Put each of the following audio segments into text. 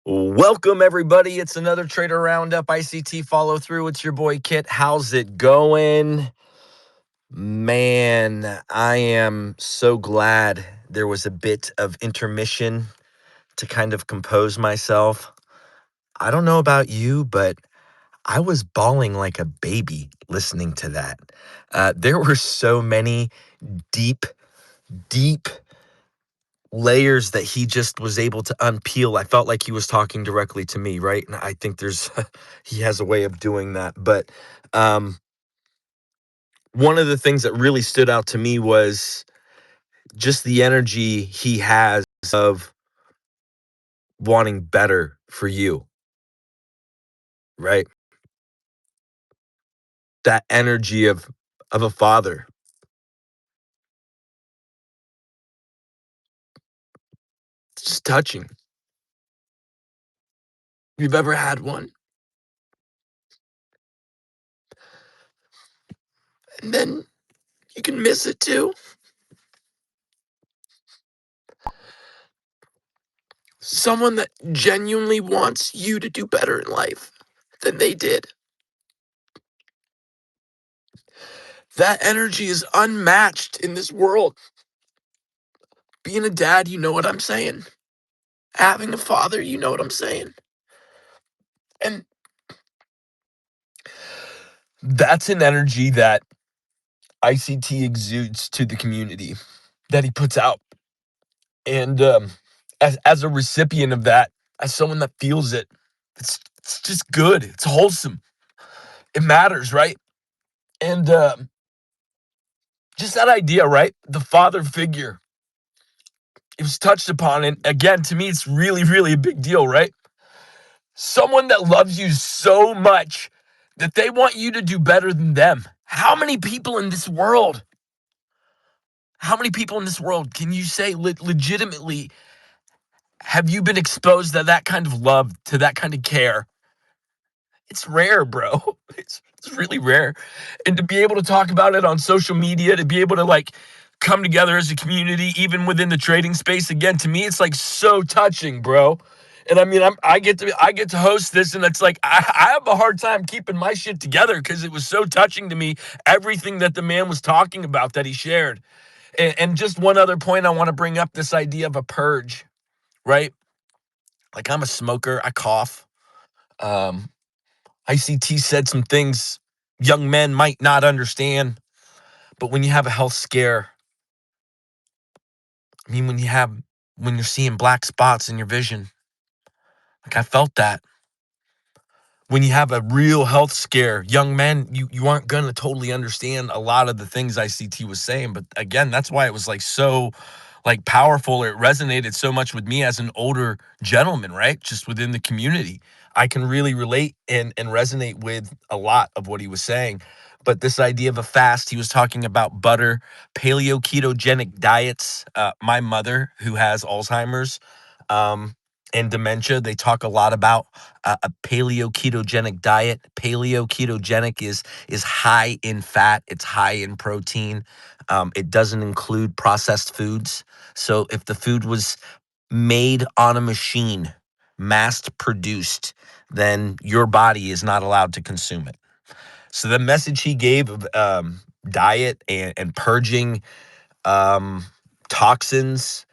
Welcome, everybody. It's another Trader Roundup ICT follow through. It's your boy Kitt. How's it going? Man, I am so glad there was a bit of intermission to kind of compose myself. I don't know about you, but I was bawling like a baby listening to that. There were so many deep, deep layers that he just was able to unpeel. I felt like he was talking directly to me, right? And I think he has a way of doing that. But um, one of the things that really stood out to me was just the energy he has of wanting better for you, right? That energy of a father. It's just touching. You've ever had one, and then you can miss it too. Someone that genuinely wants you to do better in life than they did. That energy is unmatched in this world. Being a dad, you know what I'm saying. Having a father, you know what I'm saying. And that's an energy that ICT exudes to the community, that he puts out. And as a recipient of that, as someone that feels it, it's just good. It's wholesome. It matters, right? And just that idea, right? The father figure. It was touched upon. And again, to me, it's really, really a big deal, right? Someone that loves you so much that they want you to do better than them. How many people in this world, can you say legitimately have you been exposed to that kind of love, to that kind of care? It's rare, bro. It's really rare. And to be able to talk about it on social media, to be able to like come together as a community, even within the trading space, again, to me, it's like so touching, bro. And I mean, I get to host this, and it's like I have a hard time keeping my shit together because it was so touching to me, everything that the man was talking about that he shared. And just one other point I want to bring up, this idea of a purge, right? Like, I'm a smoker, I cough. Um, ICT said some things young men might not understand, but when you have a health scare, I mean, when you're seeing black spots in your vision, like I felt that. When you have a real health scare, young men, you aren't gonna totally understand a lot of the things ICT was saying. But again, that's why it was like so like powerful. It resonated so much with me as an older gentleman, right? Just within the community. I can really relate and resonate with a lot of what he was saying. But this idea of a fast, he was talking about butter, paleo ketogenic diets. My mother, who has Alzheimer's, um, and dementia, they talk a lot about a paleo ketogenic diet. Paleo ketogenic is high in fat, it's high in protein. It doesn't include processed foods. So if the food was made on a machine, mass produced, then your body is not allowed to consume it. So the message he gave of diet and purging toxins,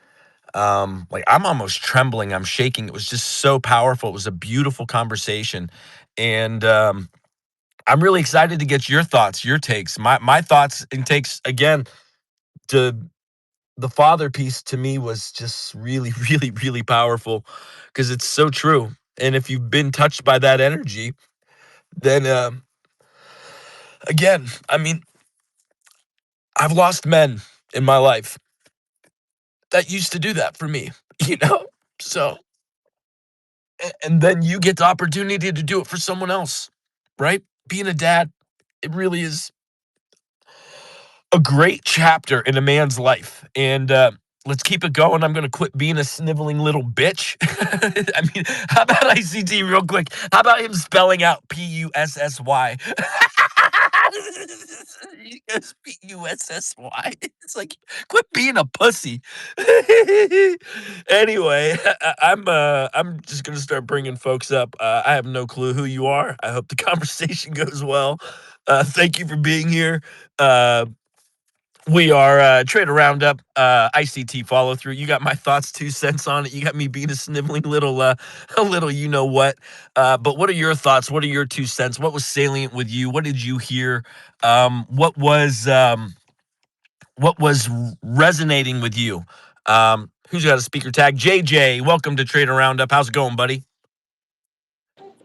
like I'm almost trembling, I'm shaking. It was just so powerful. It was a beautiful conversation. And I'm really excited to get your thoughts, your takes. My thoughts and takes, again, to the father piece, to me was just really, really, really powerful because it's so true. And if you've been touched by that energy, then again, I mean, I've lost men in my life that used to do that for me, you know? So and then you get the opportunity to do it for someone else, right? Being a dad, it really is a great chapter in a man's life. And let's keep it going. I'm going to quit being a sniveling little bitch. I mean, how about ICT real quick? How about him spelling out Pussy? You guys P-U-S-S-Y. It's like, quit being a pussy. Anyway, I'm just gonna start bringing folks up. I have no clue who you are. I hope the conversation goes well. Thank you for being here. Uh, we are Trader Roundup, ICT follow through. You got my thoughts, 2 cents on it. You got me being a sniveling little, a little, you know what. But what are your thoughts? What are your 2 cents? What was salient with you? What did you hear? What was resonating with you? Who's got a speaker tag? JJ, welcome to Trader Roundup. How's it going, buddy?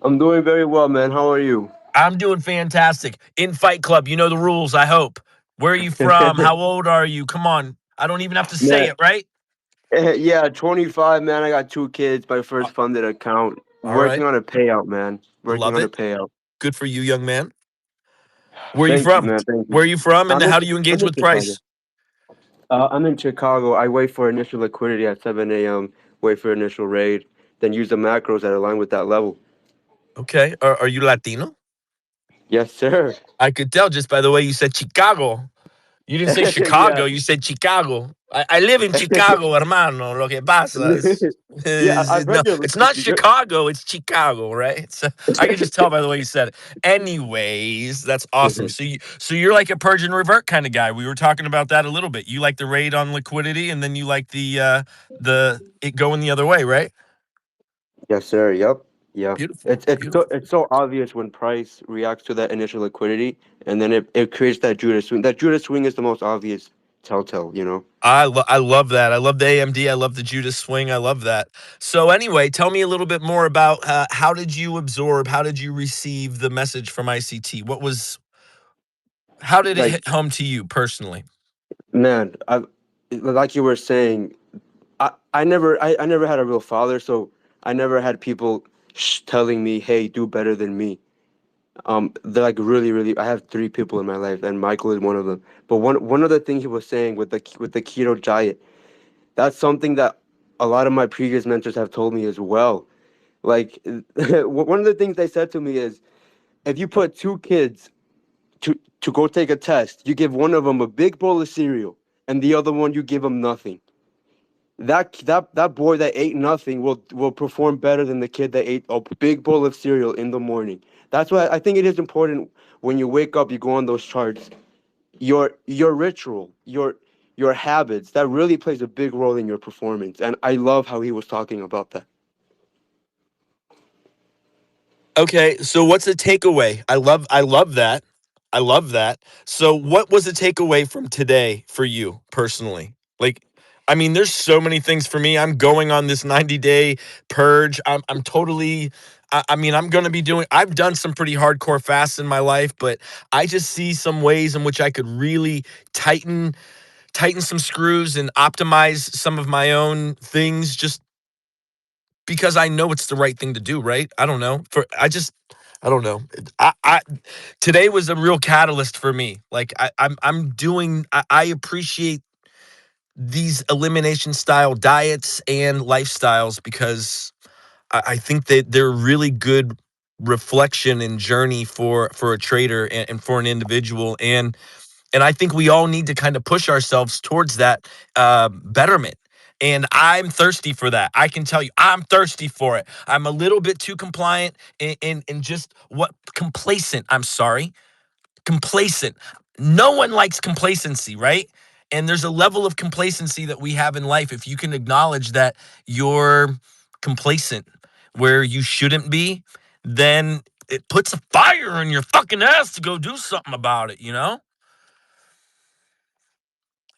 I'm doing very well, man. How are you? I'm doing fantastic. In Fight Club, you know the rules, I hope. Where are you from? How old are you? Come on. I don't even have to say Man, it, right? yeah, 25, man. I got 2 kids, my Uh, first funded account. All Working right. on a payout, man. Working Love on a it. payout. Good for you, young man. Where are you Thank you, from? man. Thank Where you. are you from, and I'm in, how do you I'm engage in with Chicago. price? I'm in Chicago. I wait for initial liquidity at 7 a.m., wait for initial raid, then use the macros that align with that level. Okay. Are you Latino? Yes, sir. I could tell just by the way you said Chicago. You didn't say Yeah. Chicago. You said Chicago. I live in Chicago, hermano. Lo que pasa Yeah, I've no, heard your. it's not Chicago. It's Chicago, right? So I can just tell by the way you said it. Anyways, that's awesome. So you're like a purge and revert kind of guy. We were talking about that a little bit. You like the raid on liquidity, and then you like the it going the other way, right? Yes, sir. Yep. Yeah. Beautiful, It's beautiful. it's so obvious when price reacts to that initial liquidity, and then it creates that Judas swing. That Judas swing is the most obvious telltale. I love that. I love the AMD. I love the Judas swing. I love that. So anyway, tell me a little bit more about how did you absorb? How did you receive the message from ICT? How did it Like, hit home to you personally? man, I like you were saying, I never had a real father, so I never had people telling me, "Hey, do better than me." They're like really, really. I have 3 people in my life, and Michael is one of them. But one of the things he was saying with the keto diet, that's something that a lot of my previous mentors have told me as well. Like one of the things they said to me is, if you put 2 kids to go take a test, you give one of them a big bowl of cereal, and the other one you give them nothing. That boy that ate nothing will perform better than the kid that ate a big bowl of cereal in the morning. That's why I think it is important when you wake up, you go on those charts. Your ritual, your habits, that really plays a big role in your performance. And I love how he was talking about that. Okay, so what's the takeaway? I love that. I love that. So what was the takeaway from today for you personally? Like I mean, there's so many things for me. I'm going on this 90-day purge. I'm totally I mean, I'm going to be doing I've done some pretty hardcore fasts in my life, but I just see some ways in which I could really tighten some screws and optimize some of my own things just because I know it's the right thing to do, right? I don't know. I don't know. I today was a real catalyst for me. Like I'm doing I appreciate these elimination style diets and lifestyles because I think that they're really good reflection and journey for a trader and for an individual and I think we all need to kind of push ourselves towards that betterment. And I'm thirsty for that. I can tell you, I'm thirsty for it. I'm a little bit too compliant in just what complacent. I'm sorry, complacent. No one likes complacency, right? And there's a level of complacency that we have in life. If you can acknowledge that you're complacent where you shouldn't be, then it puts a fire in your fucking ass to go do something about it, you know?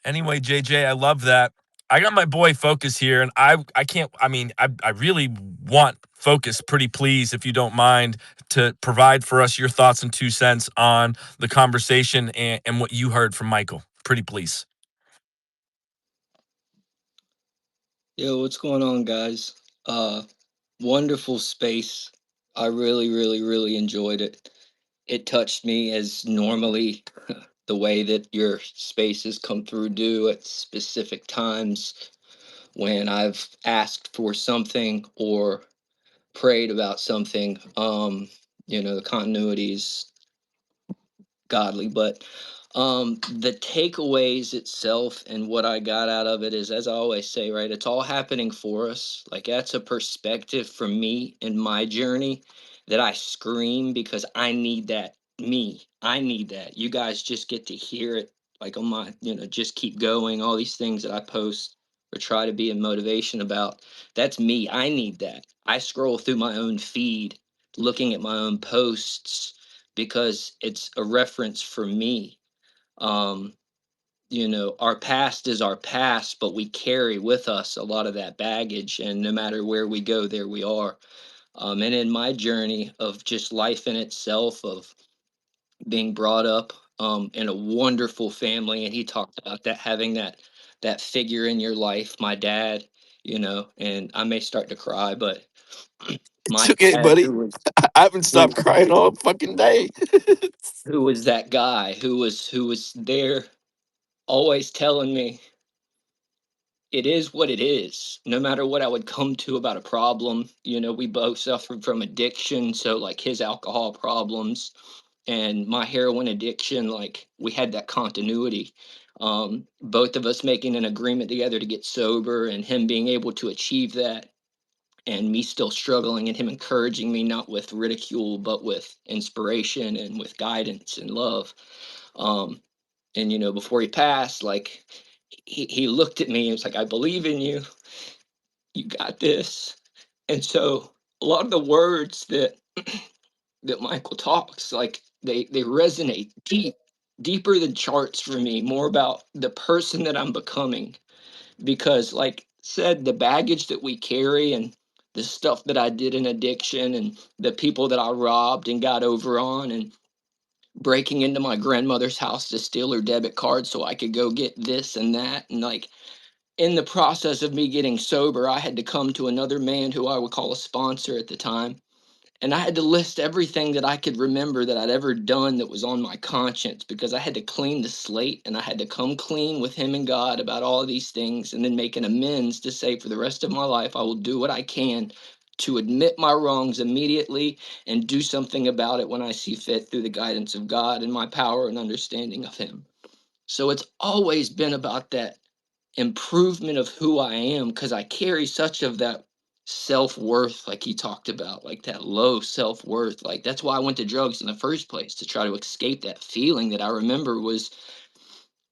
Anyway, JJ, I love that. I got my boy Focus here, and I can't. I mean, I really want Focus, pretty please, if you don't mind, to provide for us your thoughts and 2 cents on the conversation and what you heard from Michael. Pretty please. Yo, what's going on, guys? Wonderful space. I really, really, really enjoyed it. It touched me as normally the way that your spaces come through do at specific times when I've asked for something or prayed about something. The continuities godly. But the takeaways itself and what I got out of it is, as I always say, right, it's all happening for us. Like, that's a perspective for me in my journey that I scream because I need that. I need that. You guys just get to hear it, like, on my, just keep going, all these things that I post or try to be in motivation about. That's me. I need that. I scroll through my own feed looking at my own posts because it's a reference for me. um our past is our past, but we carry with us a lot of that baggage, and no matter where we go, there we are. And in my journey of just life in itself, of being brought up in a wonderful family, and he talked about that, having that figure in your life, my dad, and I may start to cry, but It's my okay, dad, buddy. I haven't stopped crying all fucking day. who was that guy who was there, always telling me it is what it is. No matter what I would come to about a problem, we both suffered from addiction. So, like, his alcohol problems and my heroin addiction, like, we had that continuity. Both of us making an agreement together to get sober, and him being able to achieve that, and me still struggling, and him encouraging me, not with ridicule, but with inspiration and with guidance and love. Um, and before he passed, like, he looked at me and was like, I believe in you, you got this. And so a lot of the words that Michael talks, like, they resonate deeper than charts for me, more about the person that I'm becoming. Because, like said, the baggage that we carry, and the stuff that I did in addiction, and the people that I robbed and got over on, and breaking into my grandmother's house to steal her debit card so I could go get this and that. And, like, in the process of me getting sober, I had to come to another man who I would call a sponsor at the time. And I had to list everything that I could remember that I'd ever done that was on my conscience, because I had to clean the slate, and I had to come clean with him and God about all of these things, and then make an amends to say, for the rest of my life, I will do what I can to admit my wrongs immediately and do something about it when I see fit, through the guidance of God and my power and understanding of him. So it's always been about that improvement of who I am, because I carry such of that self-worth, like he talked about, like that low self-worth. Like, that's why I went to drugs in the first place, to try to escape that feeling that I remember was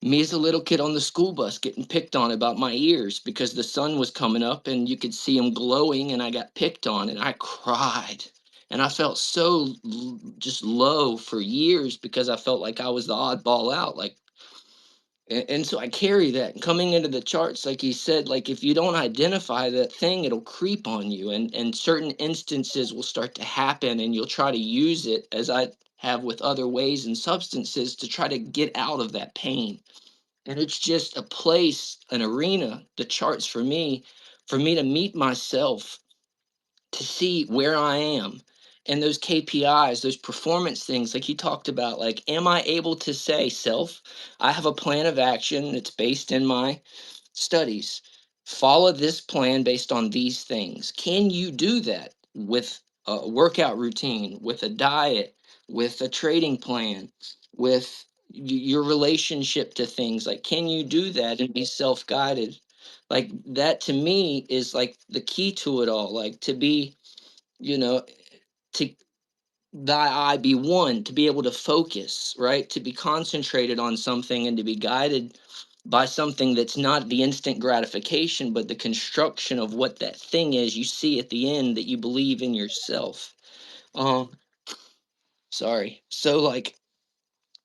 me as a little kid on the school bus getting picked on about my ears because the sun was coming up and you could see them glowing, and I got picked on and I cried. And I felt so just low for years because I felt like I was the oddball out. Like, and so I carry that coming into the charts, like he said. Like, if you don't identify that thing, it'll creep on you, and certain instances will start to happen, and you'll try to use it, as I have with other ways and substances, to try to get out of that pain. And it's just a place, an arena, the charts for me to meet myself, to see where I am, and those KPIs, those performance things, like he talked about. Like, am I able to say, self, I have a plan of action that's based in my studies. Follow this plan based on these things. Can you do that with a workout routine, with a diet, with a trading plan, with your relationship to things? Like, can you do that and be self guided? Like, that to me is like the key to it all. Like, to be, you know, to thy eye be one, to be able to focus, right? To be concentrated on something and to be guided by something that's not the instant gratification, but the construction of what that thing is you see at the end, that you believe in yourself. Um, sorry. So, like,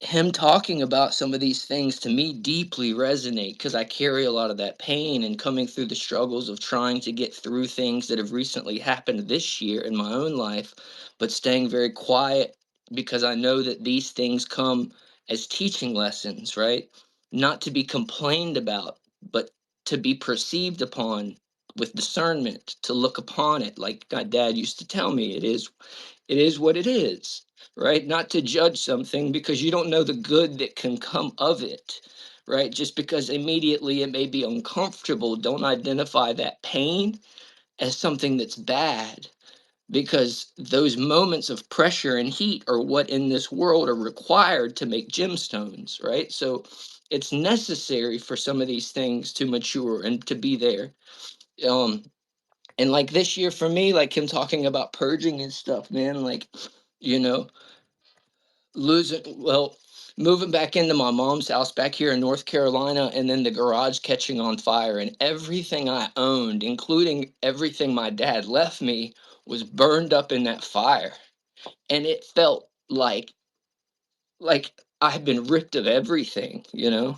him talking about some of these things to me deeply resonate, because I carry a lot of that pain, and coming through the struggles of trying to get through things that have recently happened this year in my own life, but staying very quiet, because I know that these things come as teaching lessons, right? Not to be complained about, but to be perceived upon with discernment, to look upon it like my dad used to tell me, it is what it is, right? Not to judge something because you don't know the good that can come of it, right? Just because immediately it may be uncomfortable, don't identify that pain as something that's bad, because those moments of pressure and heat are what in this world are required to make gemstones, right? So it's necessary for some of these things to mature and to be there. Um, and like this year for me, like him talking about purging and stuff, man, like, you know, losing, well, moving back into my mom's house back here in North Carolina, and then the garage catching on fire, and everything I owned, including everything my dad left me, was burned up in that fire. And it felt like I had been ripped of everything, you know?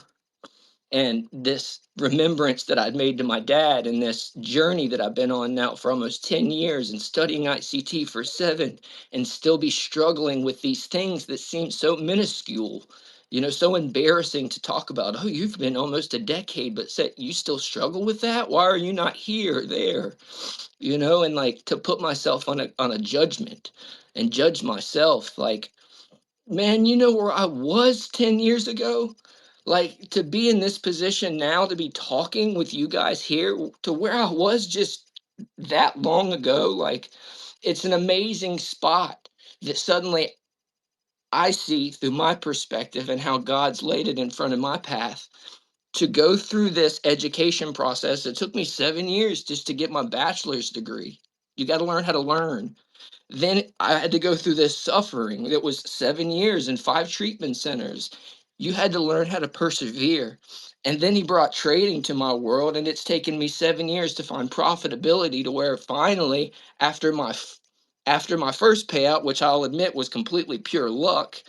And this remembrance that I'd made to my dad, and this journey that I've been on now for almost 10 years, and studying ICT for 7, and still be struggling with these things that seem so minuscule, you know, so embarrassing to talk about. Oh, you've been almost a decade, but say you still struggle with that? Why are you not here or there? You know, and like to put myself on a judgment and judge myself, like, man, you know where I was 10 years ago? Like to be in this position now, to be talking with you guys here, to where I was just that long ago, like it's an amazing spot that suddenly I see through my perspective and how God's laid it in front of my path to go through this education process. It took me 7 years just to get my bachelor's degree. You got to learn how to learn. Then I had to go through this suffering that was 7 years and 5 treatment centers. You had to learn how to persevere. And then he brought trading to my world, and it's taken me 7 years to find profitability to where finally, after after my first payout, which I'll admit was completely pure luck,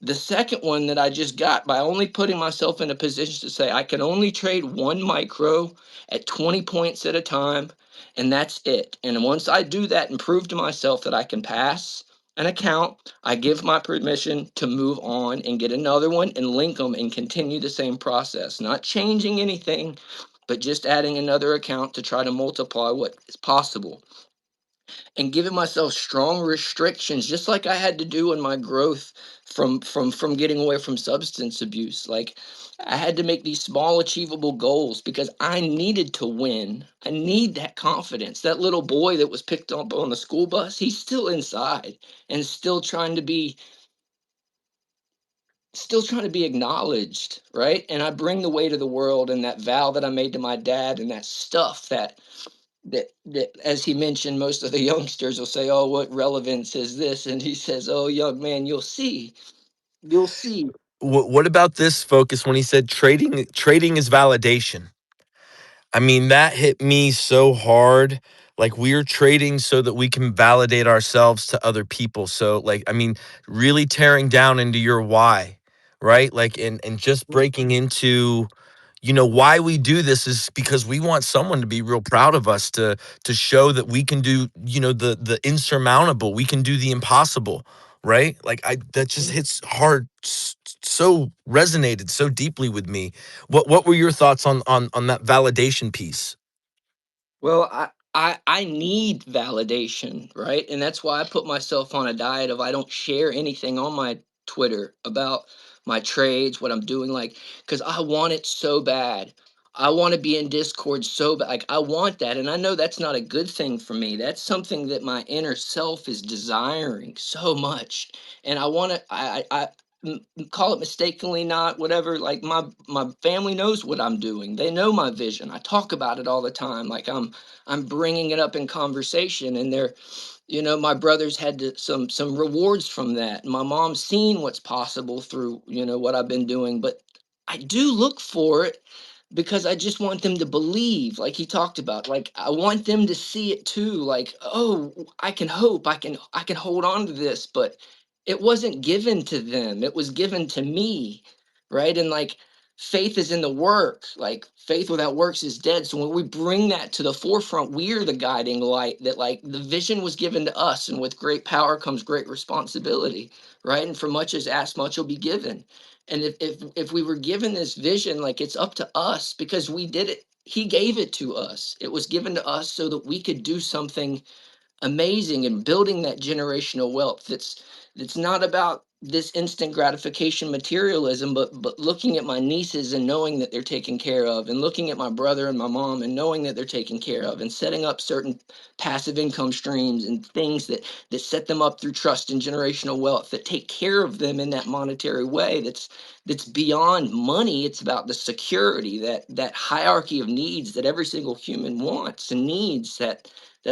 the second one that I just got by only putting myself in a position to say I can only trade one micro at 20 points at a time, and that's it. And once I do that and prove to myself that I can pass an account, I give my permission to move on and get another one and link them and continue the same process, not changing anything, but just adding another account to try to multiply what is possible, and giving myself strong restrictions, just like I had to do in my growth from getting away from substance abuse. Like I had to make these small achievable goals because I needed to win. I need that confidence. That little boy that was picked up on the school bus, he's still inside and still trying to be acknowledged, right? And I bring the weight of the world and that vow that I made to my dad and that stuff that as he mentioned, most of the youngsters will say, oh, what relevance is this? And he says, oh, young man, you'll see. What about this focus when he said trading is validation? I mean, that hit me so hard. Like we're trading so that we can validate ourselves to other people. So like, I mean, really tearing down into your why, right? Like and just breaking into, why we do this is because we want someone to be real proud of us, to show that we can do, the insurmountable, we can do the impossible, right? Like I that just hits hard, so resonated so deeply with me. What were your thoughts on that validation piece? Well, I need validation, right? And that's why I put myself on a diet of I don't share anything on my Twitter about my trades, what I'm doing, like, because I want it so bad. I want to be in Discord so bad. Like, I want that. And I know that's not a good thing for me. That's something that my inner self is desiring so much. And I want to, call it mistakenly not whatever, like my family knows what I'm doing. They know my vision. I talk about it all the time, like I'm bringing it up in conversation, and they're, you know, my brothers had some rewards from that. My mom's seen what's possible through, you know, what I've been doing, but I do look for it because I just want them to believe, like he talked about. Like I want them to see it too. Like, oh, I can hope, I can hold on to this, but it wasn't given to them. It was given to me, right? And like faith is in the work. Like faith without works is dead. So when we bring that to the forefront, we're the guiding light, that like the vision was given to us, and with great power comes great responsibility, right? And for much is asked, much will be given. And if we were given this vision, like it's up to us because we did it. He gave it to us. It was given to us so that we could do something amazing and building that generational wealth. That's not about this instant gratification materialism, but looking at my nieces and knowing that they're taken care of, and looking at my brother and my mom and knowing that they're taken care of, and setting up certain passive income streams and things that set them up through trust and generational wealth, that take care of them in that monetary way, that's beyond money. It's about the security, that hierarchy of needs that every single human wants and needs, that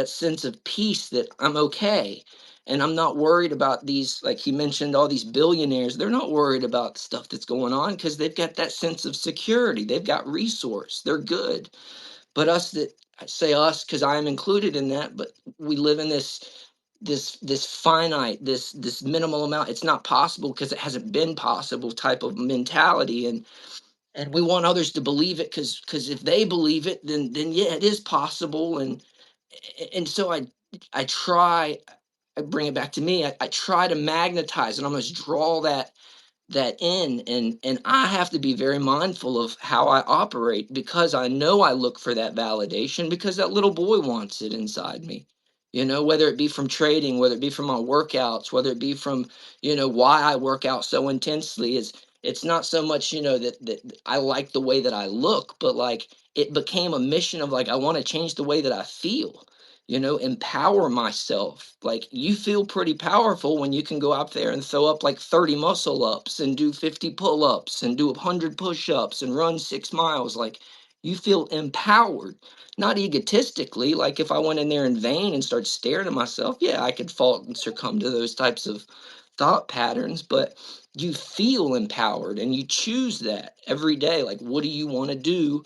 sense of peace, that I'm okay. And I'm not worried about these, like he mentioned, all these billionaires. They're not worried about stuff that's going on because they've got that sense of security. They've got resource. They're good. But us, that I say us because I am included in that, but we live in this finite, this minimal amount. It's not possible because it hasn't been possible type of mentality. And we want others to believe it because if they believe it, then yeah, it is possible. And so I try, I bring it back to me. I try to magnetize and almost draw that in, and I have to be very mindful of how I operate because I know I look for that validation because that little boy wants it inside me. Whether it be from trading, whether it be from my workouts, whether it be from, why I work out so intensely, is it's not so much, that I like the way that I look, but like it became a mission of like I want to change the way that I feel, empower myself. Like you feel pretty powerful when you can go out there and throw up like 30 muscle ups and do 50 pull ups and do 100 push ups and run 6 miles. Like you feel empowered, not egotistically. Like if I went in there in vain and started staring at myself, yeah, I could fall and succumb to those types of thought patterns, but you feel empowered and you choose that every day. Like, what do you want to do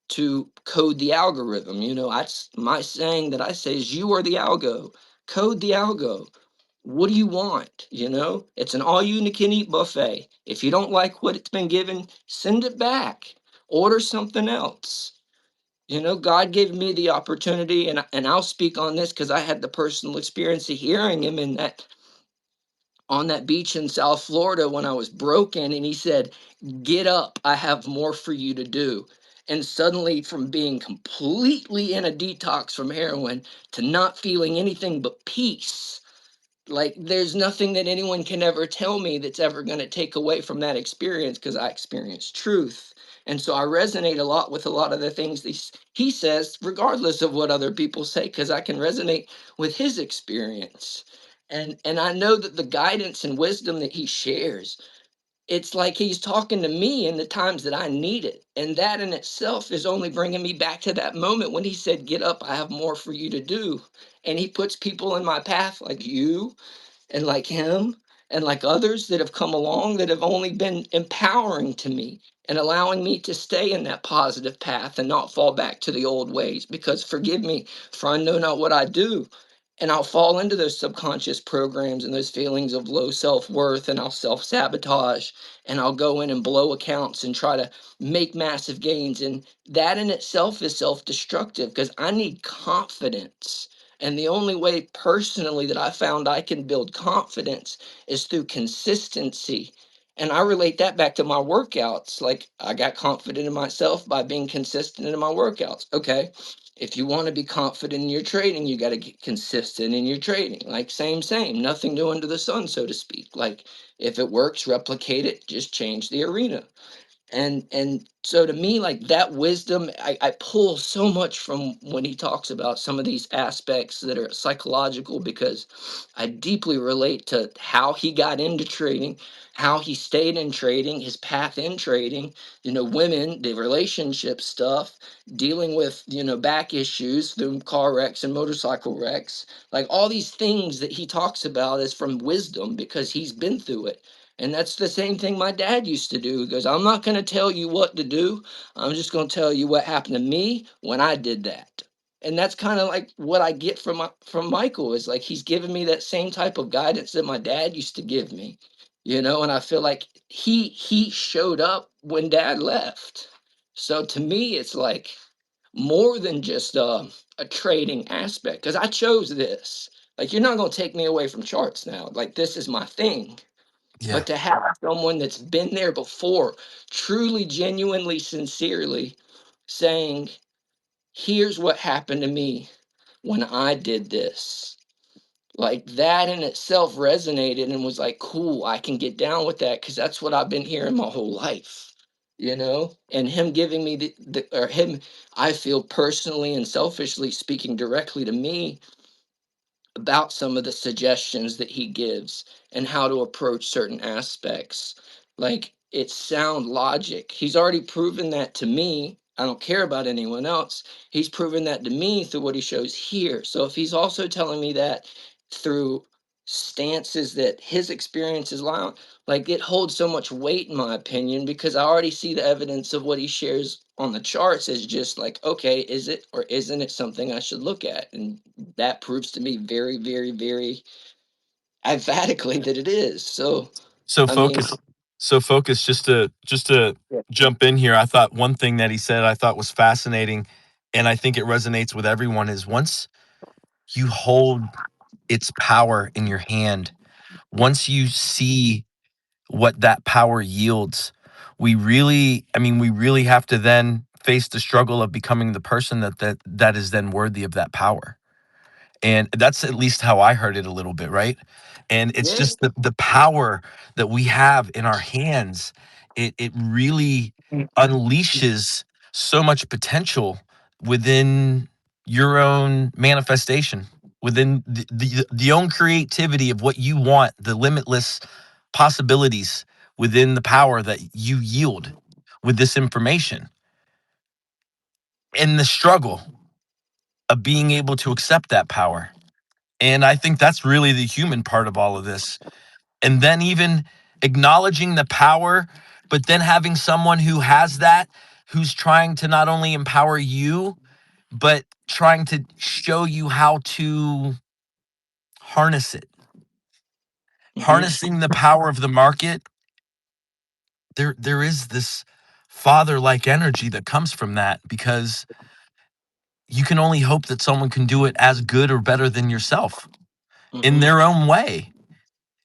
to code the algorithm? That's my saying that I say is you are the algo. Code the algo. What do you want? It's an all you can eat buffet. If you don't like what it's been given, send it back. Order something else. God gave me the opportunity, and I'll speak on this because I had the personal experience of hearing him in that on that beach in South Florida when I was broken, and he said, "Get up, I have more for you to do." And suddenly, from being completely in a detox from heroin to not feeling anything but peace, like there's nothing that anyone can ever tell me that's ever going to take away from that experience because I experienced truth. And so I resonate a lot with a lot of the things he says, regardless of what other people say, because I can resonate with his experience. And I know that the guidance and wisdom that he shares, it's like he's talking to me in the times that I need it. And that in itself is only bringing me back to that moment when he said, "Get up, I have more for you to do." And he puts people in my path like you and like him and like others that have come along that have only been empowering to me and allowing me to stay in that positive path and not fall back to the old ways. Because forgive me, for I know not what I do. And I'll fall into those subconscious programs and those feelings of low self-worth, and I'll self-sabotage, and I'll go in and blow accounts and try to make massive gains. And that in itself is self-destructive because I need confidence. And the only way personally that I found I can build confidence is through consistency. And I relate that back to my workouts. Like I got confident in myself by being consistent in my workouts. Okay. If you want to be confident in your trading, you got to get consistent in your trading. Like same, nothing new under the sun, so to speak. Like if it works, replicate it, just change the arena. And so to me, like that wisdom, I pull so much from when he talks about some of these aspects that are psychological, because I deeply relate to how he got into trading, how he stayed in trading, his path in trading, women, the relationship stuff, dealing with, back issues through car wrecks and motorcycle wrecks. Like all these things that he talks about is from wisdom because he's been through it. And that's the same thing my dad used to do. He goes, "I'm not going to tell you what to do. I'm just going to tell you what happened to me when I did that." And that's kind of like what I get from Michael, is like he's giving me that same type of guidance that my dad used to give me. And I feel like he showed up when dad left. So to me, it's like more than just a trading aspect, because I chose this. Like you're not going to take me away from charts now. Like this is my thing. Yeah. But to have someone that's been there before, truly, genuinely, sincerely saying, "Here's what happened to me when I did this." Like that in itself resonated and was like, cool, I can get down with that because that's what I've been hearing my whole life, you know? And him giving me or him, I feel personally and selfishly speaking directly to me about some of the suggestions that he gives and how to approach certain aspects. Like it's sound logic. He's already proven that to me. I don't care about anyone else. He's proven that to me through what he shows here. So if he's also telling me that through stances that his experiences lie on, like it holds so much weight in my opinion because I already see the evidence of what he shares on the charts as just like, okay, is it or isn't it something I should look at? And that proves to me very, very, very emphatically that it is. So, So I mean, focus. So focus. Just to yeah, jump in here, I thought one thing that he said I thought was fascinating, and I think it resonates with everyone. Is once you hold its power in your hand, once you see what that power yields, we really have to then face the struggle of becoming the person that is then worthy of that power. And that's at least how I heard it a little bit, right? And it's yeah, just the power that we have in our hands. It really unleashes so much potential within your own manifestation, within the own creativity of what you want, the limitless possibilities within the power that you yield with this information, and the struggle of being able to accept that power. And I think that's really the human part of all of this. And then even acknowledging the power, but then having someone who has that, who's trying to not only empower you, but trying to show you how to harness it. hmm, Harnessing the power of the market, there is this father-like energy that comes from that, because you can only hope that someone can do it as good or better than yourself in hmm, their own way.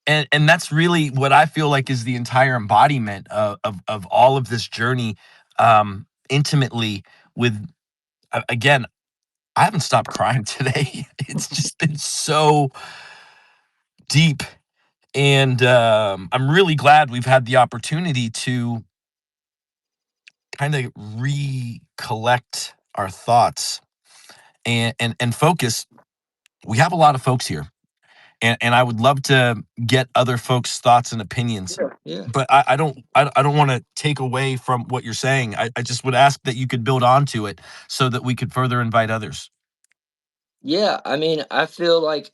And that's really what I feel like is the entire embodiment of all of this journey, intimately with, again, I haven't stopped crying today. It's just been so deep, and I'm really glad we've had the opportunity to kind of recollect our thoughts and focus. We have a lot of folks here, and I would love to get other folks' thoughts and opinions. yeah, yeah, But I don't want to take away from what you're saying. I just would ask that you could build onto it so that we could further invite others. yeah. I mean, I feel like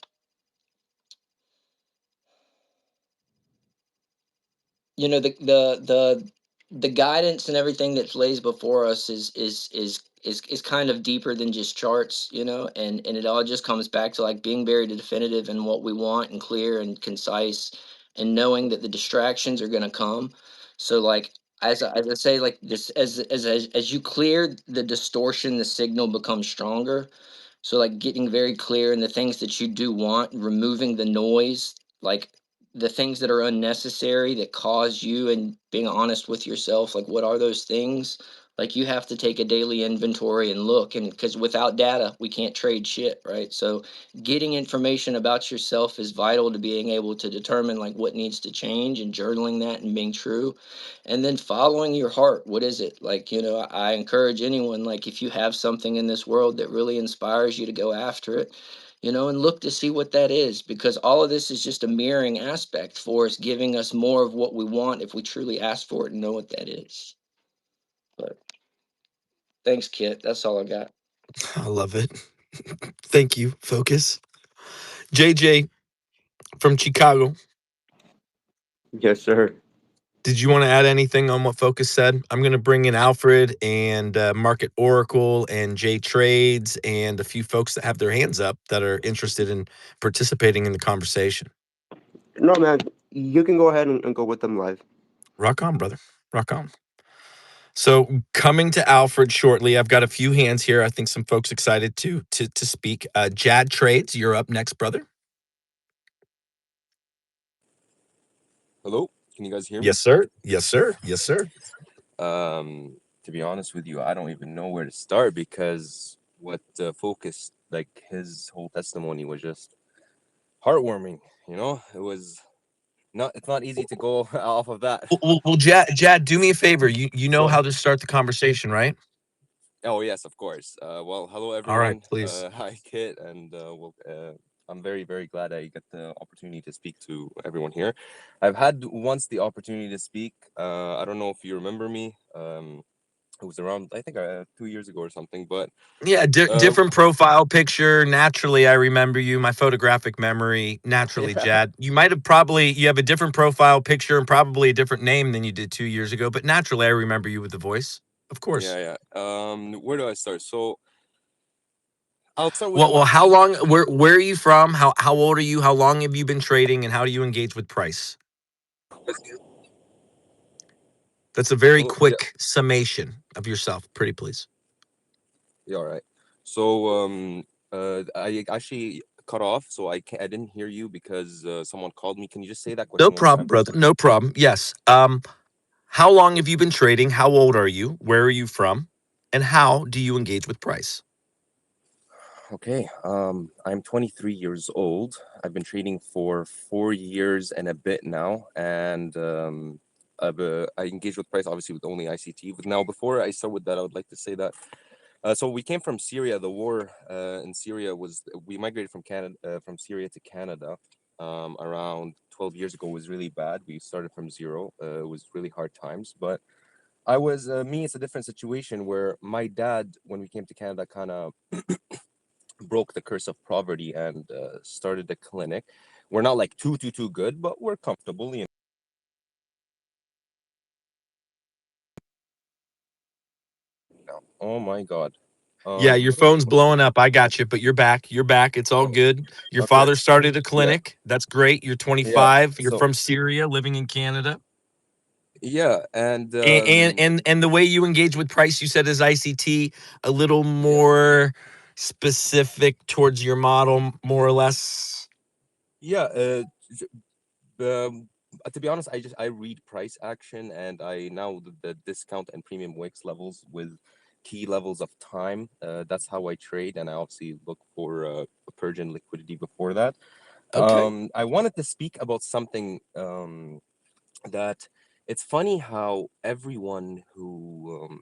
the guidance and everything that lays before us is kind of deeper than just charts, and it all just comes back to like being very definitive in what we want and clear and concise, and knowing that the distractions are going to come. So like as I say, like this, as you clear the distortion, the signal becomes stronger. So like getting very clear in the things that you do want, removing the noise, like the things that are unnecessary that cause you, and being honest with yourself, like what are those things? Like you have to take a daily inventory and look, and because without data we can't trade shit, right? So getting information about yourself is vital to being able to determine like what needs to change, and journaling that and being true, and then following your heart. What is it? Like, I encourage anyone, like if you have something in this world that really inspires you, to go after it, and look to see what that is, because all of this is just a mirroring aspect for us, giving us more of what we want if we truly ask for it and know what that is. But thanks, Kit. That's all I got. I love it. Thank you. Focus. JJ from Chicago. Yes, sir. Did you want to add anything on what Focus said? I'm going to bring in Alfred and Market Oracle and J Trades and a few folks that have their hands up that are interested in participating in the conversation. No, man, you can go ahead and go with them live. Rock on, brother. Rock on. So coming to Alfred shortly. I've got a few hands here. I think some folks excited to speak. Jad Trades, you're up next, brother. Hello, can you guys hear me? Yes, sir. Yes, sir. Yes, sir. To be honest with you, I don't even know where to start because what Focus, like his whole testimony was just heartwarming. You know, it was not. It's not easy to go off of that. Well, Jad, do me a favor. You know So, how to start the conversation, right? oh yes, of course. Well, hello All right, everyone. please. Hi Kit, and I'm very very glad I get the opportunity to speak to everyone here. I've had once the opportunity to speak. I don't know if you remember me. It was around I think 2 years ago or something. But Yeah, um, different profile picture. Naturally, I remember you. My photographic memory. Naturally, yeah, Jad. You have a different profile picture and probably a different name than you did 2 years ago. But naturally, I remember you with the voice. Of course. yeah, yeah. Where do I start? So I'll start with Well, what. how long? Where are you from? How old are you? How long have you been trading? And how do you engage with price? That's a very Hello. Yeah. quick summation of yourself. Pretty please. Yeah. All right. So I actually cut off, so I didn't hear you because someone called me. Can you just say that No question one more problem, time? brother. No problem. Yes. How long have you been trading? How old are you? Where are you from? And how do you engage with price? Okay. I'm 23 years old. I've been trading for 4 years and a bit now, and I engage with price obviously with only ICT. But now, before I start with that, I would like to say that so we came from Syria. The war in Syria was we migrated from Canada from Syria to Canada around 12 years ago. It was really bad. We started from zero. It was really hard times, but I was me. It's a different situation where my dad, when we came to Canada, kind of broke the curse of poverty and started a clinic. We're not like too good, but we're comfortable. You know. Oh my God. Yeah, your What are you phone's doing? blowing up. I got you, but you're back. You're back. It's all Oh, good. Your okay. father started a Yeah. clinic. That's great. You're Yeah. 25. You're So from Syria, living in Canada. yeah, and And the way you engage with price, you said is ICT, a little yeah, more specific towards your model, more or less. yeah. Um, to be honest, I read price action, and I now the discount and premium wicks levels with key levels of time. That's how I trade, and I obviously look for a purge and liquidity before that. Okay. I wanted to speak about something that it's funny how everyone who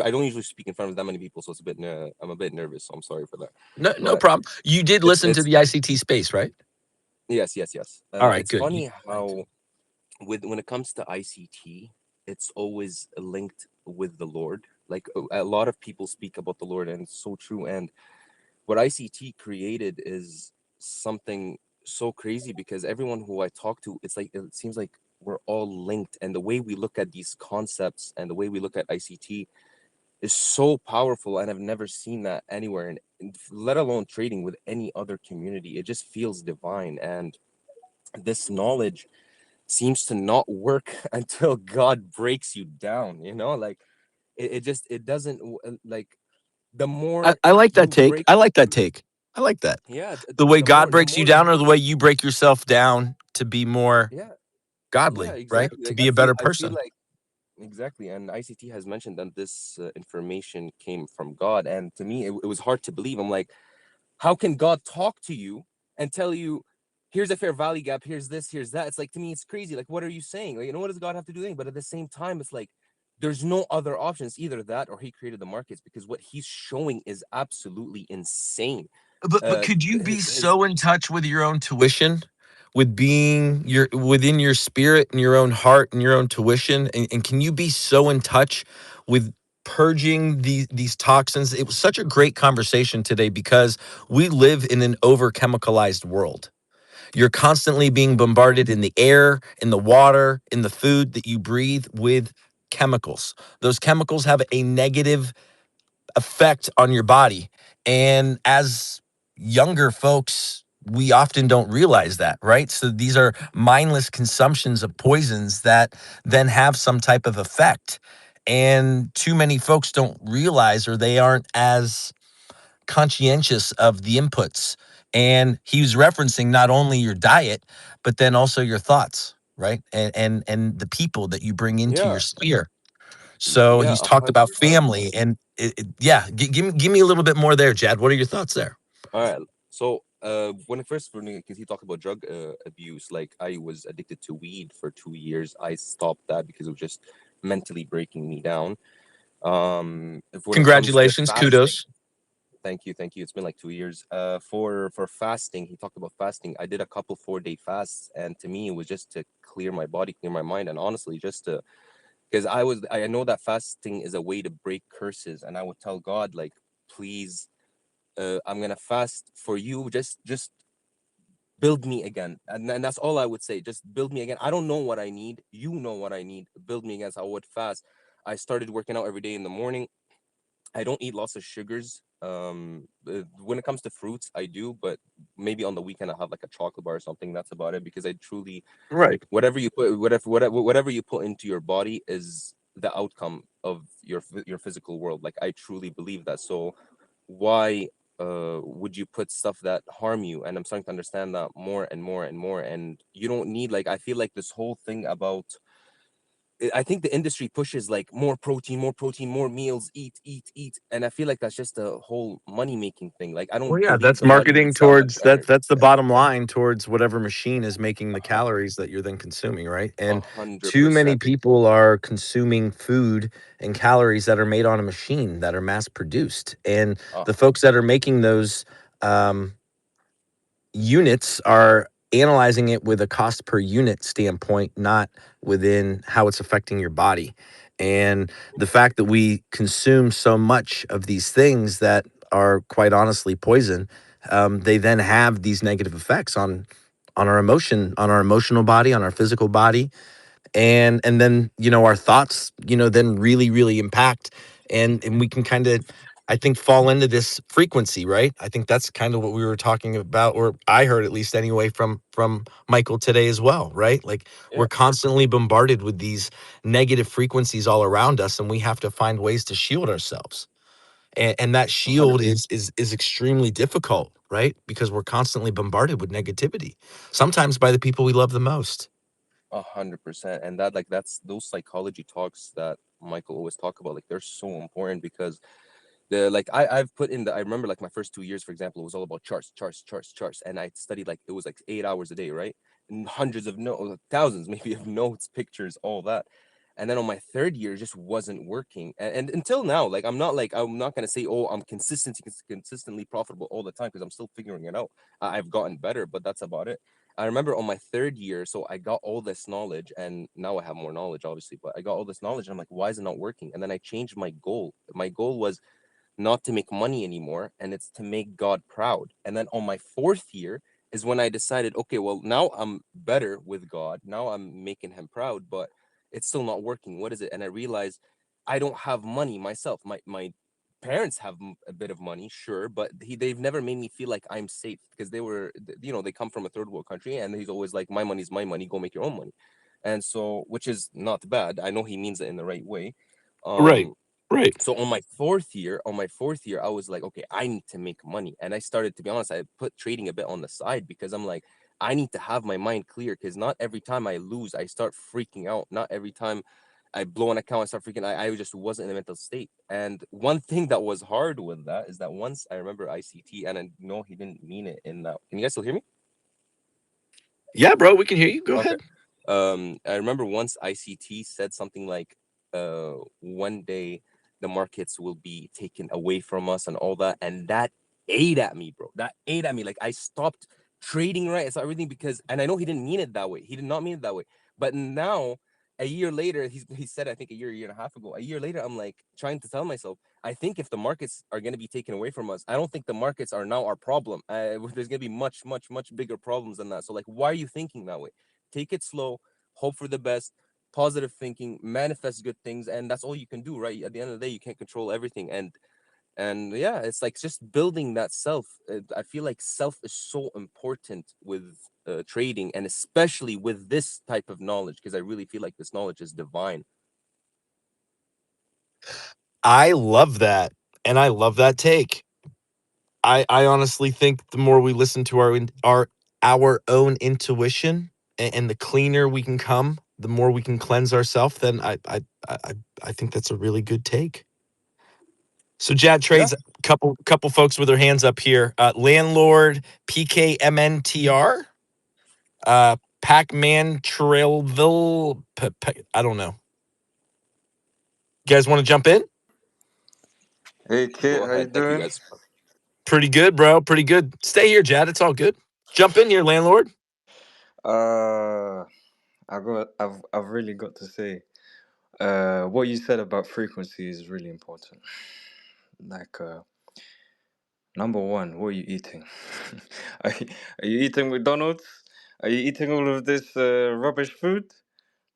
I don't usually speak in front of that many people, so it's a bit I'm a bit nervous, so I'm sorry for that. No But problem. You did it's listen to it's the ICT space, right? yes. All right, It's good. funny Right. how with when it comes to ICT, it's always linked with the Lord. Like a lot of people speak about the Lord, and it's so true. And what ICT created is something so crazy because everyone who I talk to, it's like it seems like we're all linked, and the way we look at these concepts and the way we look at ICT is so powerful, and I've never seen that anywhere, and let alone trading with any other community. It just feels divine, and this knowledge seems to not work until God breaks you down. You know, like it just it doesn't like the more I like that you take. break, I like that take. I like that. yeah, The way God the breaks you more down, you, or the way you break yourself down to be more yeah, yeah, godly, right? exactly. To Like be a better I feel person. like exactly, and ICT has mentioned that this information came from God, and to me, it was hard to believe. I'm like, how can God talk to you and tell you, here's a fair value gap, here's this, here's that? It's like to me, it's crazy. Like, what are you saying? Like, you know, what does God have to do anything? But at the same time, it's like there's no other options, either that or he created the markets because what he's showing is absolutely insane. But could you be His so in touch with your own tuition, with being your within your spirit and your own heart and your own tuition, and can you be so in touch with purging these toxins? It was such a great conversation today because we live in an over chemicalized world. You're constantly being bombarded in the air, in the water, in the food that you breathe with chemicals. Those chemicals have a negative effect on your body. And as younger folks, we often don't realize that, right? So these are mindless consumptions of poisons that then have some type of effect. And too many folks don't realize, or they aren't as conscientious of the inputs. And he was referencing not only your diet, but then also your thoughts, right? And the people that you bring into your yeah, sphere. So yeah, he's a talked hundred about percent. family, and yeah, give me a little bit more there, Jad. What are your thoughts there? All right. So when it first, because he talked about drug abuse, like I was addicted to weed for 2 years. I stopped that because it was just mentally breaking me down. If when it comes to Congratulations, fasting, kudos. thank you, thank you. It's been like 2 years. For fasting, he talked about fasting. I did a couple 4-day fasts, and to me, it was just to clear my body, clear my mind, and honestly, just to because I know that fasting is a way to break curses, and I would tell God like, please, I'm gonna fast for you. Just build me again, and that's all I would say. Just build me again. I don't know what I need. You know what I need. Build me again. So I would fast. I started working out every day in the morning. I don't eat lots of sugars. When it comes to fruits, I do, but maybe on the weekend I have like a chocolate bar or something. That's about it because I truly Right. whatever you put into your body is the outcome of your physical world. Like I truly believe that. So why would you put stuff that harm you? And I'm starting to understand that more and more and more. And you don't need, like, I feel like this whole thing about I think the industry pushes like more protein, more meals, eat, and I feel like that's just a whole money making thing. Like I Well, don't yeah, believe that's the money marketing makes that much towards better. that's the bottom line towards whatever machine is making the calories that you're then consuming, right? A And hundred too many percent, people are consuming food and calories that are made on a machine that are mass produced. And a the folks that are making those um, units are analyzing it with a cost per unit standpoint, not within how it's affecting your body. And the fact that we consume so much of these things that are quite honestly poison, they then have these negative effects on our emotion, on our emotional body, on our physical body, and then our thoughts then really impact, and we can kind of, I think, fall into this frequency, right? I think that's kind of what we were talking about, or I heard at least anyway from Michael today as well, right? Like yeah, we're constantly bombarded with these negative frequencies all around us, and we have to find ways to shield ourselves, and that a hundred, shield is extremely difficult, right? Because we're constantly bombarded with negativity, sometimes by the people we love the most. 100%. And that, like, that's those psychology talks that Michael always talk about. Like, they're so important because the like I've put in the I remember like my first 2 years, for example, it was all about charts, and I studied like it was like 8 hours a day, right? And hundreds of no thousands maybe of notes, pictures, all that. And then on my third year, it just wasn't working. And until now, like I'm not gonna say, oh, I'm consistently profitable all the time because I'm still figuring it out. I've gotten better, but that's about it. I remember on my third year, so I got all this knowledge, and now I have more knowledge, obviously, but I got all this knowledge, and I'm like, why is it not working? And then I changed my goal. My goal was not to make money anymore, and it's to make God proud. And then on my fourth year is when I decided, okay, well, now I'm better with God. Now I'm making him proud, but it's still not working. What is it? And I realized I don't have money myself. My parents have a bit of money, sure, but they've never made me feel like I'm safe because they come from a third world country, and he's always like, my money's my money, go make your own money. And so, which is not bad. I know he means it in the right way. Right. um Right. so on my fourth year, I was like, okay, I need to make money. And I started, to be honest, I put trading a bit on the side because I'm like, I need to have my mind clear because not every time I lose, I start freaking out. Not every time I blow an account, I start freaking out. I just wasn't in a mental state. And one thing that was hard with that is that once I remember ICT, and I know he didn't mean it in that. Can you guys still hear me? Yeah, bro, we can hear you. Go Okay. ahead. I remember once ICT said something like, one day the markets will be taken away from us and all that. And that ate at me, bro. That ate at me. Like I stopped trading, right? I stopped everything because, and I know he didn't mean it that way. He did not mean it that way. But now, a year later, he said, I think year and a half ago, a year later, I'm like trying to tell myself, I think if the markets are going to be taken away from us, I don't think the markets are now our problem. There's going to be much bigger problems than that. So, like, why are you thinking that way? Take it slow, hope for the best, positive thinking, manifest good things, and that's all you can do, right? At the end of the day, you can't control everything, and yeah, it's like just building that self. I feel like self is so important with trading, and especially with this type of knowledge, because I really feel like this knowledge is divine. I love that. And I love that take. I honestly think the more we listen to our own intuition, and the cleaner we can come, the more we can cleanse ourselves, then I think that's a really good take. So Jad Yeah. Trades, couple folks with their hands up here. Landlord PKMNTR, Pac-Man Trailville. I don't know. You guys want to jump in? Hey Go Kit, how you ahead. Thank you, doing? guys. Pretty good, bro. Pretty good. Stay here, Jad. It's all good. Jump in here, landlord. Uh, I've really got to say, what you said about frequency is really important. Like, number one, what are you eating? Are you eating McDonald's? Are you eating all of this rubbish food?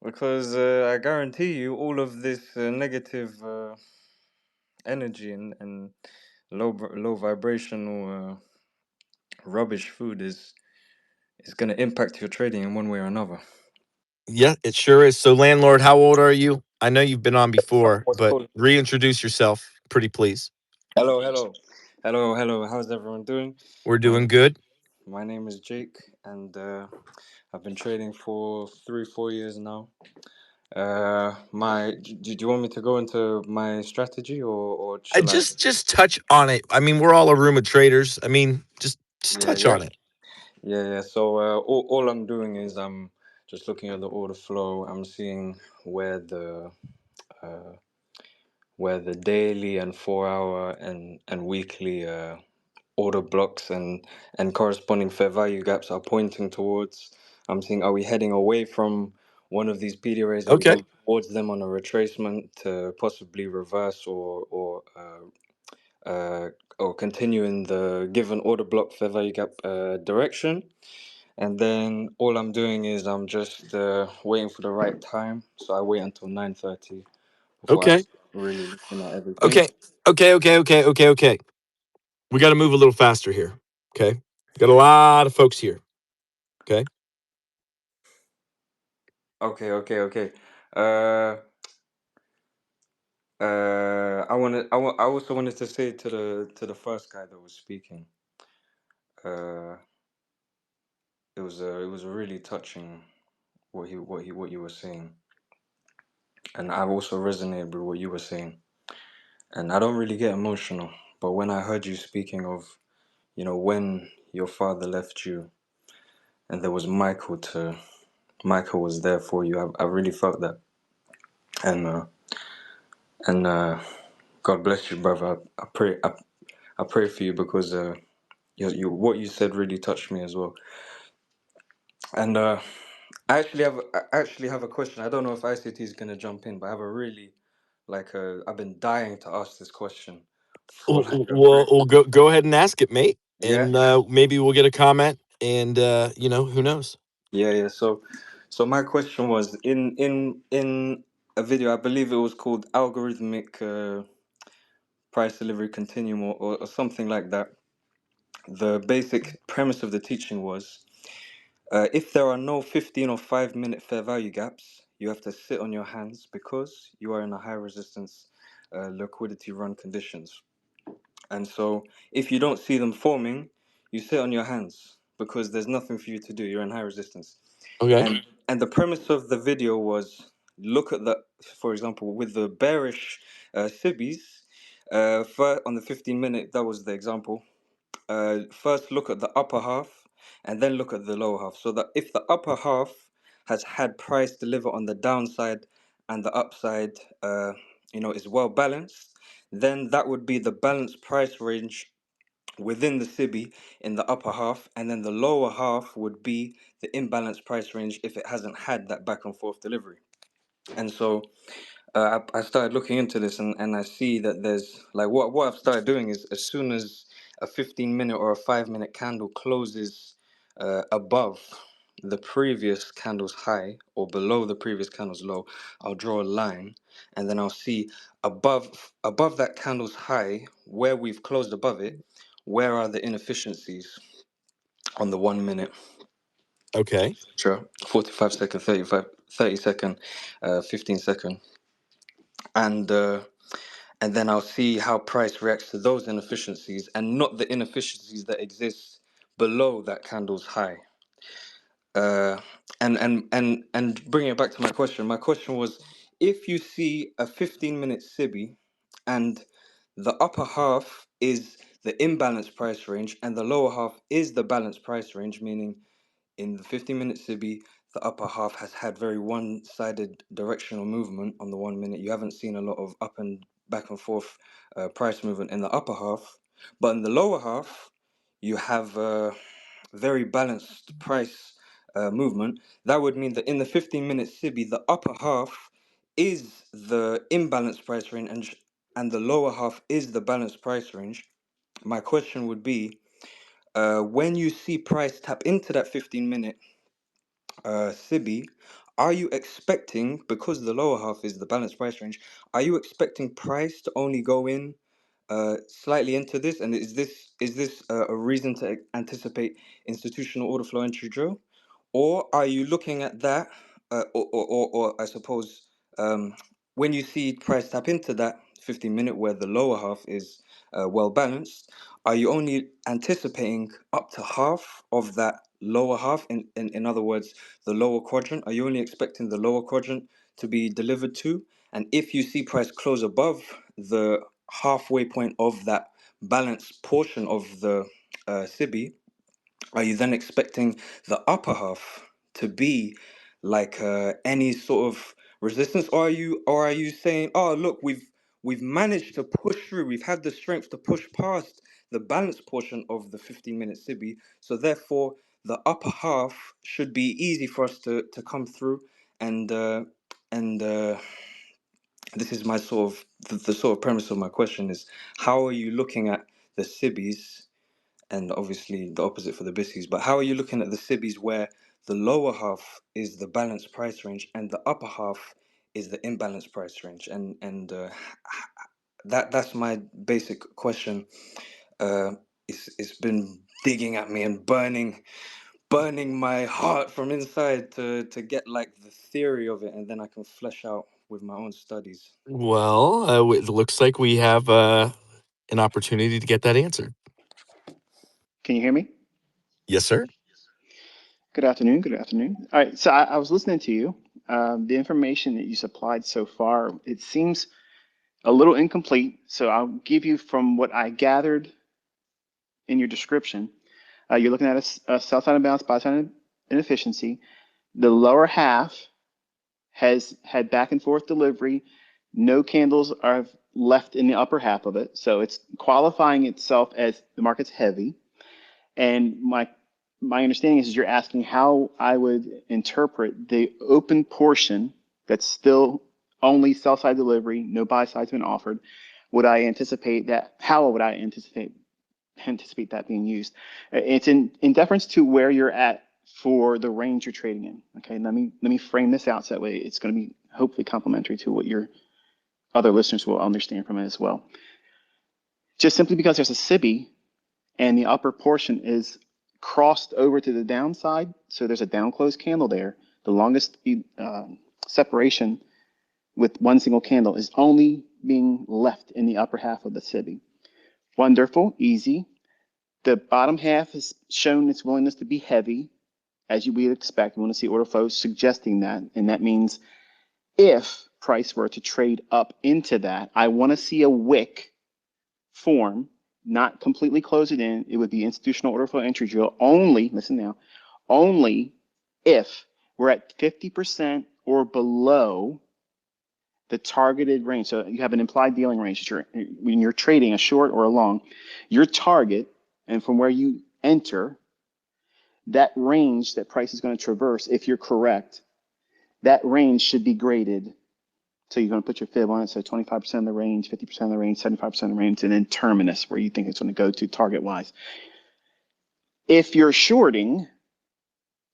Because I guarantee you, all of this negative energy and low vibrational rubbish food is going to impact your trading in one way or another. Yeah, it sure is. So, landlord, how old are you? I know you've been on before, What's but called? reintroduce yourself, pretty please. Hello. How's everyone doing? We're My doing good. my name is Jake, and I've been trading for 3-4 years now. Do you want me to go into my strategy, or I shall I? just touch on it. I mean, we're all a room of traders. I mean, just Yeah, touch yeah, on it. yeah. So all I'm doing is I'm just looking at the order flow. I'm seeing where uh, the daily and 4 hour and weekly order blocks and corresponding fair value gaps are pointing towards. I'm seeing, are we heading away from one of these PD rays? Are we Okay. going towards them on a retracement to possibly reverse uh, or continue in the given order block fair value gap direction? And then all I'm doing is I'm just waiting for the right time. So I wait until 9:30 before I Okay. start really looking at everything. Okay. Okay. We got to move a little faster here. Okay. Got a lot of folks here. Okay. Okay. Uh, I also wanted to say to the first guy that was speaking. Uh, it was really touching what you were saying, and I've also resonated with what you were saying. And I don't really get emotional, but when I heard you speaking of, when your father left you, and there was Michael was there for you. I really felt that, and God bless you, brother. I pray for you because what you said really touched me as well. And I actually have a question. I don't know if ICT is gonna jump in, but I have a really I've been dying to ask this question for like a really, We'll go ahead and ask it, mate, yeah. and maybe we'll get a comment. And who knows? Yeah. So my question was in a video, I believe it was called algorithmic price delivery continuum or something like that. The basic premise of the teaching was if there are no 15 or 5 minute fair value gaps, you have to sit on your hands because you are in a high resistance liquidity run conditions. And so if you don't see them forming, you sit on your hands because there's nothing for you to do. You're in high resistance. Okay. And the premise of the video was look at for example, with the bearish SIBIs, on the 15 minute, that was the example. First look at the upper half and then look at the lower half. So that if the upper half has had price deliver on the downside and the upside, is well balanced, then that would be the balanced price range within the SIBI in the upper half, and then the lower half would be the imbalanced price range if it hasn't had that back and forth delivery. And so I started looking into this, and I see that there's what I've started doing is as soon as a 15 minute or a 5 minute candle closes above the previous candle's high or below the previous candle's low, I'll draw a line, and then I'll see above that candle's high, where we've closed above it, where are the inefficiencies on the 1 minute. Okay. Sure. 45 second, 30 second, 15 second. And then I'll see how price reacts to those inefficiencies and not the inefficiencies that exist below that candle's high. Uh, and bringing it back to my question was, if you see a 15 minute SIBI and The upper half is the imbalanced price range, and the lower half is the balanced price range, meaning in the 15-minute SIBI, the upper half has had very one-sided directional movement on the 1 minute. You haven't seen a lot of up and back and forth price movement in the upper half, but in the lower half, you have very balanced price movement. That would mean that in the 15-minute SIBI, the upper half is the imbalanced price range, and the lower half is the balanced price range. My question would be, when you see price tap into that 15-minute SIBI, are you expecting, because the lower half is the balanced price range, are you expecting price to only go in slightly into this? And is this a reason to anticipate institutional order flow entry drill? Or are you looking at that, or I suppose, when you see price tap into that 15-minute where the lower half is well balanced, are you only anticipating up to half of that lower half? In other words, the lower quadrant, are you only expecting the lower quadrant to be delivered to? And if you see price close above the halfway point of that balanced portion of the SIBI, are you then expecting the upper half to be like any sort of resistance, or are you saying, oh look, we've managed to push through, we've had the strength to push past the balanced portion of the 15-minute SIBI, so therefore the upper half should be easy for us to come through, and this is my sort of the sort of premise of my question is, how are you looking at the SIBIs, and obviously the opposite for the BISIs, but how are you looking at the SIBIs where the lower half is the balanced price range and the upper half is the imbalanced price range? And that's my basic question. It's been digging at me and burning my heart from inside to get like the theory of it, and then I can flesh out with my own studies. Well, it looks like we have an opportunity to get that answered. Can you hear me? Yes, sir. Good afternoon. Good afternoon. All right. So I was listening to you. The information that you supplied so far, it seems a little incomplete. So I'll give you from what I gathered in your description. You're looking at a sell side imbalance, buy side inefficiency. The lower half has had back and forth delivery. No candles are left in the upper half of it. So it's qualifying itself as the market's heavy. And my understanding is you're asking how I would interpret the open portion that's still only sell side delivery, no buy side's been offered. Would I anticipate that? How would I anticipate that being used? It's in deference to where you're at for the range you're trading in. Okay, let me frame this out so that way it's going to be hopefully complementary to what your other listeners will understand from it as well. Just simply because there's a SIBI and the upper portion is crossed over to the downside, so there's a down close candle there. The longest separation with one single candle is only being left in the upper half of the SIBI. Wonderful, easy. The bottom half has shown its willingness to be heavy, as you would expect. We want to see order flow suggesting that, and that means if price were to trade up into that, I want to see a wick form, not completely close it in. It would be institutional order flow entry drill only, listen now, only if we're at 50% or below the targeted range. So you have an implied dealing range. When you're trading a short or a long, your target, and from where you enter, that range that price is going to traverse, if you're correct, that range should be graded. So you're going to put your fib on it, so 25% of the range, 50% of the range, 75% of the range, and then terminus, where you think it's going to go to target-wise. If you're shorting,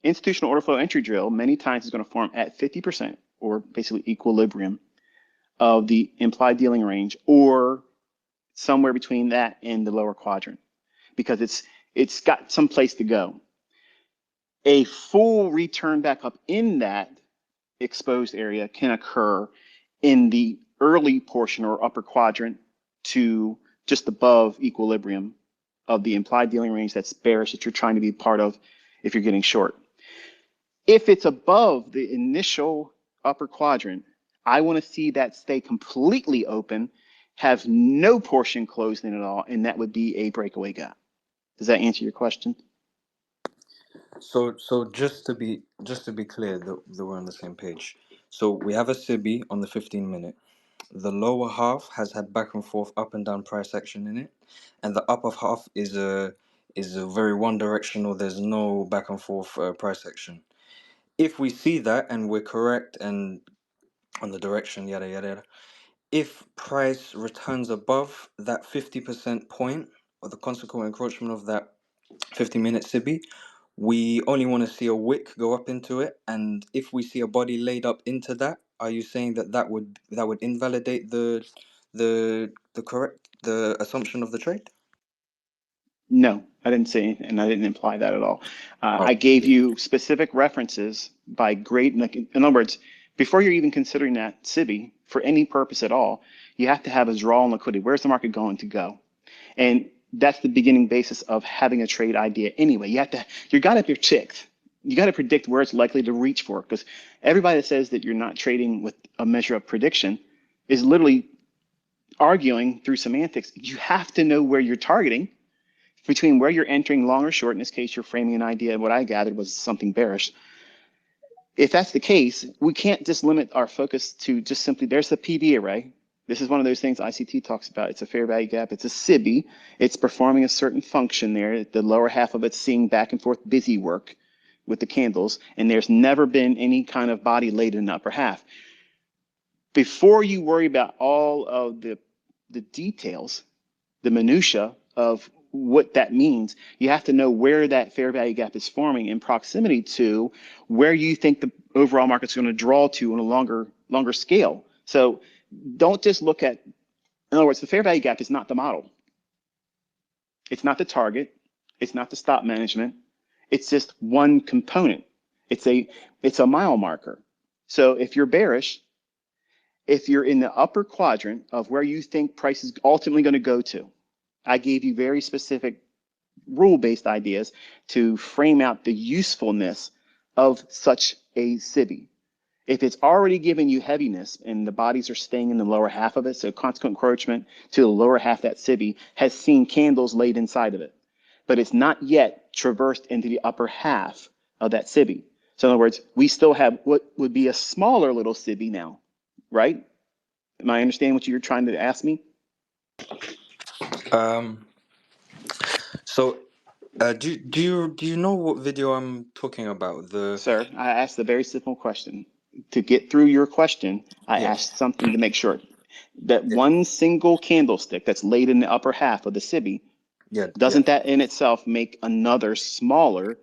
institutional order flow entry drill many times is going to form at 50%, or basically equilibrium, of the implied dealing range, or somewhere between that and the lower quadrant, because it's got some place to go. A full return back up in that exposed area can occur in the early portion or upper quadrant to just above equilibrium of the implied dealing range that's bearish that you're trying to be part of if you're getting short. If it's above the initial upper quadrant, I want to see that stay completely open have no portion closed in at all, and that would be a breakaway gap. Does that answer your question? So just to be clear that we're on the same page. So we have a SIBI on the 15 minute. The lower half has had back and forth, up and down price action in it, and the upper half is a very one directional. There's no back and forth price action. If we see that and we're correct and on the direction, yada yada yada, if price returns above that 50% point or the consequent encroachment of that 15-minute SIBI, we only want to see a wick go up into it. And if we see a body laid up into that, are you saying that would invalidate the assumption of the trade? No, I didn't say anything, and I didn't imply that at all. Oh, I gave you specific references by grade. Like, in other words, before you're even considering that SIBI for any purpose at all, you have to have a draw on liquidity. Where's the market going to go? And that's the beginning basis of having a trade idea anyway. You got to predict. You got to predict where it's likely to reach for, because everybody that says that you're not trading with a measure of prediction is literally arguing through semantics. You have to know where you're targeting between where you're entering long or short. In this case, you're framing an idea. What I gathered was something bearish. If that's the case, we can't just limit our focus to just simply, there's the PB array. This is one of those things ICT talks about. It's a fair value gap. It's a SIBI. It's performing a certain function there. The lower half of it's seeing back and forth busy work with the candles, and there's never been any kind of body laid in the upper half. Before you worry about all of the details, the minutia of what that means, you have to know where that fair value gap is forming in proximity to where you think the overall market's going to draw to on a longer scale. So don't just look at, in other words, the fair value gap is not the model. It's not the target. It's not the stop management. It's just one component. It's a mile marker. So if you're bearish, if you're in the upper quadrant of where you think price is ultimately going to go to, I gave you very specific rule-based ideas to frame out the usefulness of such a SIBI. If it's already giving you heaviness and the bodies are staying in the lower half of it, so consequent encroachment to the lower half, that SIBI has seen candles laid inside of it, but it's not yet traversed into the upper half of that SIBI. So in other words, we still have what would be a smaller little SIBI now, right? Am I understanding what you're trying to ask me? so do you know what video I'm talking about? Sir, I asked a very simple question. To get through your question, I Yeah, asked something to make sure that yeah, one single candlestick that's laid in the upper half of the SIBI, yeah, yeah. doesn't that in itself make another smaller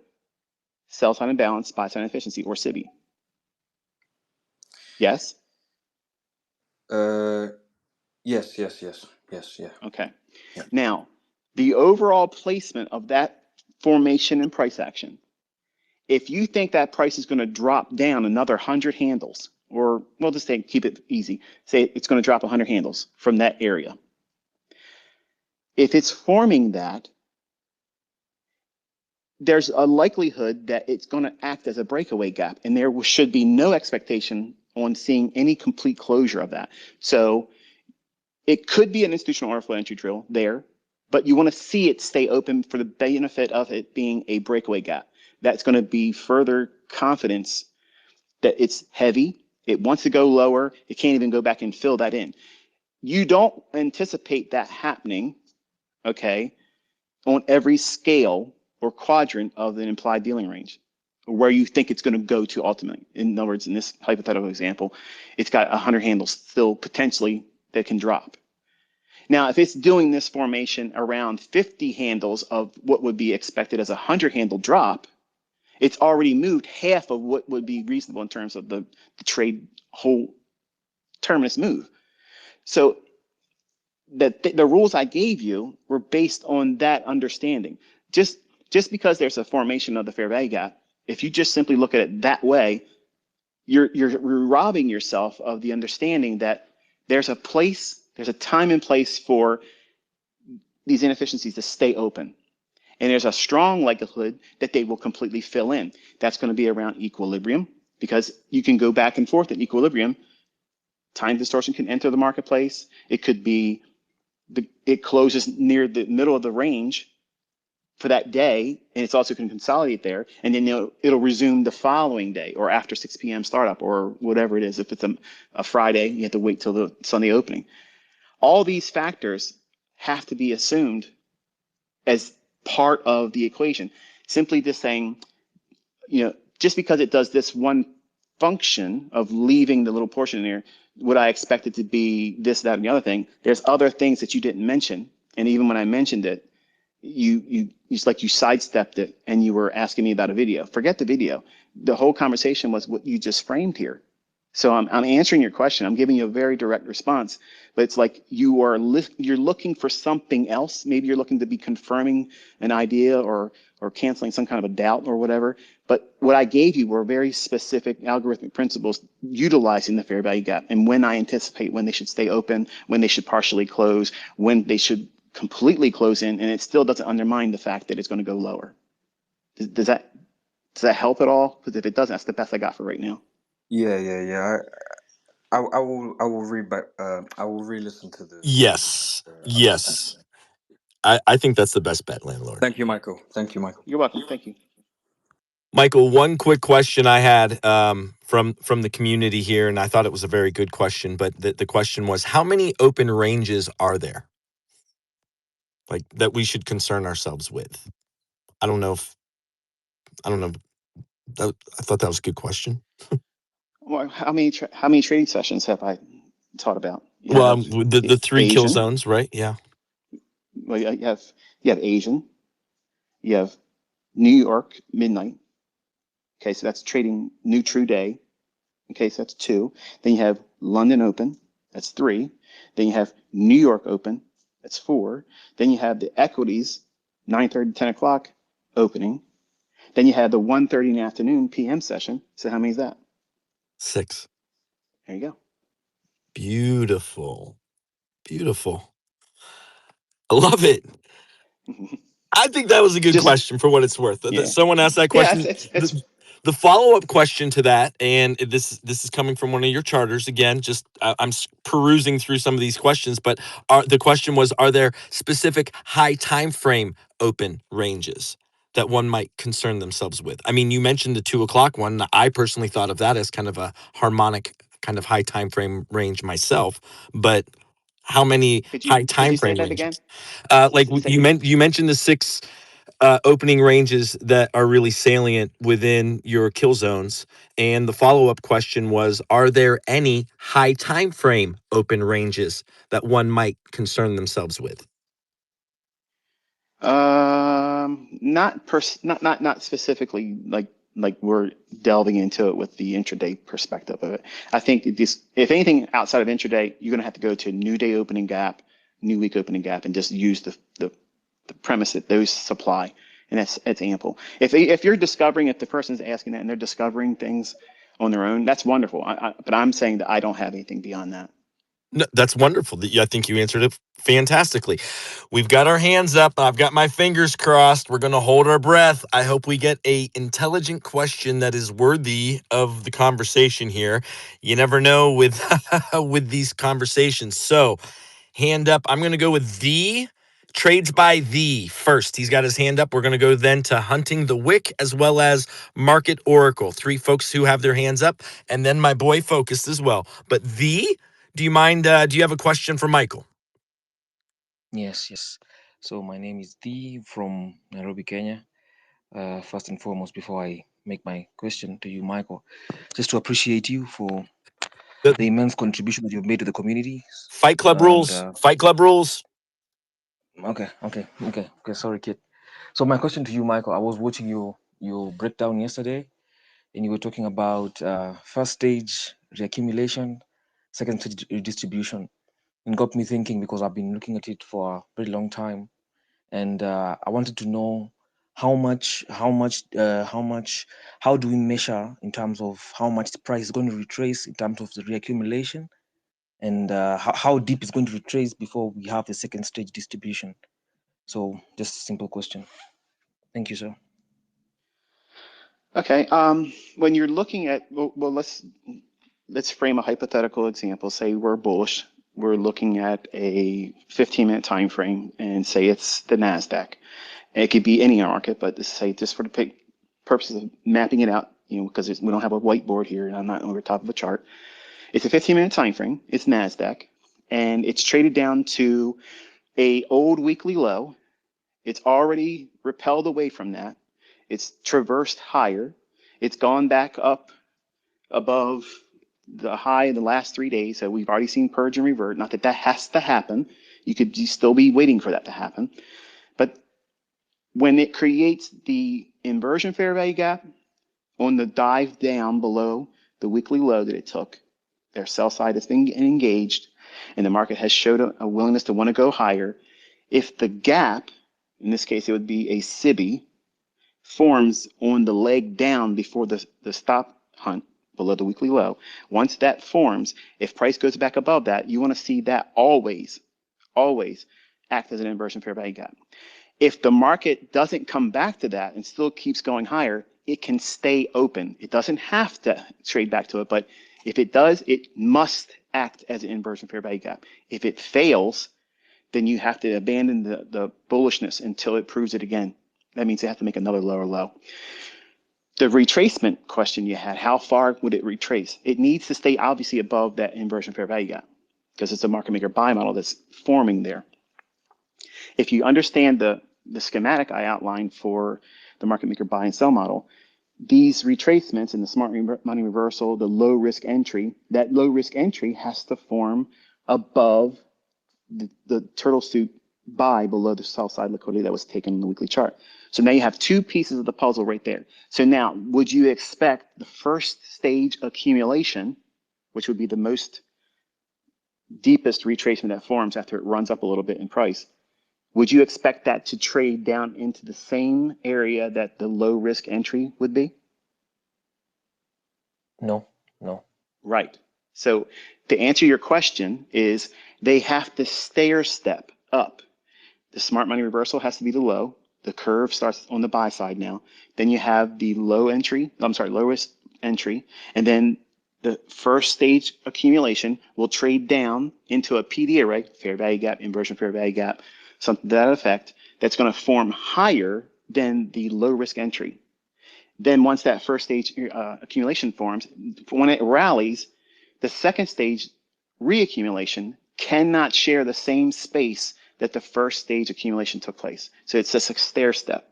sell time imbalance, buy time efficiency, or SIBI? Yes? Uh, yes, yes, yes, yes, yeah, Okay. yeah. Now, the overall placement of that formation and price action, if you think that price is going to drop down another 100 handles, or we'll just say, keep it easy, say it's going to drop 100 handles from that area. If it's forming that, there's a likelihood that it's going to act as a breakaway gap, and there should be no expectation on seeing any complete closure of that. So it could be an institutional order flow entry drill there, but you want to see it stay open for the benefit of it being a breakaway gap. That's going to be further confidence that it's heavy. It wants to go lower. It can't even go back and fill that in. You don't anticipate that happening, okay, on every scale or quadrant of an implied dealing range, where you think it's going to go to ultimately. In other words, in this hypothetical example, it's got 100 handles still potentially that can drop. Now, if it's doing this formation around 50 handles of what would be expected as a 100 handle drop, it's already moved half of what would be reasonable in terms of the trade whole terminus move. So the rules I gave you were based on that understanding. Just because there's a formation of the fair value gap, if you just simply look at it that way, you're robbing yourself of the understanding that there's a time and place for these inefficiencies to stay open. And there's a strong likelihood that they will completely fill in. That's going to be around equilibrium, because you can go back and forth at equilibrium time distortion can enter the marketplace. It could be it closes near the middle of the range for that day, and it's also going to consolidate there, and then it'll resume the following day or after 6 p.m. startup or whatever it is. If it's a Friday, you have to wait till the Sunday opening. All these factors have to be assumed as part of the equation. Simply just saying, just because it does this one function of leaving the little portion in there, would I expect it to be this, that, and the other thing? There's other things that you didn't mention. And even when I mentioned it, it's like you sidestepped it and you were asking me about a video. Forget the video. The whole conversation was what you just framed here. So I'm answering your question. I'm giving you a very direct response, but it's like you're looking for something else. Maybe you're looking to be confirming an idea or canceling some kind of a doubt or whatever. But what I gave you were very specific algorithmic principles utilizing the fair value gap and when I anticipate when they should stay open, when they should partially close, when they should completely close in, and it still doesn't undermine the fact that it's going to go lower. Does that help at all? Because if it doesn't, that's the best I got for right now. Yeah. I will read back. I will re-listen to the video. Yes. Yes. I think that's the best bet, landlord. Thank you, Michael. Thank you, Michael. You're welcome. Thank you. Michael, one quick question I had from the community here, and I thought it was a very good question, but the question was, how many open ranges are there, like, that we should concern ourselves with? I don't know. I thought that was a good question. Well, how many trading sessions have I taught about? You Well, have the three kill Asian. zones, right? Yeah. Well, you have Asian. You have New York midnight. Okay, so that's trading new true day. Okay, so that's 2. Then you have London Open. That's 3. Then you have New York Open. That's 4. Then you have the equities, 9:30 to 10 o'clock opening. Then you have the 1:30 in the afternoon PM session. So how many is that? 6. There you go. Beautiful. I love it. I think that was a good Just question for what it's worth. yeah, Someone asked that yeah. question. It's The follow-up question to that, and this is coming from one of your charters again. Just I'm perusing through some of these questions, but the question was: are there specific high time frame open ranges that one might concern themselves with? I mean, you mentioned the 2 o'clock one. I personally thought of that as kind of a harmonic kind of high time frame range myself, but how many high could time you say frame that again? ranges? Like you mentioned the 6 opening ranges that are really salient within your kill zones, and the follow-up question was: are there any high time frame open ranges that one might concern themselves with? Not specifically like we're delving into it with the intraday perspective of it. I think this, if anything outside of intraday, you're gonna have to go to new day opening gap, new week opening gap, and just use the premise that those supply, and that's ample. If you're discovering, if the person's asking that and they're discovering things on their own, that's wonderful. But I'm saying that I don't have anything beyond that. No, that's wonderful. I think you answered it fantastically. We've got our hands up. I've got my fingers crossed. We're going to hold our breath. I hope we get a intelligent question that is worthy of the conversation here. You never know with with these conversations. So, hand up. I'm going to go with the trades by the first. He's got his hand up. We're going to go then to Hunting the Wick as well as Market Oracle. 3 folks who have their hands up, and then my boy Focused as well. But do you mind? Do you have a question for Michael? Yes. So my name is Dee from Nairobi, Kenya. First and foremost, before I make my question to you, Michael, just to appreciate you for the immense contribution that you've made to the community. Fight Club And rules. Fight Club rules. okay. Sorry, Kit. So my question to you, Michael, I was watching your breakdown yesterday, and you were talking about first stage reaccumulation, second stage redistribution, and got me thinking because I've been looking at it for a very long time, and I wanted to know how do we measure in terms of how much the price is going to retrace in terms of the reaccumulation, and how deep it's going to retrace before we have the second stage distribution. So just a simple question. Thank you, sir. Okay. When you're looking at, well, let's frame a hypothetical example. Say we're bullish. We're looking at a 15-minute time frame and say it's the NASDAQ. And it could be any market, but let's say just for the purposes of mapping it out, because we don't have a whiteboard here and I'm not over top of a chart. It's a 15-minute time frame. It's NASDAQ, and it's traded down to a old weekly low. It's already repelled away from that. It's traversed higher. It's gone back up above the high in the last 3 days. So we've already seen purge and revert. Not that that has to happen. You could still be waiting for that to happen. But when it creates the inversion fair value gap on the dive down below the weekly low that it took, their sell side has been engaged, and the market has showed a willingness to want to go higher. If the gap, in this case, it would be a SIBI, forms on the leg down before the stop hunt below the weekly low, once that forms, if price goes back above that, you want to see that always act as an inversion fair value gap. If the market doesn't come back to that and still keeps going higher, it can stay open. It doesn't have to trade back to it, but if it does, it must act as an inversion fair value gap. If it fails, then you have to abandon the bullishness until it proves it again. That means they have to make another lower low. The retracement question you had, how far would it retrace? It needs to stay obviously above that inversion fair value gap because it's a market maker buy model that's forming there. If you understand the schematic I outlined for the market maker buy and sell model, these retracements in the smart money reversal, the low risk entry, that low risk entry has to form above the turtle soup buy below the sell side liquidity that was taken in the weekly chart. So now you have two pieces of the puzzle right there. So now, would you expect the first stage accumulation, which would be the most deepest retracement that forms after it runs up a little bit in price, would you expect that to trade down into the same area that the low risk entry would be? No, no. Right. So to answer your question is they have to stair step up. The smart money reversal has to be the low. The curve starts on the buy side now. Then you have the low risk entry. And then the first stage accumulation will trade down into a PDA, right? Fair value gap, inversion fair value gap, something to that effect, that's going to form higher than the low risk entry. Then once that first stage accumulation forms, when it rallies, the second stage reaccumulation cannot share the same space that the first stage accumulation took place. So it's just a stair step,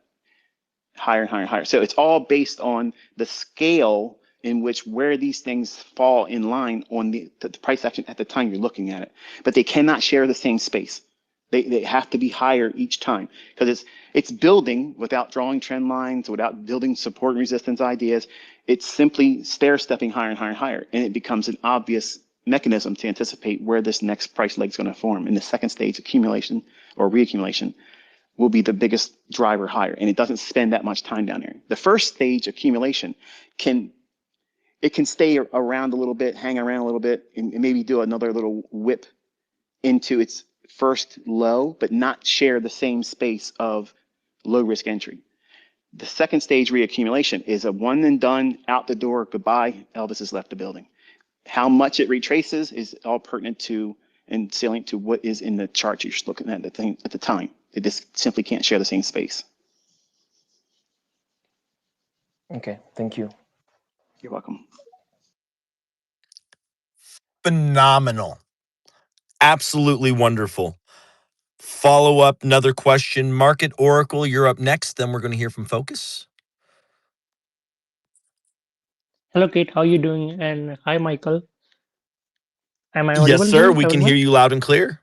higher and higher and higher. So it's all based on the scale in which where these things fall in line on the price action at the time you're looking at it. But they cannot share the same space. They have to be higher each time because it's building without drawing trend lines, without building support and resistance ideas. It's simply stair stepping higher and higher and higher. And it becomes an obvious mechanism to anticipate where this next price leg is going to form. In the second stage, accumulation or reaccumulation will be the biggest driver higher. And it doesn't spend that much time down there. The first stage accumulation can stay around a little bit, hang around a little bit, and maybe do another little whip into its first low, but not share the same space of low risk entry. The second stage reaccumulation is a one and done, out the door, goodbye, Elvis has left the building. How much it retraces is all pertinent to and salient to what is in the chart you're looking at the time. It just simply can't share the same space. Okay, thank you. You're welcome. Phenomenal. Absolutely wonderful. Follow up, another question. Market Oracle, you're up next. Then we're going to hear from Focus. Hello, Kate. How are you doing? And hi, Michael. Am I Yes, audible sir. to We can hear everyone? you loud and clear.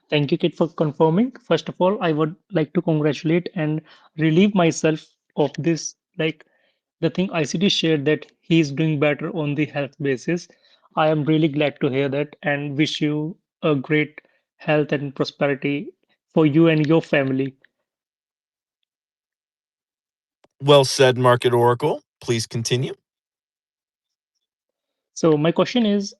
Thank you, Kate, for confirming. First of all, I would like to congratulate and relieve myself of this, like the thing ICT shared that he is doing better on the health basis. I am really glad to hear that and wish you a great health and prosperity for you and your family. Well said, Market Oracle. Please continue. So my question is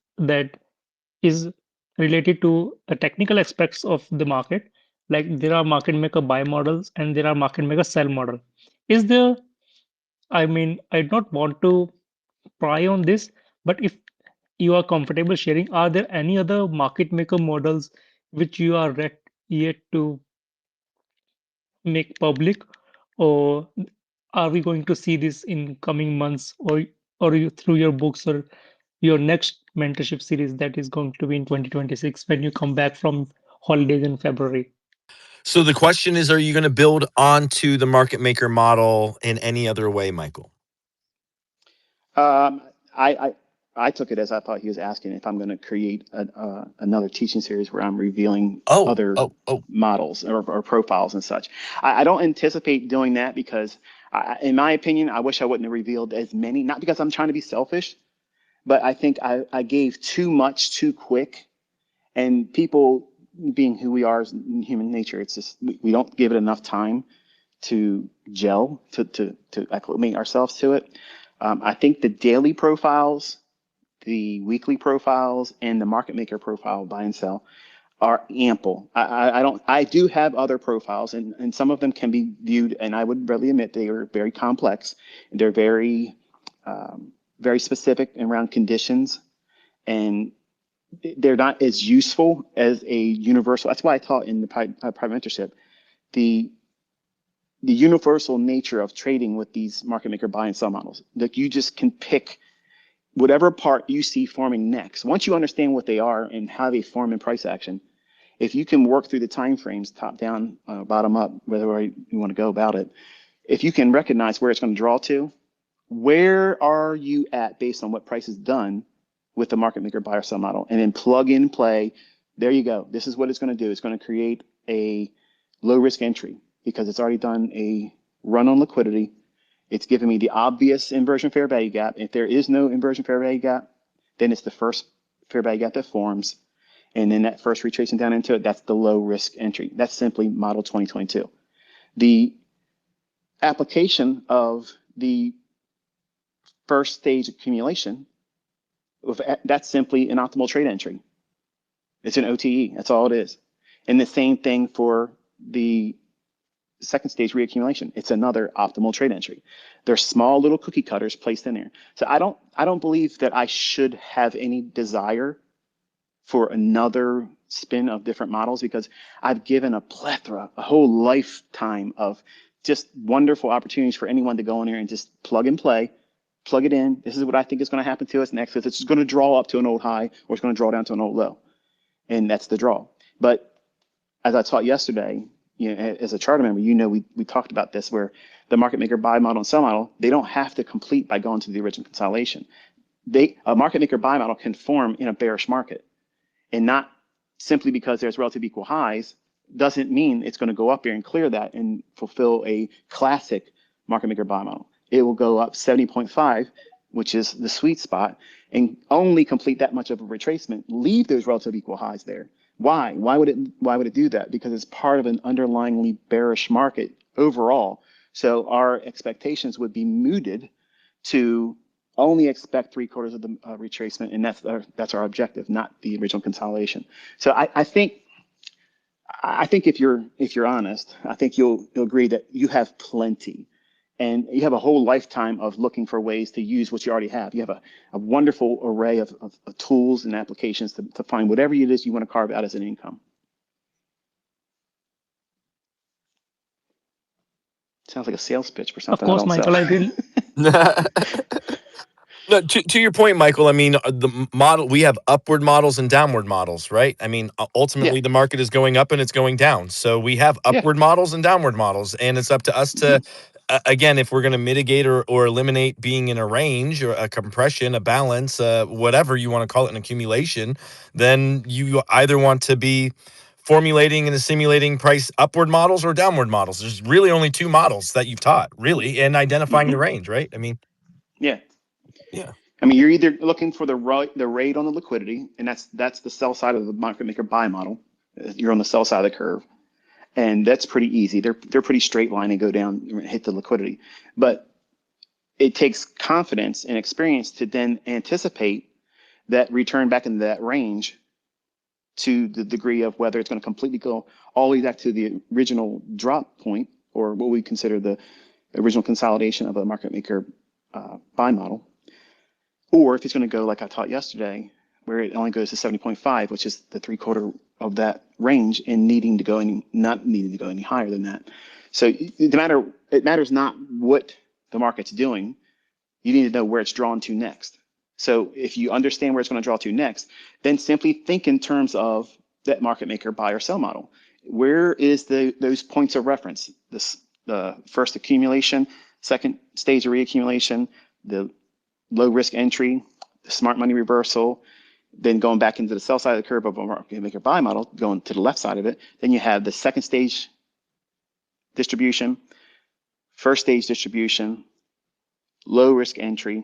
related to the technical aspects of the market. Like there are market maker buy models and there are market maker sell model. Is there, I mean, I don't want to pry on this. But if you are comfortable sharing, are there any other market maker models which you are yet to make public, or are we going to see this in coming months, or you, through your books or your next mentorship series that is going to be in 2026 when you come back from holidays in February? So the question is, are you going to build onto the market maker model in any other way, Michael? Um, I, I I took it as I thought he was asking if I'm going to create another teaching series where I'm revealing Oh, other oh, oh. models or profiles and such. I don't anticipate doing that because, in my opinion, I wish I wouldn't have revealed as many. Not because I'm trying to be selfish, but I think I gave too much too quick, and people being who we are as in human nature, it's just we don't give it enough time to gel, to acclimate ourselves to it. I think the daily profiles, the weekly profiles, and the market maker profile buy and sell are ample. I don't. I do have other profiles, and some of them can be viewed, and I would readily admit they are very complex. And they're very specific around conditions, and they're not as useful as a universal. That's why I taught in the private mentorship the the universal nature of trading with these market maker buy and sell models. That you just can pick whatever part you see forming next. Once you understand what they are and how they form in price action, if you can work through the time frames, top down, bottom up, whether way you want to go about it, if you can recognize where it's going to draw to, where are you at based on what price is done with the market maker buy or sell model, and then plug in play. There you go. This is what it's going to do. It's going to create a low risk entry because it's already done a run on liquidity. It's giving me the obvious inversion fair value gap. If there is no inversion fair value gap, then it's the first fair value gap that forms. And then that first retracing down into it, that's the low risk entry. That's simply model 2022. The application of the first stage accumulation, that's simply an optimal trade entry. It's an OTE. That's all it is. And the same thing for the second stage reaccumulation. It's another optimal trade entry. There's small little cookie cutters placed in there. So I don't believe that I should have any desire for another spin of different models because I've given a plethora, a whole lifetime of just wonderful opportunities for anyone to go in there and just plug and play, plug it in. This is what I think is going to happen to us next. It's going to draw up to an old high or it's going to draw down to an old low. And that's the draw. But as I taught yesterday, as a charter member, we talked about this where the market maker buy model and sell model, they don't have to complete by going to the original consolidation. A market maker buy model can form in a bearish market, and not simply because there's relative equal highs doesn't mean it's going to go up here and clear that and fulfill a classic market maker buy model. It will go up 70.5, which is the sweet spot, and only complete that much of a retracement, leave those relative equal highs there. Why? Why would it do that? Because it's part of an underlyingly bearish market overall. So our expectations would be mooted to only expect 3/4 of the retracement, and that's our objective, not the original consolidation. So I think if you're honest, I think you'll agree that you have plenty, and you have a whole lifetime of looking for ways to use what you already have. You have a wonderful array of tools and applications to find whatever it is you want to carve out as an income. Sounds like a sales pitch for Of something I course, don't sell. Michael, I really, No, to your point, Michael. I mean, model we have upward models and downward models, right? I mean, Yeah, ultimately, the market is going up and it's going down. So we have yeah. upward models and downward models, and it's up to us Hmm. to, again, if we're going to mitigate or eliminate being in a range or a compression, a balance, whatever you want to call it, an accumulation, then you either want to be formulating and assimilating price upward models or downward models. There's really only two models that you've taught, really, and identifying Hmm. the range, right? I mean, Yeah. yeah. I mean, you're either looking for the rate on the liquidity, and that's the sell side of the market maker buy model. You're on the sell side of the curve, and that's pretty easy. They're pretty straight line and go down and hit the liquidity. But it takes confidence and experience to then anticipate that return back into that range to the degree of whether it's going to completely go all the way back to the original drop point or what we consider the original consolidation of a market maker buy model, or if it's going to go like I taught yesterday, where it only goes to 70.5, which is the 3/4 of that range, and not needing to go any higher than that. So it matters not what the market's doing. You need to know where it's drawn to next. So if you understand where it's going to draw to next, then simply think in terms of that market maker buy or sell model. Where is those points of reference? The first accumulation, second stage of reaccumulation, the low risk entry, the smart money reversal, then going back into the sell side of the curve of a market maker buy model, going to the left side of it. Then you have the second stage distribution, first stage distribution, low risk entry,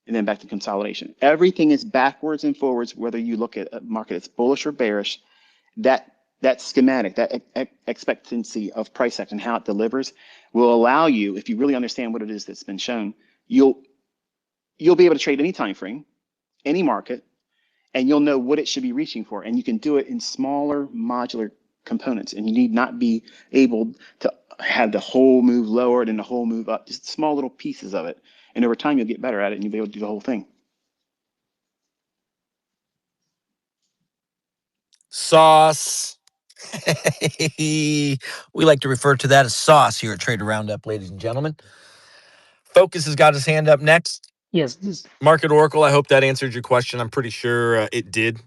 and then back to consolidation. Everything is backwards and forwards, whether you look at a market that's bullish or bearish. That schematic, that expectancy of price action, how it delivers, will allow you, if you really understand what it is that's been shown, you'll be able to trade any time frame, any market, and you'll know what it should be reaching for. And you can do it in smaller modular components. And you need not be able to have the whole move lower and the whole move up, just small little pieces of it. And over time, you'll get better at it and you'll be able to do the whole thing. Sauce. We like to refer to that as sauce here at Trader Roundup, ladies and gentlemen. Focus has got his hand up next. Yes, this, Market Oracle, I hope that answered your question. I'm pretty sure it did.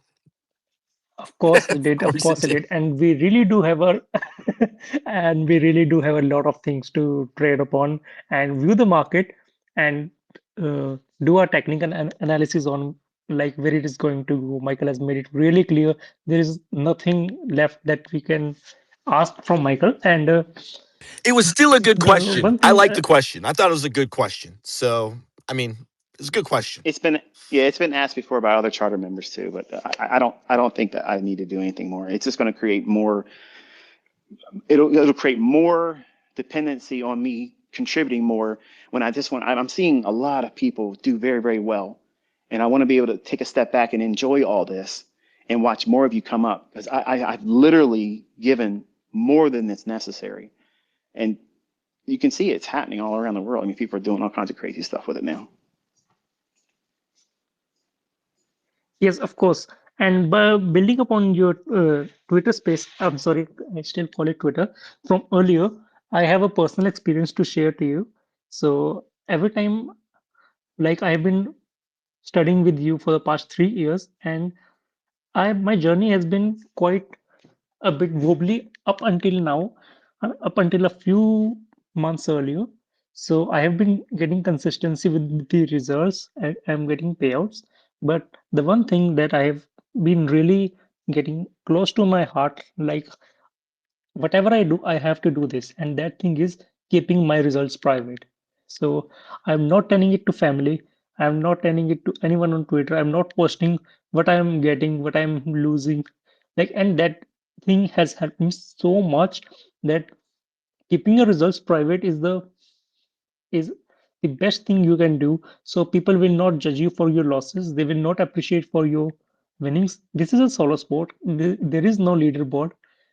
of course it Of did, of course it course it did. did. And we really do have a and we really do have a lot of things to trade upon and view the market and do our technical analysis on like where it is going to go. Michael has made it really clear. There is nothing left that we can ask from Michael. And It was still a good the question. one I thing, like the question. I thought it was a good question. So, I mean, it's a good question. It's been asked before by other charter members too, but I don't think that I need to do anything more. It's just going to create more. It'll create more dependency on me contributing more when I'm seeing a lot of people do very, very well. And I want to be able to take a step back and enjoy all this and watch more of you come up because I've literally given more than is necessary. And you can see it's happening all around the world. I mean, people are doing all kinds of crazy stuff with it now. yes, of course. And by building upon your Twitter space, I'm sorry, I still call it Twitter, from earlier, I have a personal experience to share to you. So every time, like I've been studying with you for the past 3 years, and my journey has been quite a bit wobbly up until now, up until a few months earlier. So I have been getting consistency with the results and I'm getting payouts. But the one thing that I have been really getting close to my heart, like whatever I do, I have to do this. And that thing is keeping my results private. So I'm not telling it to family. I'm not telling it to anyone on Twitter. I'm not posting what I'm getting, what I'm losing. Like, and that thing has helped me so much that keeping your results private is the best thing you can do. So people will not judge you for your losses. They will not appreciate for your winnings. This is a solo sport. There is no leaderboard.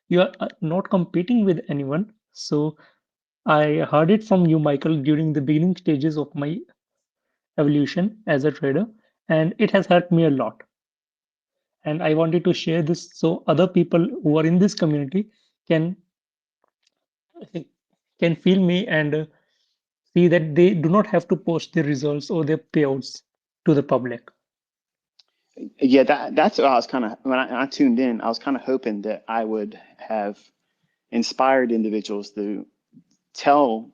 You are not competing with anyone. So I heard it from you, Michael, during the beginning stages of my evolution as a trader, and it has helped me a lot. And I wanted to share this so other people who are in this community can feel me and see that they do not have to post their results or their payouts to the public. Yeah, that's what I was kind of when I tuned in. I was kind of hoping that I would have inspired individuals to tell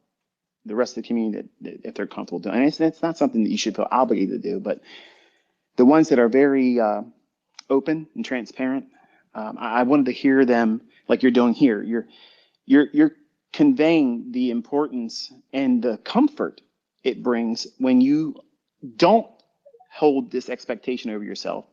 the rest of the community that if they're comfortable doing. And it's not something that you should feel obligated to do, but the ones that are very open and transparent, I wanted to hear them like you're doing here. You're conveying the importance and the comfort it brings when you don't hold this expectation over yourself,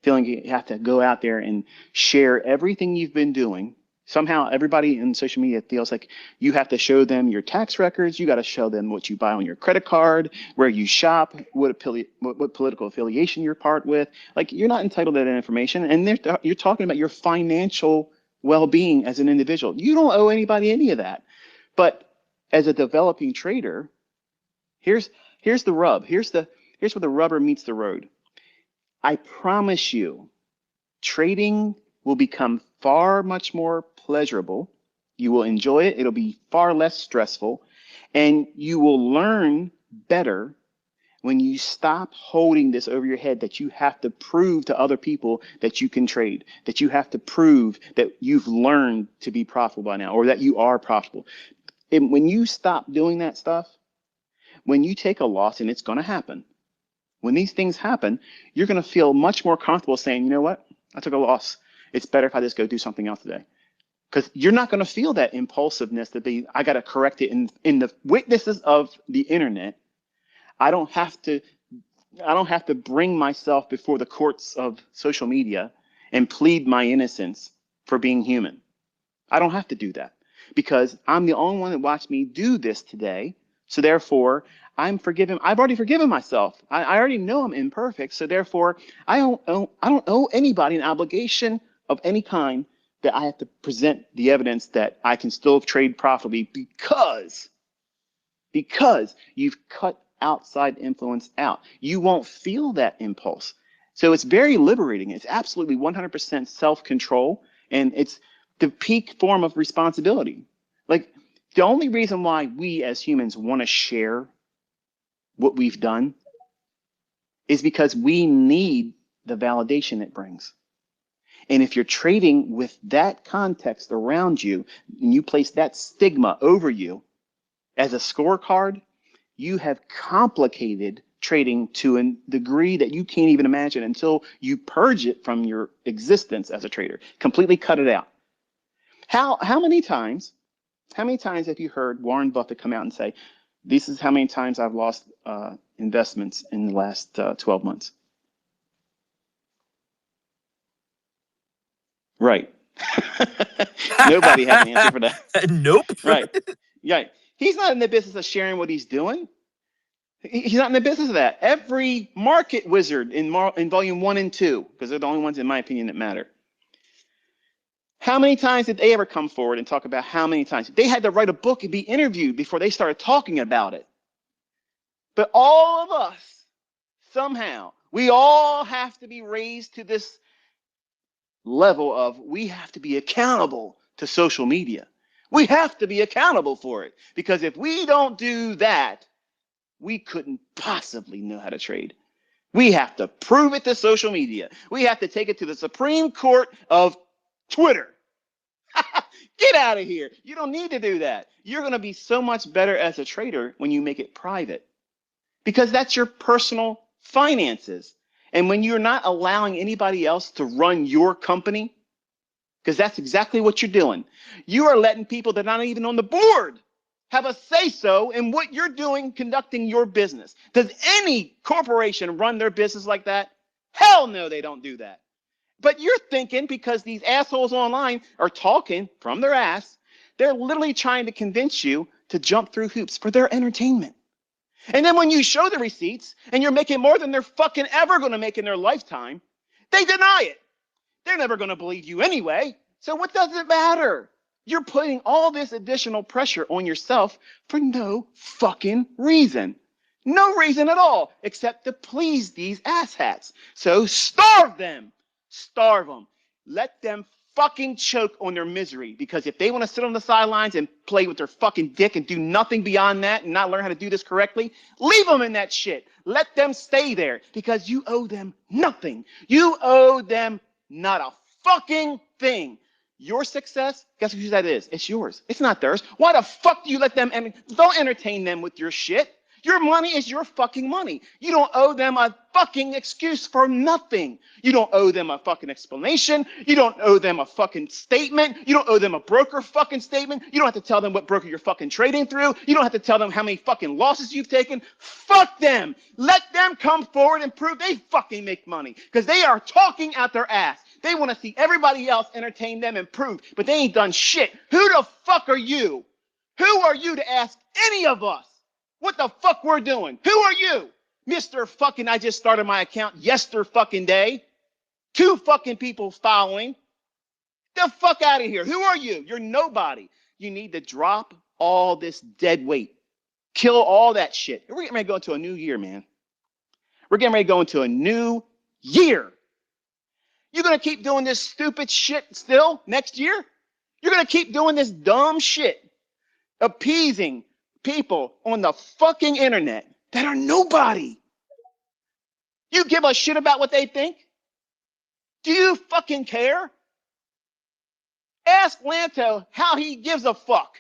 feeling you have to go out there and share everything you've been doing. Somehow everybody in social media feels like you have to show them your tax records. You got to show them what you buy on your credit card, where you shop, what political affiliation you're part with. Like you're not entitled to that information. And you're talking about your financial well-being as an individual. You don't owe anybody any of that. But as a developing trader, here's the rub. Here's where the rubber meets the road. I promise you, trading will become far much more pleasurable. You will enjoy it. It'll be far less stressful. And you will learn better when you stop holding this over your head that you have to prove to other people that you can trade, that you have to prove that you've learned to be profitable by now, or that you are profitable. And when you stop doing that stuff, when you take a loss, and it's going to happen, when these things happen, you're going to feel much more comfortable saying, you know what? I took a loss. It's better if I just go do something else today. Because you're not going to feel that impulsiveness to be, I got to correct it in the witnesses of the internet. I don't have to bring myself before the courts of social media and plead my innocence for being human. I don't have to do that because I'm the only one that watched me do this today. So therefore, I'm forgiven. I've already forgiven myself. I already know I'm imperfect. So therefore, I don't owe anybody an obligation of any kind that I have to present the evidence that I can still trade profitably because you've cut outside influence out. You won't feel that impulse. So it's very liberating. It's absolutely 100% self-control, and it's the peak form of responsibility. Like, the only reason why we as humans want to share what we've done is because we need the validation it brings. And if you're trading with that context around you, and you place that stigma over you as a scorecard, you have complicated trading to a degree that you can't even imagine until you purge it from your existence as a trader, completely cut it out. How many times have you heard Warren Buffett come out and say, this is how many times I've lost investments in the last 12 months? Right. Nobody has an answer for that. Nope. Right. Yeah. He's not in the business of sharing what he's doing. He's not in the business of that. Every market wizard in volume 1 and 2, because they're the only ones, in my opinion, that matter. How many times did they ever come forward and talk about how many times? They had to write a book and be interviewed before they started talking about it. But all of us, somehow, we all have to be raised to this level of we have to be accountable to social media. We have to be accountable for it. Because if we don't do that, we couldn't possibly know how to trade. We have to prove it to social media. We have to take it to the Supreme Court of Twitter. Get out of here. You don't need to do that. You're going to be so much better as a trader when you make it private, because that's your personal finances. And when you're not allowing anybody else to run your company, because that's exactly what you're doing, you are letting people that are not even on the board have a say-so in what you're doing, conducting your business. Does any corporation run their business like that? Hell no, they don't do that. But you're thinking because these assholes online are talking from their ass, they're literally trying to convince you to jump through hoops for their entertainment. And then when you show the receipts and you're making more than they're fucking ever going to make in their lifetime, they deny it. They're never going to believe you anyway. So what does it matter? You're putting all this additional pressure on yourself for no fucking reason. No reason at all, except to please these asshats. So starve them. Starve them. Let them fucking choke on their misery. Because if they want to sit on the sidelines and play with their fucking dick and do nothing beyond that and not learn how to do this correctly, leave them in that shit. Let them stay there because you owe them nothing. You owe them not a fucking thing. Your success, guess whose that is? It's yours. It's not theirs. Why the fuck do you let them, don't entertain them with your shit. Your money is your fucking money. You don't owe them a fucking excuse for nothing. You don't owe them a fucking explanation. You don't owe them a fucking statement. You don't owe them a broker fucking statement. You don't have to tell them what broker you're fucking trading through. You don't have to tell them how many fucking losses you've taken. Fuck them. Let them come forward and prove they fucking make money because they are talking out their ass. They want to see everybody else entertain them and prove, but they ain't done shit. Who the fuck are you? Who are you to ask any of us what the fuck we're doing? Who are you? Mr. fucking, I just started my account yesterday fucking day. 2 fucking people following. The fuck out of here. Who are you? You're nobody. You need to drop all this dead weight. Kill all that shit. We're going to go into a new year, man. We're getting ready to go into a new year. You're going to keep doing this stupid shit still next year? You're going to keep doing this dumb shit, appeasing people on the fucking internet that are nobody. You give a shit about what they think? Do you fucking care? Ask Lanto how he gives a fuck.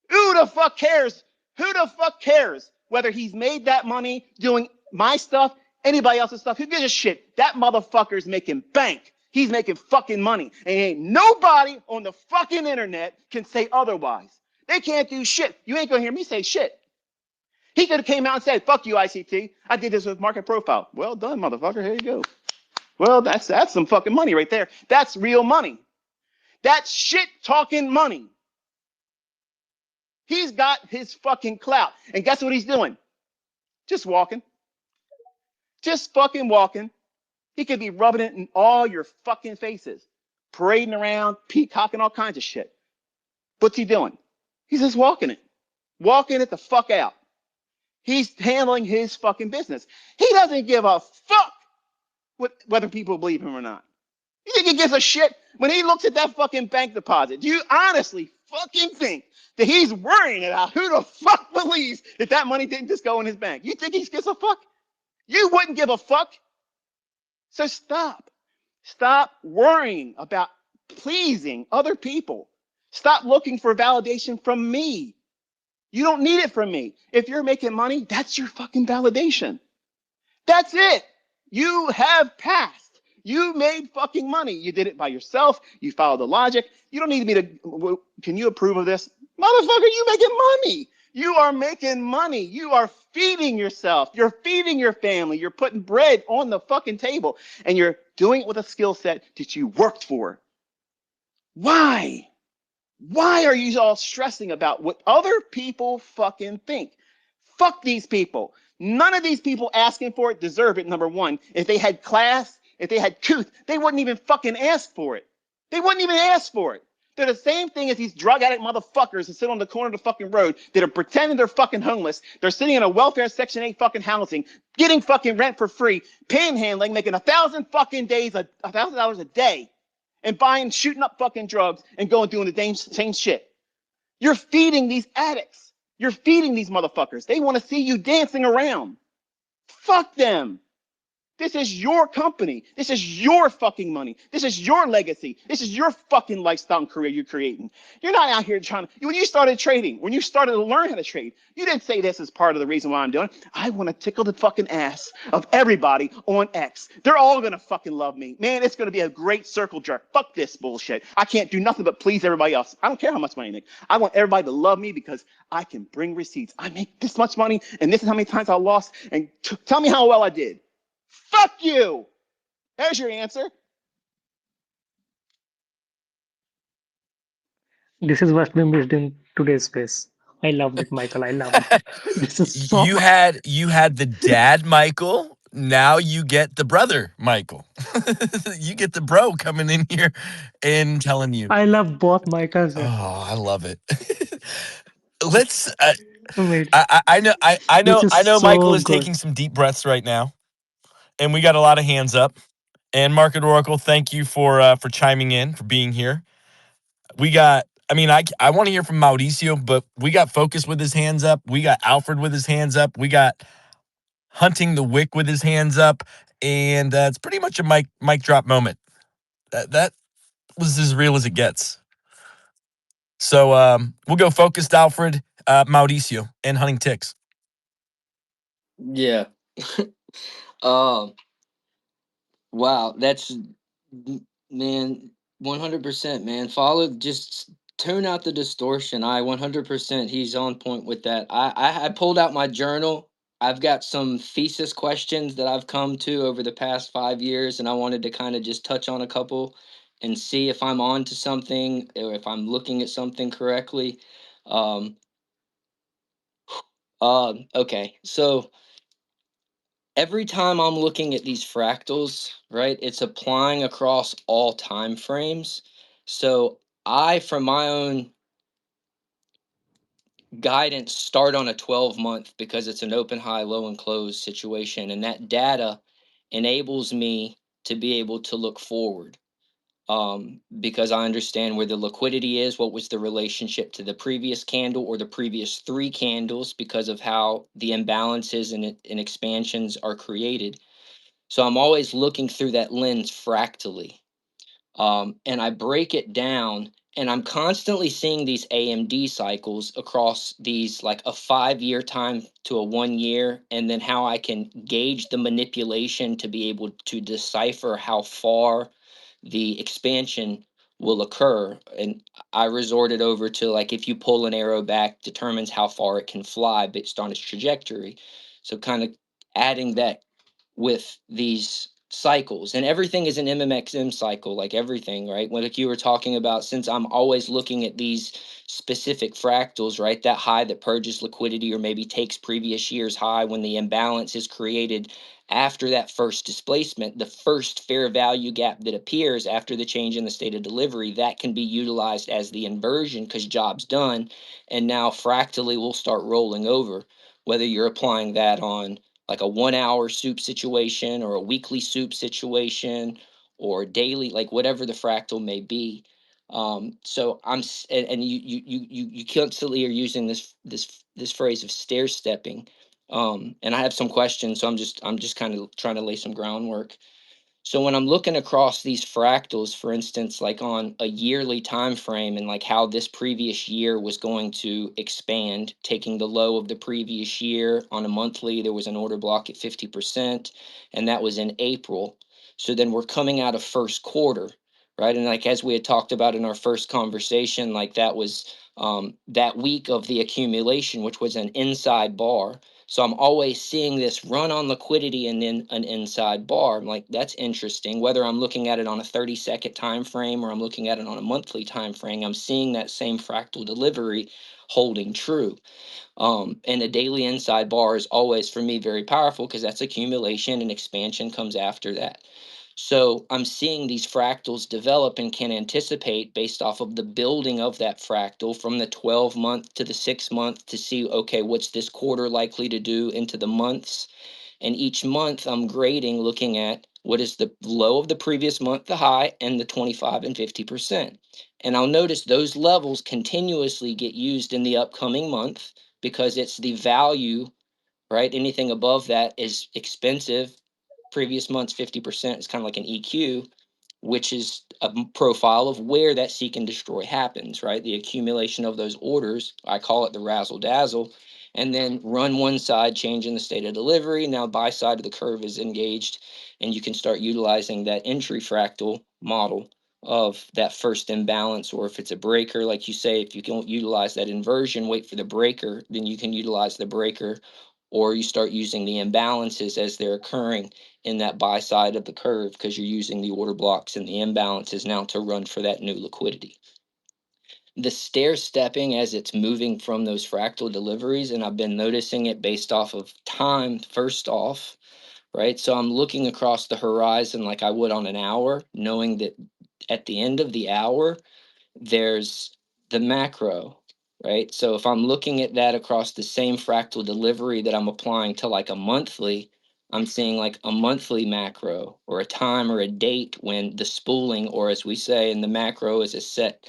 Who the fuck cares? Who the fuck cares whether he's made that money doing my stuff, anybody else's stuff? Who gives a shit? That motherfucker's making bank. He's making fucking money. And ain't nobody on the fucking internet can say otherwise. They can't do shit. You ain't gonna hear me say shit. He could have came out and said, fuck you, ICT. I did this with market profile. Well done, motherfucker. Here you go. Well, that's some fucking money right there. That's real money. That's shit talking money. He's got his fucking clout. And guess what he's doing? Just walking. Just fucking walking. He could be rubbing it in all your fucking faces, parading around, peacocking, all kinds of shit. What's he doing? He's just walking it the fuck out. He's handling his fucking business. He doesn't give a fuck whether people believe him or not. You think he gives a shit when he looks at that fucking bank deposit? Do you honestly fucking think that he's worrying about who the fuck believes that that money didn't just go in his bank? You think he gives a fuck? You wouldn't give a fuck. So stop. Stop worrying about pleasing other people. Stop looking for validation from me. You don't need it from me. If you're making money, that's your fucking validation. That's it. You have passed. You made fucking money. You did it by yourself. You followed the logic. You don't need me to, can you approve of this? Motherfucker, you making money. You are making money. You are feeding yourself. You're feeding your family. You're putting bread on the fucking table. And you're doing it with a skill set that you worked for. Why? Why are you all stressing about what other people fucking think? Fuck these people. None of these people asking for it deserve it, number one. If they had class, if they had truth, they wouldn't even fucking ask for it. They wouldn't even ask for it. They're the same thing as these drug addict motherfuckers that sit on the corner of the fucking road that are pretending they're fucking homeless. They're sitting in a welfare Section 8 fucking housing, getting fucking rent for free, panhandling, making $1,000 a day, and buying, shooting up fucking drugs and going doing the same shit. You're feeding these addicts. You're feeding these motherfuckers. They want to see you dancing around. Fuck them. This is your company. This is your fucking money. This is your legacy. This is your fucking lifestyle and career you're creating. You're not out here trying to, when you started trading, when you started to learn how to trade, you didn't say this is part of the reason why I'm doing it. I want to tickle the fucking ass of everybody on X. They're all going to fucking love me. Man, it's going to be a great circle jerk. Fuck this bullshit. I can't do nothing but please everybody else. I don't care how much money I make. I want everybody to love me because I can bring receipts. I make this much money and this is how many times I lost and tell me how well I did. Fuck you. There's your answer. This is what we missed in today's space. I loved it, Michael. I loved it. This is so You had the dad Michael. Now you get the brother Michael. You get the bro coming in here and telling you, I love both Michaels. Yeah. "Oh, I love it." Let's. Wait, I know. this is I know. Michael so is good. taking some deep breaths right now, and we got a lot of hands up. And Market Oracle, thank you for chiming in, for being here. We got. I mean, I want to hear from Mauricio, but we got Focus with his hands up. We got Alfred with his hands up. We got Hunting the Wick with his hands up, and it's pretty much a mic drop moment. That was as real as it gets. So we'll go Focused, Alfred, Mauricio, and Hunting Ticks. Yeah. um Wow, that's man, 100%, man. Follow, just tune out the distortion. I 100%, he's on point with that. I pulled out my journal. I've got some thesis questions that I've come to over the past 5 years, and I wanted to kind of just touch on a couple and see if I'm on to something or if I'm looking at something correctly. Um, okay, so every time I'm looking at these fractals, right, it's applying across all time frames. So I, from my own guidance start on a 12-month because it's an open, high, low, and close situation. And that data enables me to be able to look forward, because I understand where the liquidity is, what was the relationship to the previous candle or the previous three candles because of how the imbalances and expansions are created. So I'm always looking through that lens fractally, and I break it down. And I'm constantly seeing these AMD cycles across these, like a 5-year time to a 1 year, and then how I can gauge the manipulation to be able to decipher how far the expansion will occur. And I resorted over to, like, if you pull an arrow back, determines how far it can fly based on its trajectory. So kind of adding that with these cycles, and everything is an MMXM cycle, like everything, right? When, like you were talking about, since I'm always looking at these specific fractals, right? That high that purges liquidity or maybe takes previous year's high, when the imbalance is created after that first displacement, the first fair value gap that appears after the change in the state of delivery, that can be utilized as the inversion because job's done. And now fractally will start rolling over, whether you're applying that on like a 1 hour soup situation or a weekly soup situation or daily, like whatever the fractal may be. So and you constantly are using this phrase of stair stepping. And I have some questions, so I'm just kind of trying to lay some groundwork. So when I'm looking across these fractals, for instance, like on a yearly time frame, and like how this previous year was going to expand, taking the low of the previous year on a monthly, there was an order block at 50%, and that was in April. So then we're coming out of first quarter, right? And like as we had talked about in our first conversation, like that was that week of the accumulation, which was an inside bar. So I'm always seeing this run on liquidity and then an inside bar. I'm like, that's interesting. Whether I'm looking at it on a 30-second time frame or I'm looking at it on a monthly time frame, I'm seeing that same fractal delivery holding true. And a daily inside bar is always for me very powerful because that's accumulation, and expansion comes after that. So I'm seeing these fractals develop and can anticipate based off of the building of that fractal from the 12-month to the 6-month to see, okay, what's this quarter likely to do into the months. And each month I'm grading, looking at what is the low of the previous month, the high, and the 25 and 50%. And I'll notice those levels continuously get used in the upcoming month because it's the value, right? Anything above that is expensive. Previous month's 50% is kind of like an EQ, which is a profile of where that seek and destroy happens, right? The accumulation of those orders, I call it the razzle dazzle, and then run one side, change in the state of delivery. Now buy side of the curve is engaged, and you can start utilizing that entry fractal model of that first imbalance. Or if it's a breaker, like you say, if you don't utilize that inversion, wait for the breaker, then you can utilize the breaker, or you start using the imbalances as they're occurring in that buy side of the curve because you're using the order blocks and the imbalances now to run for that new liquidity. The stair stepping as it's moving from those fractal deliveries, and I've been noticing it based off of time, first off, right? So I'm looking across the horizon like I would on an hour, knowing that at the end of the hour, there's the macro, right? So if I'm looking at that across the same fractal delivery that I'm applying to like a monthly, I'm seeing like a monthly macro or a time or a date when the spooling, or as we say in the macro, is a set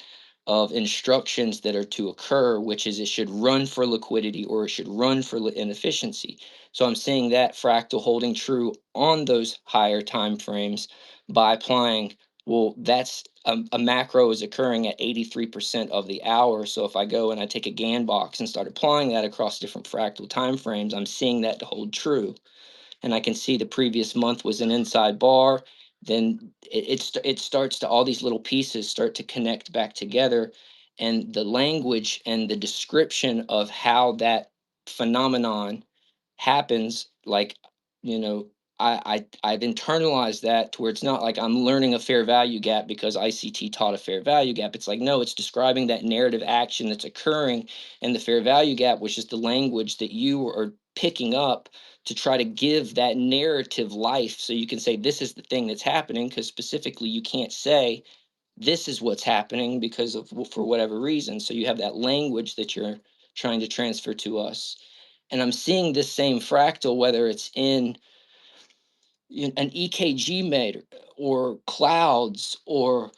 of instructions that are to occur, which is it should run for liquidity or it should run for inefficiency. So I'm seeing that fractal holding true on those higher time frames by applying, well, that's a macro is occurring at 83% of the hour. So if I go and I take a GAN box and start applying that across different fractal time frames, I'm seeing that to hold true. And I can see the previous month was an inside bar. Then it starts to, all these little pieces start to connect back together. And the language and the description of how that phenomenon happens, like, you know, I've internalized that to where it's not like I'm learning a fair value gap because ICT taught a fair value gap. It's like, no, it's describing that narrative action that's occurring in the fair value gap, which is the language that you are picking up to try to give that narrative life. So you can say, this is the thing that's happening, because specifically you can't say this is what's happening because of, for whatever reason. So you have that language that you're trying to transfer to us. And I'm seeing this same fractal, whether it's in an EKG meter or clouds or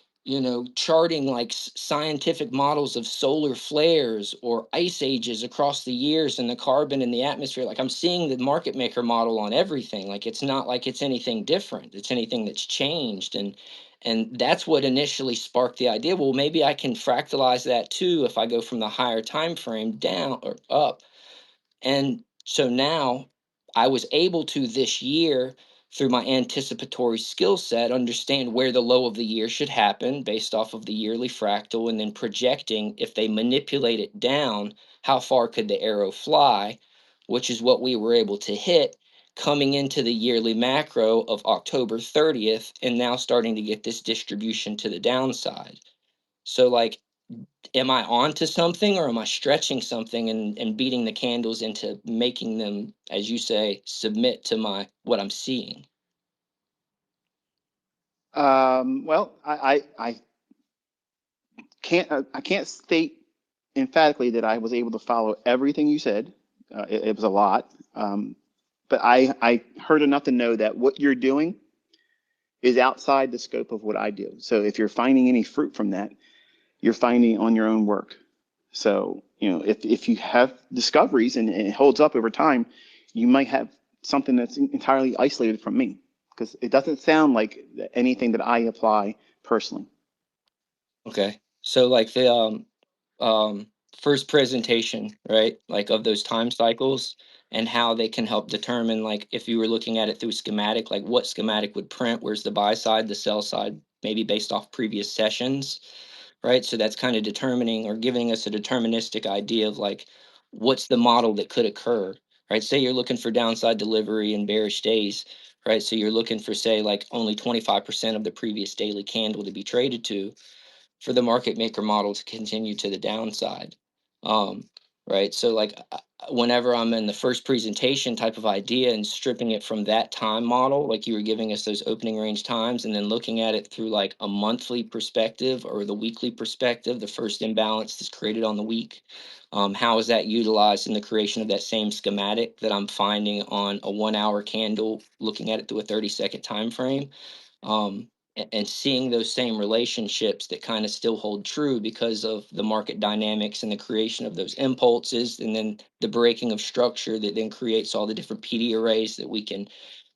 charting like scientific models of solar flares or ice ages across the years and the carbon in the atmosphere. Like I'm seeing the market maker model on everything. Like it's not like it's anything different, it's anything that's changed. And that's what initially sparked the idea, well, maybe I can fractalize that too if I go from the higher time frame down or up. And so now I was able to this year, through my anticipatory skill set, understand where the low of the year should happen based off of the yearly fractal, and then projecting if they manipulate it down, how far could the arrow fly, which is what we were able to hit coming into the yearly macro of October 30th, and now starting to get this distribution to the downside. So, like, am I on to something, or am I stretching something and beating the candles into making them, as you say, submit to my what I'm seeing? Well, I can't state emphatically that I was able to follow everything you said. It was a lot, but I heard enough to know that what you're doing is outside the scope of what I do. So if you're finding any fruit from that, you're finding on your own work. So, if you have discoveries and it holds up over time, you might have something that's entirely isolated from me, because it doesn't sound like anything that I apply personally. Okay. So like the um first presentation, right? Like of those time cycles and how they can help determine, like if you were looking at it through schematic, like what schematic would print, where's the buy side, the sell side, maybe based off previous sessions, right? So that's kind of determining or giving us a deterministic idea of like what's the model that could occur, right? Say you're looking for downside delivery and bearish days, right? So you're looking for, say, like only 25% of the previous daily candle to be traded to, for the market maker model to continue to the downside. Um, right. So like whenever I'm in the first presentation type of idea and stripping it from that time model, like you were giving us those opening range times, and then looking at it through like a monthly perspective or the weekly perspective, the first imbalance that's created on the week. How is that utilized in the creation of that same schematic that I'm finding on a 1 hour candle, looking at it through a 30-second time frame? And seeing those same relationships that kind of still hold true because of the market dynamics and the creation of those impulses, and then the breaking of structure that then creates all the different PD arrays that we can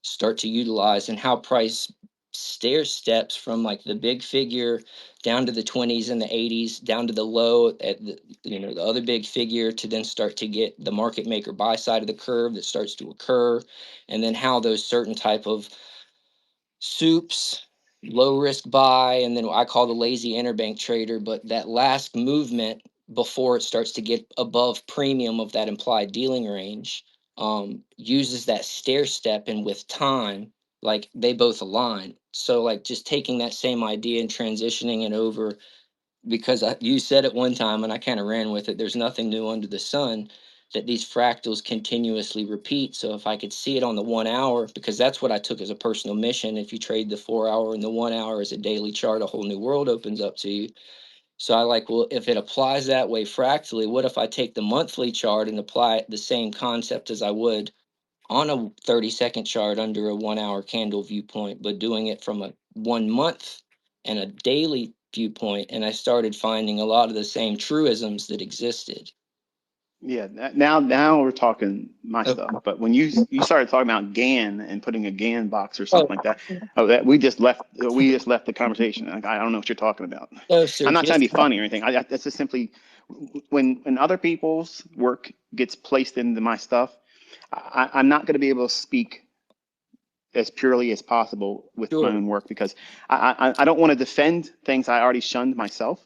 start to utilize, and how price stair steps from like the big figure down to the 20s and the 80s, down to the low at the other big figure, to then start to get the market maker buy side of the curve that starts to occur, and then how those certain type of soups, low risk buy, and then I call the lazy interbank trader. But that last movement before it starts to get above premium of that implied dealing range, uses that stair step, and with time, like they both align. So like just taking that same idea and transitioning it over, because you said it one time and I kind of ran with it. There's nothing new under the sun, that these fractals continuously repeat. So if I could see it on the 1 hour, because that's what I took as a personal mission. If you trade the 4 hour and the 1 hour as a daily chart, a whole new world opens up to you. So I like, well, if it applies that way fractally, what if I take the monthly chart and apply it the same concept as I would on a 30-second chart under a 1 hour candle viewpoint, but doing it from a 1 month and a daily viewpoint? And I started finding a lot of the same truisms that existed. Yeah, now we're talking my Okay. stuff. But when you started talking about GAN and putting a GAN box or Oh, something like that, oh, that we just left the conversation. I don't know what you're talking about. no, I'm sir. not trying Just to be funny or anything. That's just simply when other people's work gets placed into my stuff, I'm not going to be able to speak as purely as possible with my sure, own work, because I don't want to defend things I already shunned myself,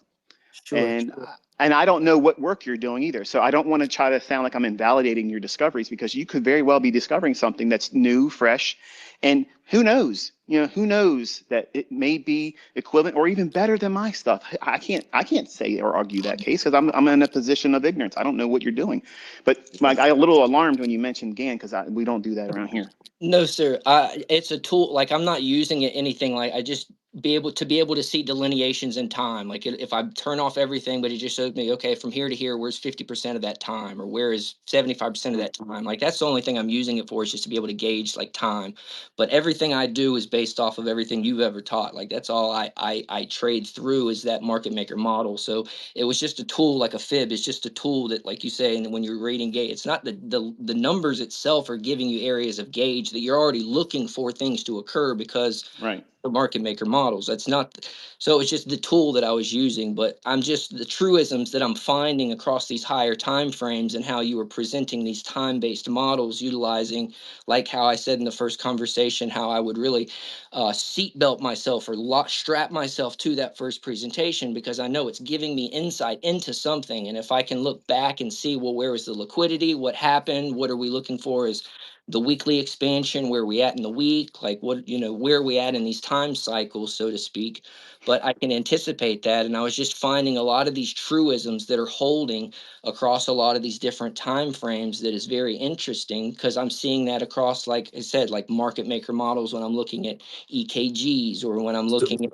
sure. and and I don't know what work you're doing either. So I don't want to try to sound like I'm invalidating your discoveries, because you could very well be discovering something that's new, fresh, and who knows? Who knows that it may be equivalent or even better than my stuff. I can't say or argue that case, because I'm in a position of ignorance. I don't know what you're doing. But like, I got a little alarmed when you mentioned GAN, because we don't do that around here. No, sir. It's a tool. Like I'm not using it anything. Like I just be able to see delineations in time. Like if I turn off everything, but it just shows me, okay, from here to here, where's 50% of that time, or where is 75% of that time? Like that's the only thing I'm using it for, is just to be able to gauge like time. But everything I do is based off of everything you've ever taught. Like that's all I trade through is that market maker model. So it was just a tool, like a fib. It's just a tool that, like you say, and when you're reading gauge, it's not the numbers itself are giving you areas of gauge that you're already looking for things to occur because Right. the market maker models. That's not, so it's just the tool that I was using, but I'm just the truisms that I'm finding across these higher time frames and how you were presenting these time-based models, utilizing, like how I said in the first conversation, how I would really seatbelt myself or strap myself to that first presentation, because I know it's giving me insight into something. And if I can look back and see, well, where was the liquidity? What happened? What are we looking for? Is the weekly expansion, where we at in the week, like what, where are we at in these time cycles, so to speak. But I can anticipate that. And I was just finding a lot of these truisms that are holding across a lot of these different time frames that is very interesting, because I'm seeing that across, like I said, like market maker models, when I'm looking at EKGs, or when I'm looking at,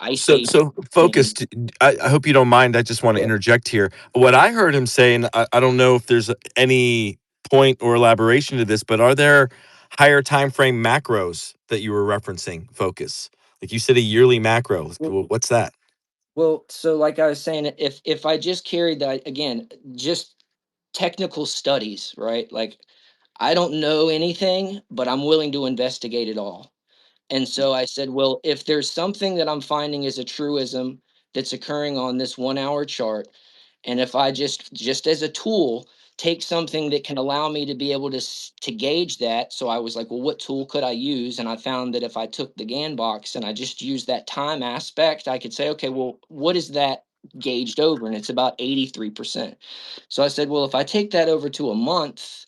Ice Age So things. focused. I hope you don't mind. I just want to Yeah. interject here. What I heard him say, and I don't know if there's any point or elaboration to this, but are there higher time frame macros that you were referencing? Focus, like you said, a yearly macro. What's that? Well, so like I was saying, if I just carried that again, just technical studies, right? Like I don't know anything, but I'm willing to investigate it all. And so I said, well, if there's something that I'm finding is a truism that's occurring on this 1 hour chart, and if I just as a tool take something that can allow me to be able to gauge that. So I was like, well, what tool could I use? And I found that if I took the GAN box and I just used that time aspect, I could say, okay, well, what is that gauged over? And it's about 83%. So I said, well, if I take that over to a month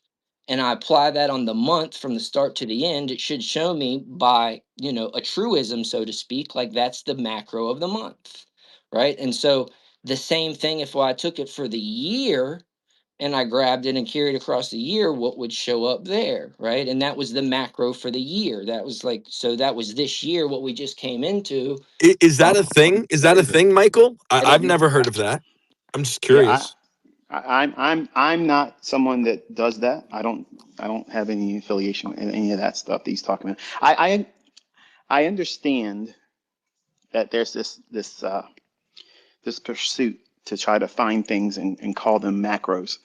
and I apply that on the month from the start to the end, it should show me by, a truism, so to speak, like that's the macro of the month. Right. And so the same thing, if I took it for the year and I grabbed it and carried across the year, what would show up there, right? And that was the macro for the year. That was like, so that was this year, what we just came into. Is Um, that a thing? Is that a thing, Michael? I I've didn't know never heard that. of that. I'm just Yeah, curious. I'm not someone that does that. I don't have any affiliation with any of that stuff that he's talking about. I understand that there's this pursuit to try to find things and call them macros.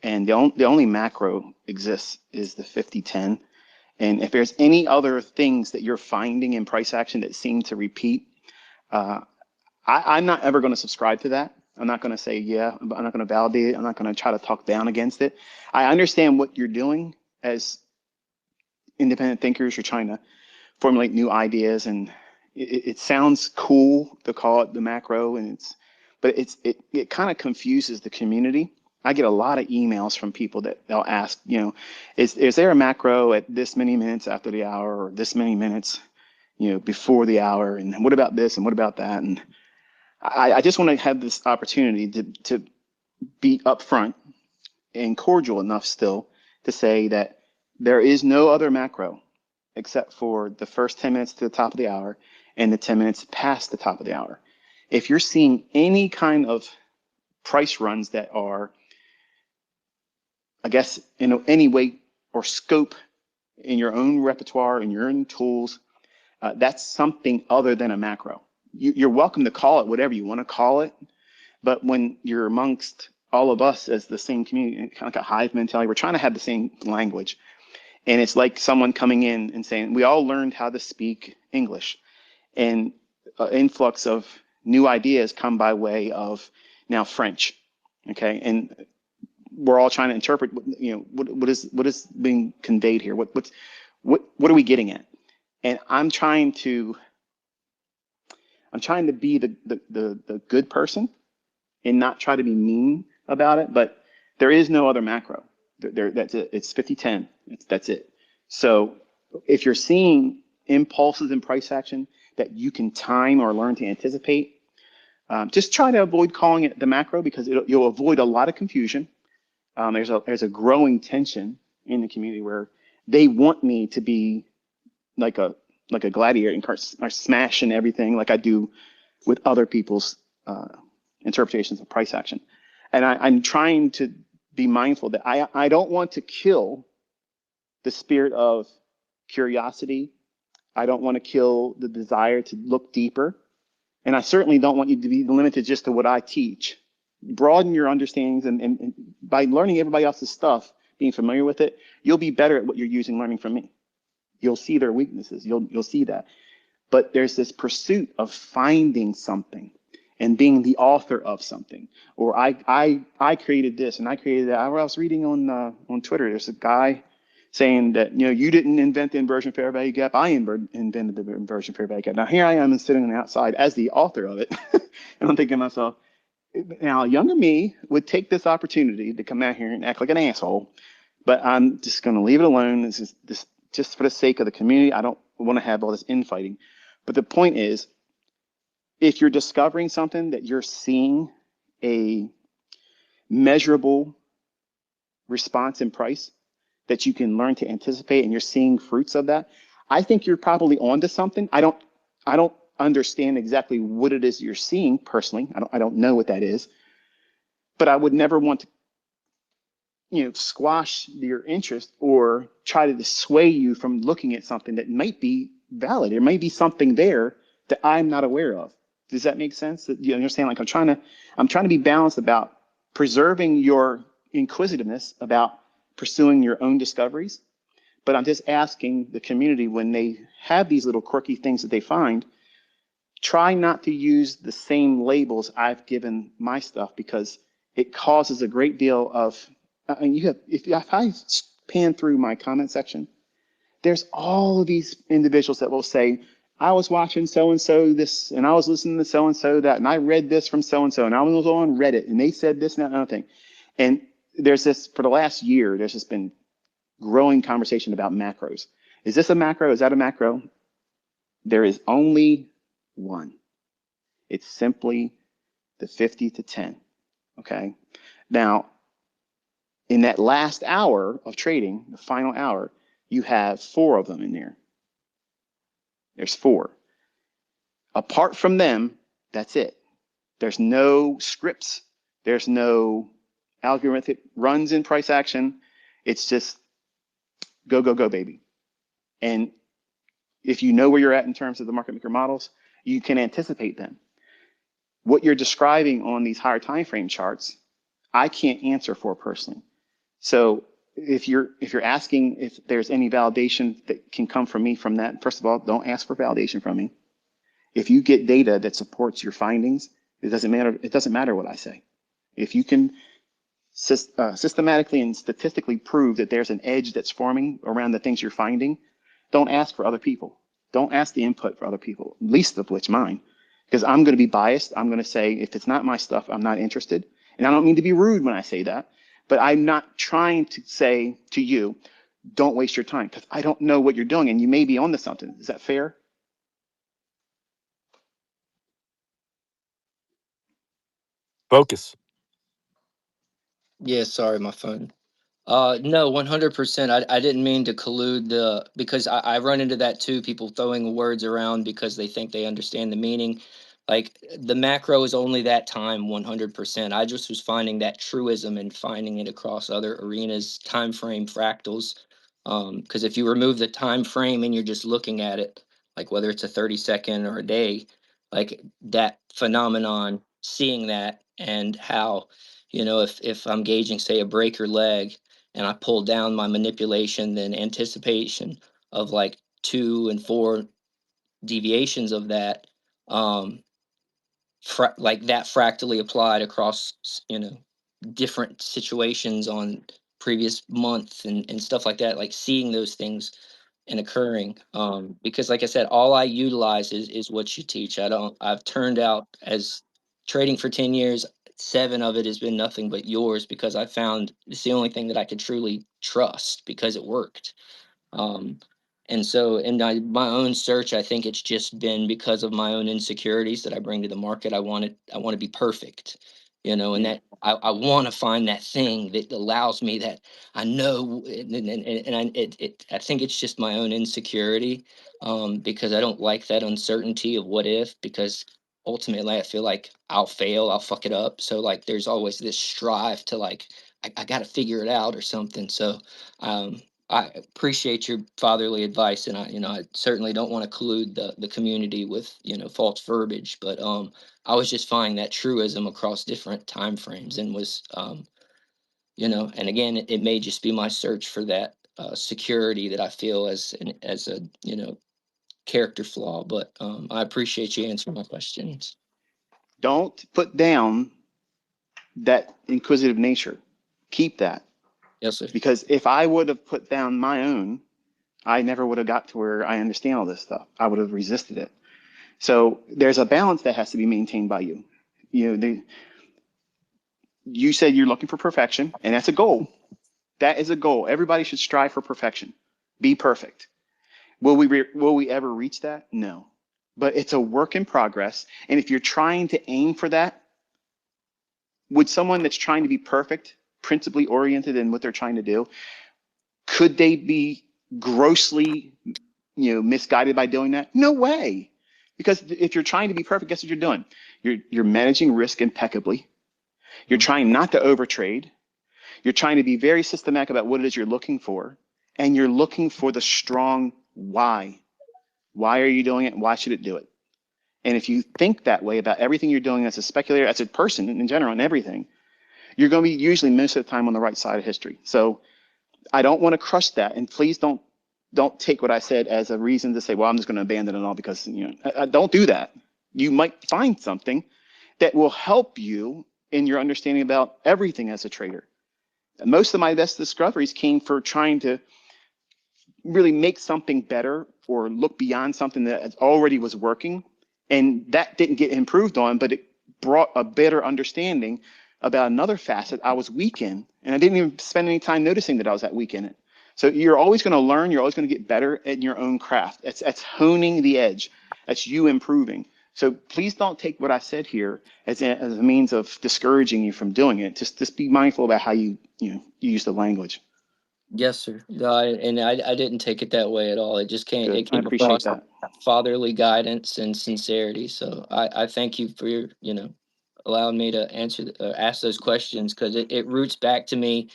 And the only macro exists is the 50-10. And if there's any other things that you're finding in price action that seem to repeat, uh, I'm not ever going to subscribe to that. I'm not going to say, yeah, but I'm not going to validate it. I'm not going to try to talk down against it. I understand what you're doing as independent thinkers. You're trying to formulate new ideas, and it sounds cool to call it the macro, and it kind of confuses the community. I get a lot of emails from people that they'll ask, is there a macro at this many minutes after the hour, or this many minutes, before the hour, and what about this and what about that? And I just want to have this opportunity to be upfront and cordial enough still to say that there is no other macro except for the first 10 minutes to the top of the hour and the 10 minutes past the top of the hour. If you're seeing any kind of price runs that are, I guess, in any way or scope in your own repertoire and your own tools, that's something other than a macro. You're welcome to call it whatever you want to call it, but when you're amongst all of us as the same community, kind of like a hive mentality, we're trying to have the same language. And it's like someone coming in and saying, we all learned how to speak English. And an influx of new ideas come by way of now French. Okay. And we're all trying to interpret, what is being conveyed here? What are we getting at? And I'm trying to be the good person and not try to be mean about it, but there is no other macro. That's it. It's 50-10. That's it. So if you're seeing impulses in price action that you can time or learn to anticipate, just try to avoid calling it the macro, because you'll avoid a lot of confusion. There's a growing tension in the community where they want me to be like a like a gladiator and start smashing everything like I do with other people's interpretations of price action. And I'm trying to be mindful that I don't want to kill the spirit of curiosity. I don't want to kill the desire to look deeper. And I certainly don't want you to be limited just to what I teach. Broaden your understandings, and by learning everybody else's stuff, being familiar with it, you'll be better at what you're using learning from me. You'll see their weaknesses. You'll see that. But there's this pursuit of finding something and being the author of something. Or I created this and I created that. I was reading on Twitter, there's a guy saying that, you didn't invent the inversion fair value gap. I invented the inversion fair value gap. Now here I am and sitting on the outside as the author of it. And I'm thinking to myself, now younger me would take this opportunity to come out here and act like an asshole, but I'm just going to leave it alone. This is just for the sake of the community. I don't want to have all this infighting. But the point is, if you're discovering something that you're seeing a measurable response in price that you can learn to anticipate and you're seeing fruits of that, I think you're probably onto something. I don't understand exactly what it is you're seeing personally. I don't know what that is, but I would never want to squash your interest or try to dissuade you from looking at something that might be valid. There may be something there that I'm not aware of. Does that make sense? That you understand? Like I'm trying to be balanced about preserving your inquisitiveness about pursuing your own discoveries. But I'm just asking the community, when they have these little quirky things that they find, try not to use the same labels I've given my stuff, because it causes a great deal of, if I pan through my comment section, there's all of these individuals that will say, I was watching so-and-so this, and I was listening to so-and-so that, and I read this from so-and-so, and I was on Reddit, and they said this and that and other thing. And there's this, for the last year, there's just been growing conversation about macros. Is this a macro? Is that a macro? There is only one. It's simply the 50 to 10, okay? Now, in that last hour of trading, the final hour, you have 4 of them in there. There's 4. Apart from them, that's it. There's no scripts. There's no algorithmic runs in price action. It's just go, go, go, baby. And if you know where you're at in terms of the market maker models, you can anticipate them. What you're describing on these higher time frame charts, I can't answer for personally. So if you're asking if there's any validation that can come from me from that, first of all, don't ask for validation from me. If you get data that supports your findings, it doesn't matter. It doesn't matter what I say. If you can systematically and statistically prove that there's an edge that's forming around the things you're finding, don't ask for other people. Don't ask the input for other people, least of which mine, because I'm going to be biased. I'm going to say, if it's not my stuff, I'm not interested. And I don't mean to be rude when I say that, but I'm not trying to say to you, don't waste your time, because I don't know what you're doing and you may be onto something. Is that fair? Focus. Yeah, sorry, my phone. No, 100%. I didn't mean to collude because I run into that too. People throwing words around because they think they understand the meaning. Like the macro is only that time, 100%. I just was finding that truism and finding it across other arenas, time frame fractals. Because if you remove the time frame and you're just looking at it, like whether it's a 30-second or a day, like that phenomenon, seeing that and how, if I'm gauging, say, a breaker leg, and I pull down my manipulation, then anticipation of like 2 and 4 deviations of that, like that fractally applied across, different situations on previous month and stuff like that, like seeing those things and occurring. Because like I said, all I utilize is what you teach. I've turned out as trading for 10 years, 7 of it has been nothing but yours, because I found it's the only thing that I could truly trust because it worked. Um, and so in my own search, I think it's just been because of my own insecurities that I bring to the market. I want to be perfect. you know, and Yeah. that I want to find that thing that allows me that I know, and I think it's just my own insecurity, because I don't like that uncertainty of what if, because ultimately I feel like I'll fail, I'll fuck it up. So like, there's always this strive to like, I got to figure it out or something. So, I appreciate your fatherly advice, and I certainly don't want to collude the community with, false verbiage, but I was just finding that truism across different time frames, and was, and again, it may just be my search for that security that I feel as a character flaw. But I appreciate you answering my questions. Don't put down that inquisitive nature. Keep that. Yes, sir. Because if I would have put down my own, I never would have got to where I understand all this stuff. I would have resisted it. So there's a balance that has to be maintained by you. You said you're looking for perfection, and that's a goal. That is a goal. Everybody should strive for perfection. Be perfect. Will we ever reach that? No. But it's a work in progress. And if you're trying to aim for that, would someone that's trying to be perfect, principally oriented in what they're trying to do, could they be grossly, misguided by doing that? No way. Because if you're trying to be perfect, guess what you're doing? You're managing risk impeccably. You're Mhm. trying not to overtrade. You're trying to be very systematic about what it is you're looking for. And you're looking for the strong why. Why are you doing it? Why should it do it? And if you think that way about everything you're doing as a speculator, as a person in general, and everything, you're going to be usually most of the time on the right side of history. So I don't want to crush that, and please don't take what I said as a reason to say, well, I'm just going to abandon it all, because I don't do that. You might find something that will help you in your understanding about everything as a trader. Most of my best discoveries came for trying to really make something better or look beyond something that already was working. And that didn't get improved on, but it brought a better understanding about another facet I was weak in. And I didn't even spend any time noticing that I was that weak in it. So you're always going to learn, you're always going to get better at your own craft. That's honing the edge. That's you improving. So please don't take what I said here as a means of discouraging you from doing it. Just be mindful about how you use the language. Yes, sir. No, I didn't take it that way at all. It just came Good. it I came appreciate across that. fatherly guidance and sincerity. So I thank you for your, allowing me to ask those questions, because it roots back to me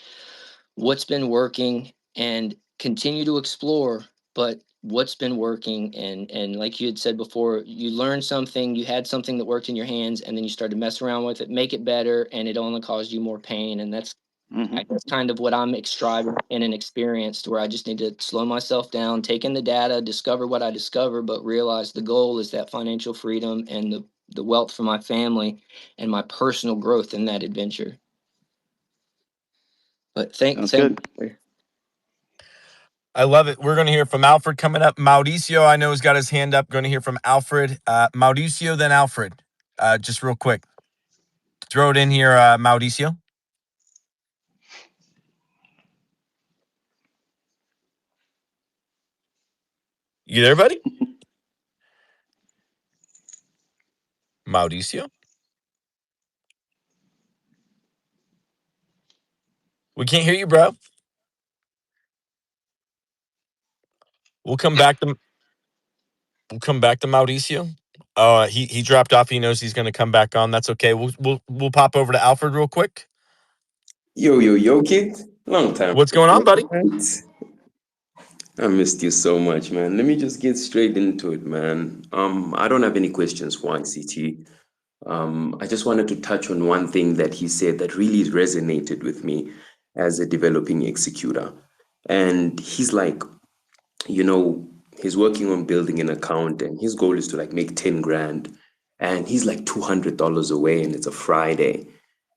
what's been working, and continue to explore, but what's been working. And like you had said before, you learned something, you had something that worked in your hands, and then you started to mess around with it, make it better, and it only caused you more pain. And that's, Hmm. I guess, kind of what I'm striving in an experience, to where I just need to slow myself down, take in the data, discover what I discover, but realize the goal is that financial freedom and the wealth for my family and my personal growth in that adventure. But Sounds thank good. you. I love it. We're going to hear from Alfred coming up. Mauricio, I know, has got his hand up. Going to hear from Alfred. Mauricio, then Alfred. Just real quick. Throw it in here, Mauricio. You there, buddy? Mauricio? We can't hear you, bro. We'll come back to Mauricio. Oh, he dropped off. He knows he's going to come back on. That's okay. We'll pop over to Alfred real quick. Yo, Kitt. Long time. What's going on, buddy? Right? I missed you so much, man. Let me just get straight into it, man. I don't have any questions for ICT. I just wanted to touch on one thing that he said that really resonated with me as a developing executor. And he's like, you know, he's working on building an account and his goal is to like make 10 grand. And he's like $200 away and it's a Friday.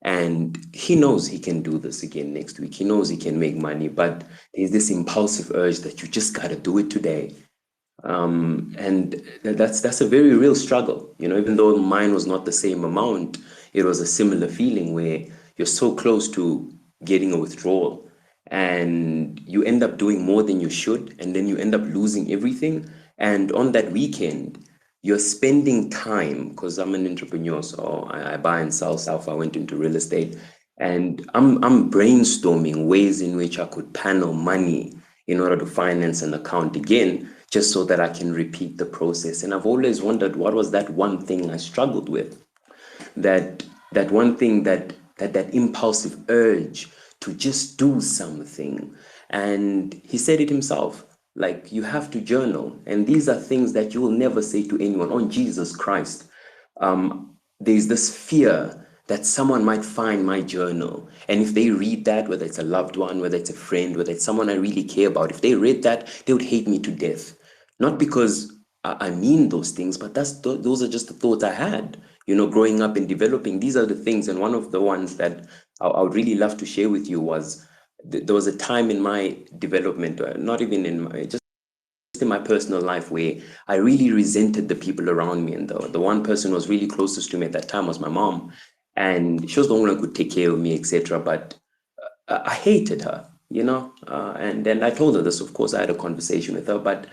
And he knows he can do this again next week. He knows he can make money, but there's this impulsive urge that you just got to do it today. And that's a very real struggle. You know, even though mine was not the same amount, it was a similar feeling where you're so close to getting a withdrawal and you end up doing more than you should, and then you end up losing everything. And on that weekend, you're spending time, because I'm an entrepreneur, so I buy and sell stuff. I went into real estate, and I'm brainstorming ways in which I could panel money in order to finance an account again, just so that I can repeat the process. And I've always wondered, what was that one thing I struggled with? That one thing, that impulsive urge to just do something. And he said it himself, like, you have to journal, and these are things that you will never say to anyone. On Jesus Christ, there's this fear that someone might find my journal, and if they read that, whether it's a loved one, whether it's a friend, whether it's someone I really care about, if they read that, they would hate me to death. Not because I mean those things, but those are just the thoughts I had, growing up and developing. These are the things. And one of the ones that I would really love to share with you was, there was a time in my development, not even in my, just in my personal life, where I really resented the people around me. And the one person who was really closest to me at that time was my mom. And she was the only one who could take care of me, etc. But I hated her, and then I told her this. Of course, I had a conversation with her, but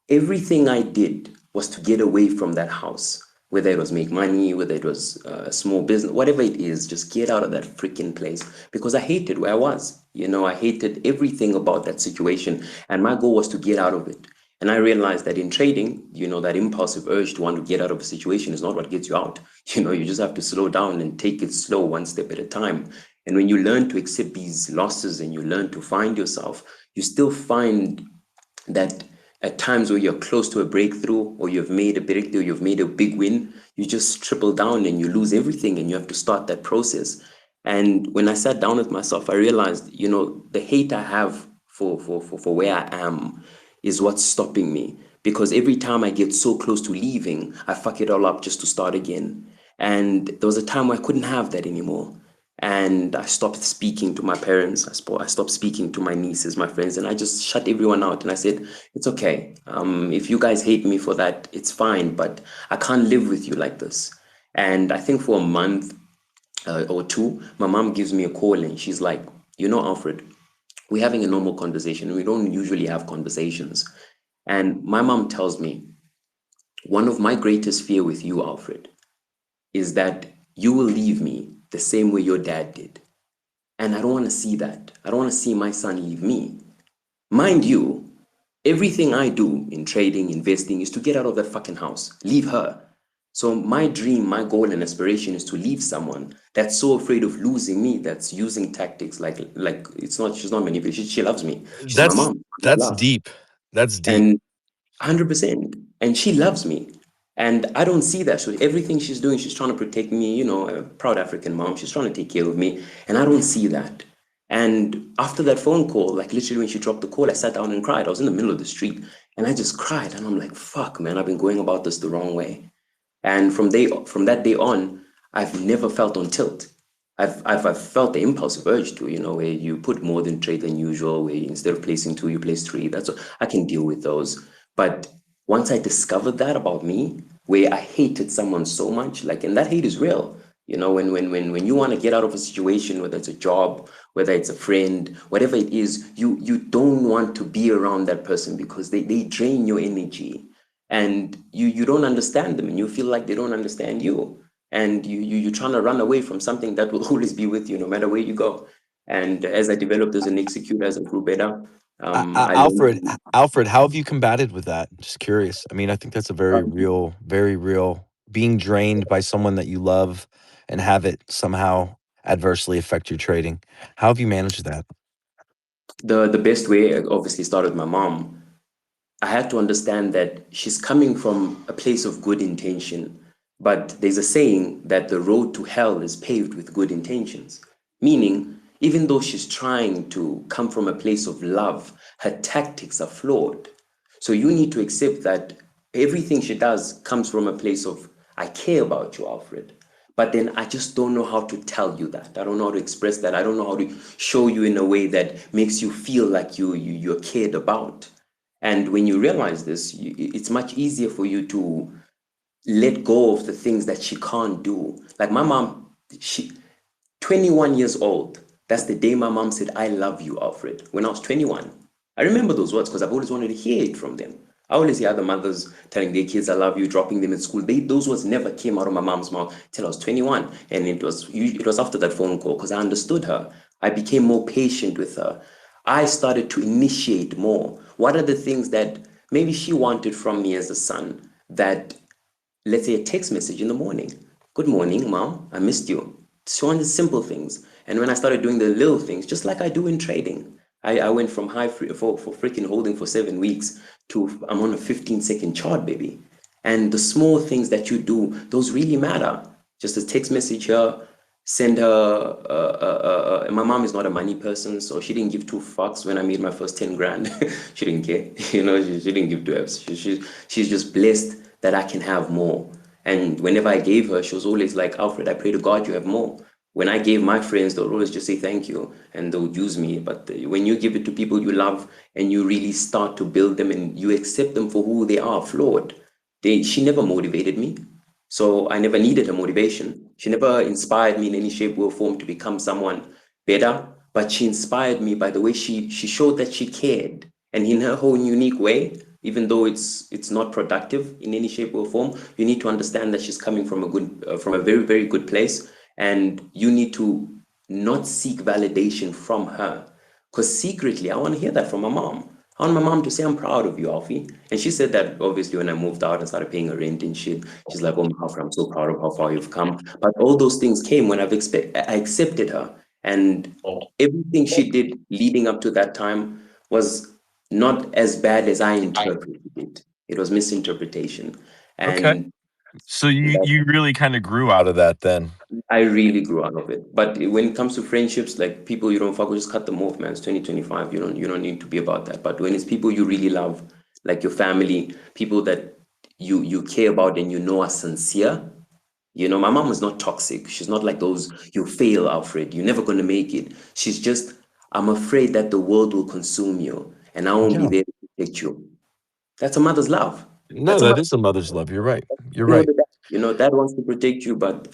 everything I did was to get away from that house, whether it was make money, whether it was a small business, whatever it is, just get out of that freaking place, because I hated where I was. I hated everything about that situation, and my goal was to get out of it. And I realized that in trading, that impulsive urge to want to get out of a situation is not what gets you out. You just have to slow down and take it slow, one step at a time. And when you learn to accept these losses and you learn to find yourself, you still find that at times where you're close to a breakthrough, or you've made a breakthrough, you've made a big win, you just triple down and you lose everything, and you have to start that process. And when I sat down with myself, I realized, the hate I have for where I am is what's stopping me. Because every time I get so close to leaving, I fuck it all up just to start again. And there was a time where I couldn't have that anymore. And I stopped speaking to my parents. I stopped speaking to my nieces, my friends, and I just shut everyone out. And I said, it's okay. If you guys hate me for that, it's fine, but I can't live with you like this. And I think for a month or two, my mom gives me a call and she's like, Alfred, we're having a normal conversation. We don't usually have conversations. And my mom tells me, one of my greatest fear with you, Alfred, is that you will leave me the same way your dad did. And I don't want to see that. I don't want to see my son leave me. Mind you, everything I do in trading, investing, is to get out of that fucking house, leave her. So my dream, my goal and aspiration is to leave someone that's so afraid of losing me, that's using tactics like she's not manipulating. She loves me. She's my That's mom. that's Love. deep. That's deep. And 100%. And she loves me. And I don't see that. So everything she's doing, she's trying to protect me, a proud African mom. She's trying to take care of me. And I don't see that. And after that phone call, like literally when she dropped the call, I sat down and cried. I was in the middle of the street and I just cried. And I'm like, fuck, man, I've been going about this the wrong way. And from that day on, I've never felt on tilt. I've felt the impulsive urge to, where you put more than trade than usual, where instead of placing two, you place three. I can deal with those. But once I discovered that about me, where I hated someone so much, like, and that hate is real. When you want to get out of a situation, whether it's a job, whether it's a friend, whatever it is, you don't want to be around that person because they drain your energy, and you don't understand them, and you feel like they don't understand you, and you're trying to run away from something that will always be with you no matter where you go. And as I developed as an executor, as I grew better, I learned Alfred, Alfred, how have you combated with that? Just curious. I mean, I think that's a very real, being drained by someone that you love and have it somehow adversely affect your trading. How have you managed that? the best way, obviously, started with my mom. I had to understand that she's coming from a place of good intention. But there's a saying that the road to hell is paved with good intentions. Meaning, even though she's trying to come from a place of love, her tactics are flawed. So you need to accept that everything she does comes from a place of, I care about you, Alfred. But then I just don't know how to tell you that. I don't know how to express that. I don't know how to show you in a way that makes you feel like you're cared about. And when you realize this, it's much easier for you to let go of the things that she can't do. Like my mom, she 21 years old. That's the day my mom said, I love you, Alfred, when I was 21. I remember those words because I've always wanted to hear it from them. I always hear other mothers telling their kids, I love you, dropping them at school. Those words never came out of my mom's mouth till I was 21. And it was after that phone call because I understood her. I became more patient with her. I started to initiate more. What are the things that maybe she wanted from me as a son that, let's say, a text message in the morning. Good morning, mom. I missed you. Showing the simple things. And when I started doing the little things, just like I do in trading, I went from for freaking holding for 7 weeks to I'm on a 15-second chart, baby. And the small things that you do, those really matter. Just a text message here, send her. My mom is not a money person, so she didn't give two fucks when I made my first 10 grand. She didn't care, she didn't give two F's. She's just blessed that I can have more. And whenever I gave her, she was always like, Alfred, I pray to God you have more. When I gave my friends, they'll always just say thank you and they'll use me. But when you give it to people you love and you really start to build them and you accept them for who they are, flawed, she never motivated me. So I never needed her motivation. She never inspired me in any shape or form to become someone better, but she inspired me by the way she showed that she cared. And in her own unique way, even though it's not productive in any shape or form, you need to understand that she's coming from from a very, very good place. And you need to not seek validation from her. Because secretly, I want to hear that from my mom. I want my mom to say, I'm proud of you, Alfie. And she said that obviously when I moved out and started paying her rent and shit. She's like, oh, Alfie, I'm so proud of how far you've come. But all those things came when I accepted her. And everything she did leading up to that time was not as bad as I interpreted it. It was misinterpretation. Okay. And So you really kind of grew out of that then. I really grew out of it. But when it comes to friendships, like people you don't fuck with, just cut them off, man. It's 2025. You don't need to be about that. But when it's people you really love, like your family, people that you care about and you know are sincere. My mom was not toxic. She's not like those, you fail, Alfred. You're never gonna make it. She's just, I'm afraid that the world will consume you and I won't be Yeah. there to protect you. That's a mother's love. No, That's a that mother. is a mother's love. You're right. You're Thing with right. the dad. Dad wants to protect you, but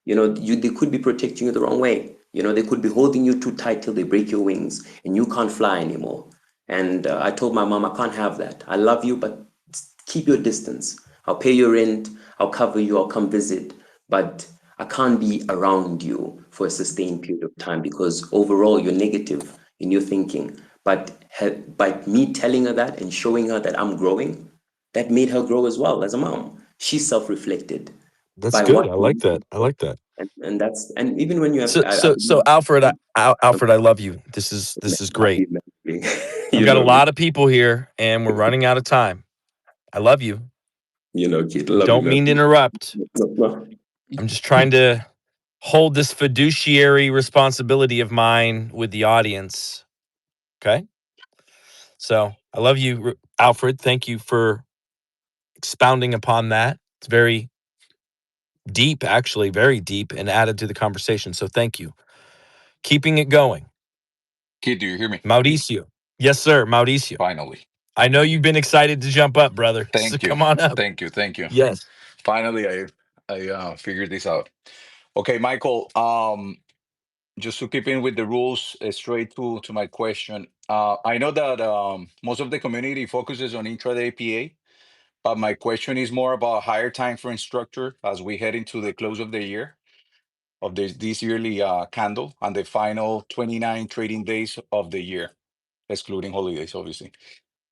they could be protecting you the wrong way. They could be holding you too tight till they break your wings and you can't fly anymore. And I told my mom, I can't have that. I love you, but keep your distance. I'll pay your rent. I'll cover you. I'll come visit, but I can't be around you for a sustained period of time because overall you're negative in your thinking. But by me telling her that and showing her that I'm growing, that made her grow as well as a mom. She self-reflected That's by good. I watching like me. that. I like that. And even when you have So Alfred, Alfred, I love you. This is great. I've you got a know lot of people here and we're running out of time. I love you. Kid, love you, Don't man. mean to interrupt. No, I'm just trying to hold this fiduciary responsibility of mine with the audience. Okay? So, I love you, Alfred. Thank you for expounding upon that. It's very deep, actually, very deep and added to the conversation. So, thank you. Keeping it going. Kid, do you hear me? Mauricio. Yes, sir. Mauricio. Finally. I know you've been excited to jump up, brother. So Thank you. come on up. Thank you. Thank you. Yes. Finally, I figured this out. Okay, Michael. Just to keep in with the rules, straight to my question. I know that most of the community focuses on intraday PA, but my question is more about higher time frame structure as we head into the close of the year of this yearly candle and the final 29 trading days of the year, excluding holidays, obviously.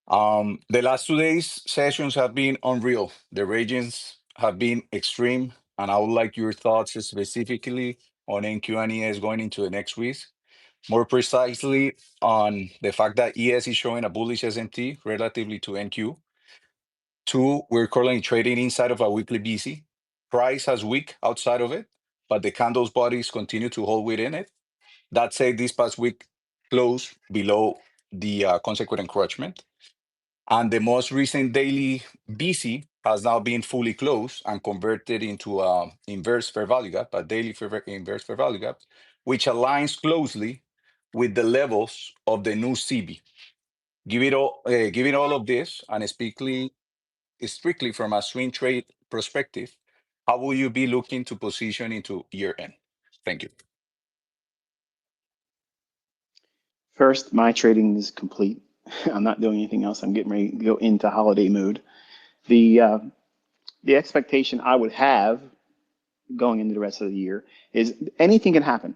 The last 2 days sessions have been unreal. The regions have been extreme, and I would like your thoughts specifically on NQ and ES going into the next week. More precisely on the fact that ES is showing a bullish SMT relatively to NQ. Two, we're currently trading inside of a weekly BC. Price has weak outside of it, but the candles bodies continue to hold within it. That said, this past week closed below the consequent encroachment. And the most recent daily BC has now been fully closed and converted into inverse fair value gap, a daily inverse fair value gap, which aligns closely with the levels of the new CB. Given all of this, and strictly from a swing trade perspective, how will you be looking to position into year end? Thank you. First, my trading is complete. I'm not doing anything else. I'm getting ready to go into holiday mode. The expectation I would have going into the rest of the year is anything can happen.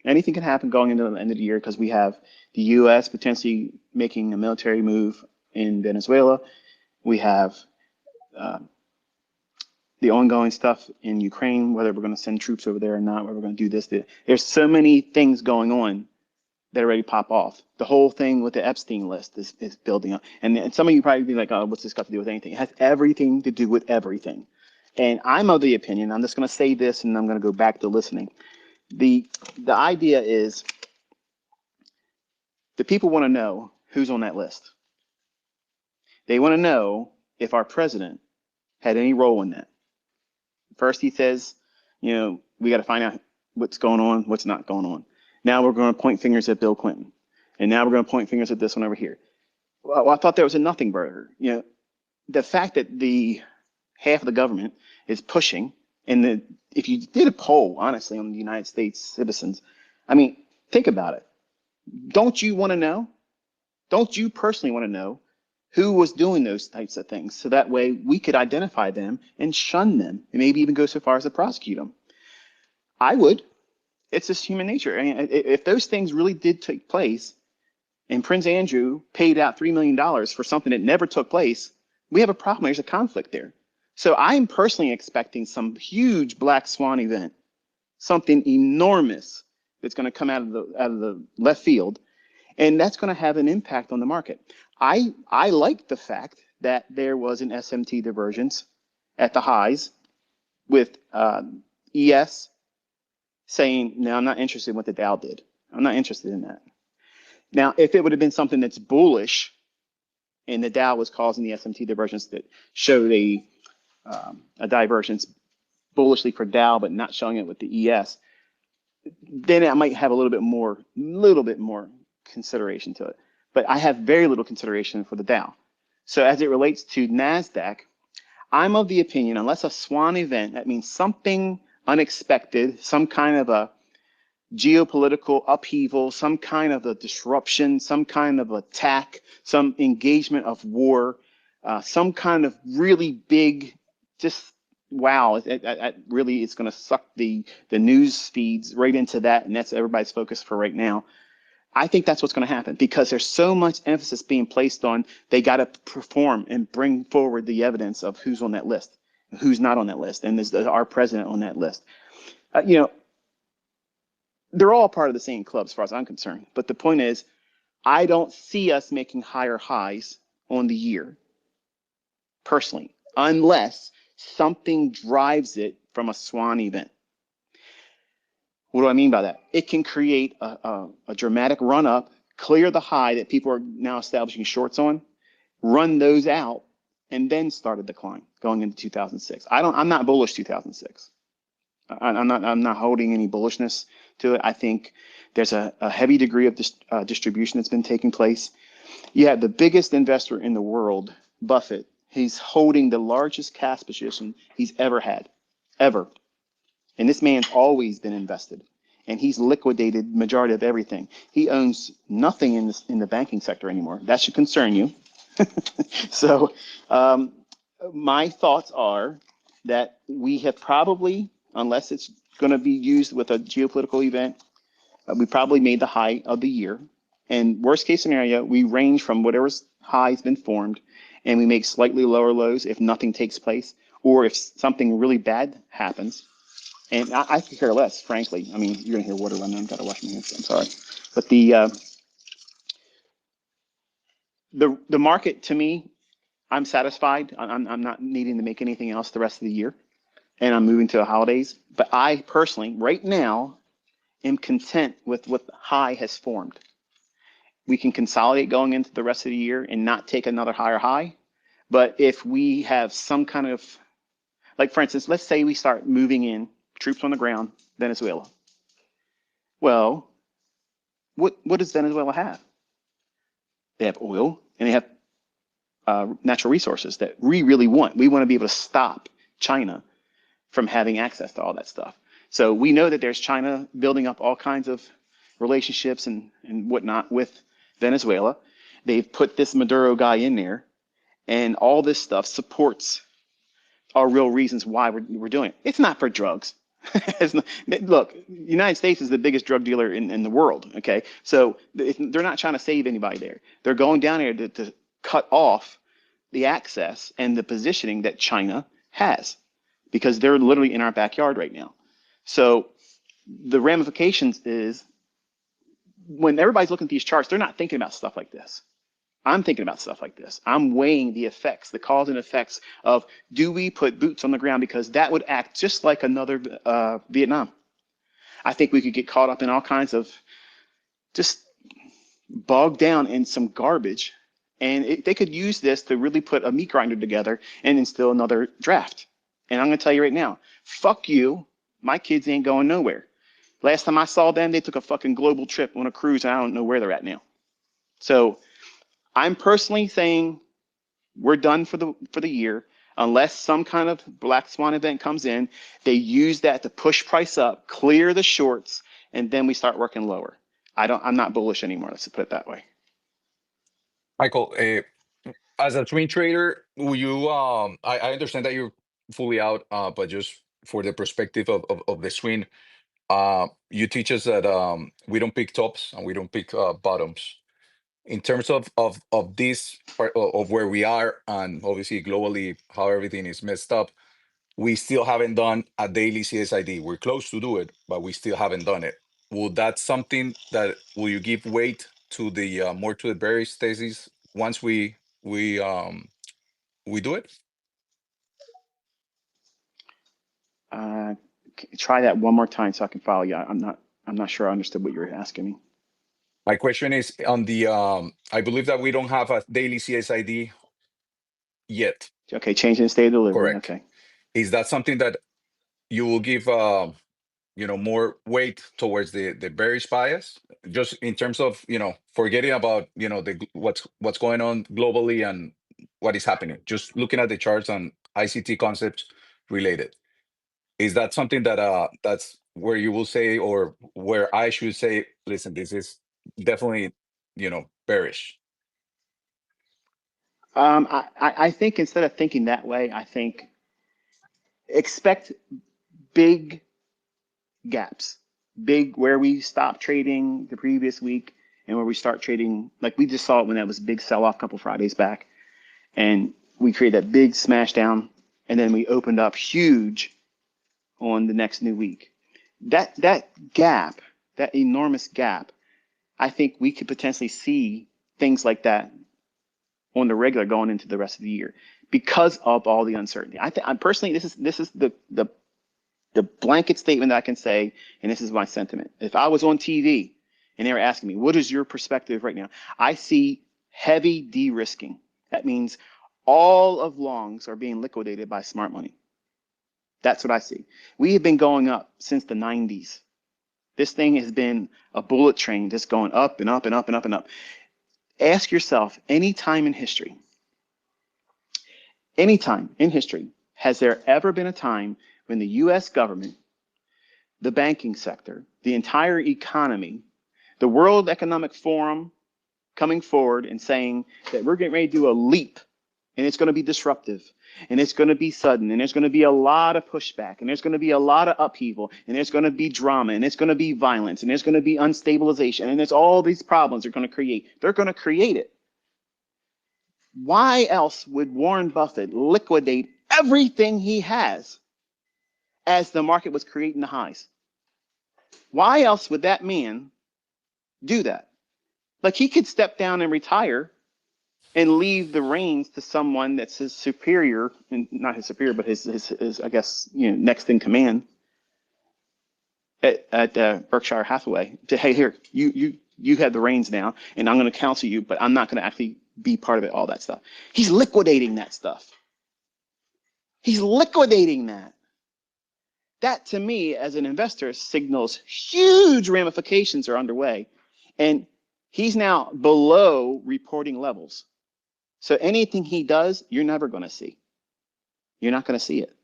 Anything can happen going into the end of the year because we have the U.S. potentially making a military move in Venezuela. We have uh, the ongoing stuff in Ukraine, whether we're going to send troops over there or not, whether we're going to do this. There's so many things going on that already pop off. The whole thing with the Epstein list is building up. And some of you probably be like, oh, what's this got to do with anything? It has everything to do with everything. And I'm of the opinion, I'm just going to say this and I'm going to go back to listening. The idea is the people want to know who's on that list. They want to know if our president had any role in that. First, he says, we got to find out what's going on, what's not going on. Now we're going to point fingers at Bill Clinton. And now we're going to point fingers at this one over here. Well, I thought there was a nothing burger. The fact that the half of the government is pushing, and if you did a poll, honestly, on the United States citizens, I mean, think about it. Don't you want to know? Don't you personally want to know who was doing those types of things? So that way we could identify them and shun them and maybe even go so far as to prosecute them. I would. It's just human nature. I mean, if those things really did take place and Prince Andrew paid out $3 million for something that never took place, we have a problem. There's a conflict there. So I'm personally expecting some huge black swan event, something enormous that's going to come out of the left field, and that's going to have an impact on the market. I like the fact that there was an SMT divergence at the highs with ES saying, no, I'm not interested in what the Dow did. I'm not interested in that. Now, if it would have been something that's bullish and the Dow was causing the SMT divergence that showed a divergence bullishly for Dow, but not showing it with the ES, then I might have a little bit more consideration to it. But I have very little consideration for the Dow. So as it relates to NASDAQ, I'm of the opinion, unless a swan event, that means something unexpected, some kind of a geopolitical upheaval, some kind of a disruption, some kind of attack, some engagement of war, some kind of really big, just wow, it really is going to suck the news feeds right into that, and that's everybody's focus for right now. I think that's what's going to happen because there's so much emphasis being placed on they got to perform and bring forward the evidence of who's on that list, who's not on that list, and is our president on that list. They're all part of the same club as far as I'm concerned. But the point is, I don't see us making higher highs on the year, personally, unless something drives it from a swan event. What do I mean by that? It can create a dramatic run up, clear the high that people are now establishing shorts on, run those out, and then start a decline going into 2006. I'm not bullish 2006. I'm not holding any bullishness to it. I think there's a heavy degree of distribution that's been taking place. Yeah, the biggest investor in the world, Buffett, he's holding the largest cash position he's ever had, ever. And this man's always been invested. And he's liquidated majority of everything. He owns nothing in the banking sector anymore. That should concern you. So my thoughts are that we have probably, unless it's going to be used with a geopolitical event, we probably made the high of the year. And worst case scenario, we range from whatever's high has been formed, and we make slightly lower lows if nothing takes place, or if something really bad happens. And I could care less, frankly. I mean, you're gonna hear water running. I've got to wash my hands. I'm sorry, but the market to me, I'm satisfied. I'm not needing to make anything else the rest of the year, and I'm moving to the holidays. But I personally, right now, am content with what the high has formed. We can consolidate going into the rest of the year and not take another higher high. But if we have some kind of, like for instance, let's say we start moving in troops on the ground, Venezuela. Well, what does Venezuela have? They have oil and they have natural resources that we really want. We want to be able to stop China from having access to all that stuff. So we know that there's China building up all kinds of relationships and whatnot with Venezuela. They've put this Maduro guy in there, and all this stuff supports our real reasons why we're doing it. It's not for drugs. Look, the United States is the biggest drug dealer in the world. Okay, so they're not trying to save anybody there. They're going down there to cut off the access and the positioning that China has, because they're literally in our backyard right now. So the ramifications is, when everybody's looking at these charts, they're not thinking about stuff like this. I'm thinking about stuff like this. I'm weighing the effects, the cause and effects of, do we put boots on the ground, because that would act just like another Vietnam. I think we could get caught up in all kinds of, just bogged down in some garbage, and they could use this to really put a meat grinder together and instill another draft. And I'm going to tell you right now, fuck you. My kids ain't going nowhere. Last time I saw them, they took a fucking global trip on a cruise, and I don't know where they're at now. So I'm personally saying we're done for the year, unless some kind of black swan event comes in. They use that to push price up, clear the shorts, and then we start working lower. I'm not bullish anymore. Let's put it that way. Michael, as a swing trader, will you? I understand that you're fully out, but just for the perspective of the swing, you teach us that we don't pick tops and we don't pick bottoms. In terms of this part of where we are, and obviously globally how everything is messed up, we still haven't done a daily CSID. We're close to do it, but we still haven't done it. Will that something that, will you give weight to the more to the bearish thesis once we do it? Try that one more time so I can follow you. I'm not sure I understood what you were asking me. My question is on the I believe that we don't have a daily CSID yet. Okay, changing the state of delivery. Correct. Okay. Is that something that you will give more weight towards the bearish bias, just in terms of forgetting about what's going on globally and what is happening, just looking at the charts and ICT concepts related? Is that something that that's where you will say, or where I should say, listen, this is definitely bearish? I think instead of thinking that way, I think expect big gaps, big where we stopped trading the previous week and where we start trading. Like we just saw it when that was big sell off a couple Fridays back, and we created that big smash down, and then we opened up huge on the next new week. That gap, that enormous gap, I think we could potentially see things like that on the regular going into the rest of the year because of all the uncertainty. I'm personally, this is the blanket statement that I can say, and this is my sentiment. If I was on TV and they were asking me, what is your perspective right now? I see heavy de-risking. That means all of longs are being liquidated by smart money. That's what I see. We have been going up since the 90s. This thing has been a bullet train just going up and up and up and up and up. Ask yourself, any time in history, has there ever been a time when the US government, the banking sector, the entire economy, the World Economic Forum coming forward and saying that we're getting ready to do a leap, and it's going to be disruptive, and it's going to be sudden, and there's going to be a lot of pushback, and there's going to be a lot of upheaval, and there's going to be drama, and it's going to be violence, and there's going to be unstabilization, and there's all these problems they're going to create. They're going to create it. Why else would Warren Buffett liquidate everything he has as the market was creating the highs? Why else would that man do that? Like, he could step down and retire and leave the reins to someone that's his superior, and not his superior, but his I guess, next in command at Berkshire Hathaway. To, hey, here, you have the reins now, and I'm going to counsel you, but I'm not going to actually be part of it, all that stuff. He's liquidating that stuff. He's liquidating that. That, to me, as an investor, signals huge ramifications are underway. And he's now below reporting levels. So anything he does, you're never going to see. You're not going to see it.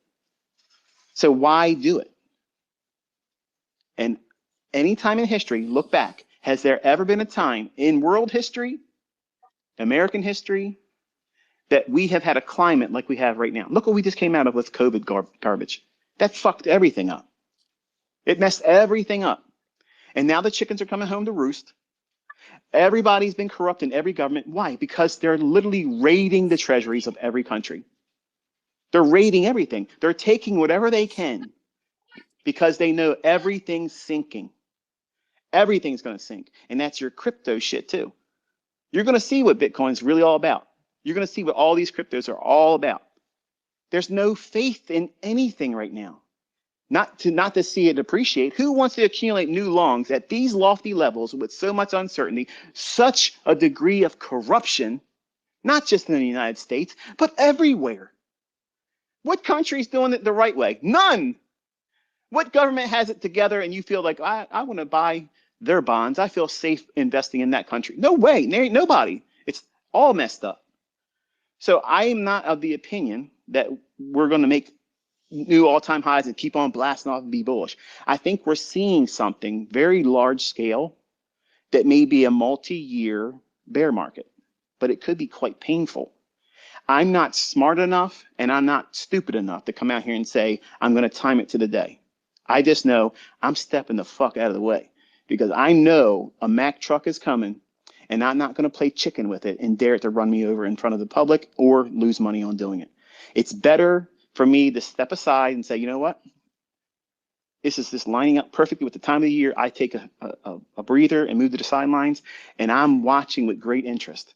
So why do it? And any time in history, look back. Has there ever been a time in world history American history, that we have had a climate like we have right now. Look what we just came out of with COVID garbage. That fucked everything up. It messed everything up. And now the chickens are coming home to roost. Everybody's been corrupt in every government. Why? Because they're literally raiding the treasuries of every country. They're raiding everything. They're taking whatever they can because they know everything's sinking. Everything's going to sink. And that's your crypto shit too. You're going to see what Bitcoin's really all about. You're going to see what all these cryptos are all about. There's no faith in anything right now. Not to see it appreciate. Who wants to accumulate new longs at these lofty levels with so much uncertainty, such a degree of corruption, not just in the United States, but everywhere? What country's doing it the right way? None. What government has it together and you feel like, I want to buy their bonds. I feel safe investing in that country. No way. There ain't nobody. It's all messed up. So I am not of the opinion that we're going to make new all-time highs and keep on blasting off and be bullish. I think we're seeing something very large scale that may be a multi-year bear market, but it could be quite painful. I'm not smart enough and I'm not stupid enough to come out here and say, I'm going to time it to the day. I just know I'm stepping the fuck out of the way because I know a Mack truck is coming and I'm not going to play chicken with it and dare it to run me over in front of the public or lose money on doing it. It's better for me to step aside and say, you know what? This is just lining up perfectly with the time of the year. I take a breather and move to the sidelines, and I'm watching with great interest.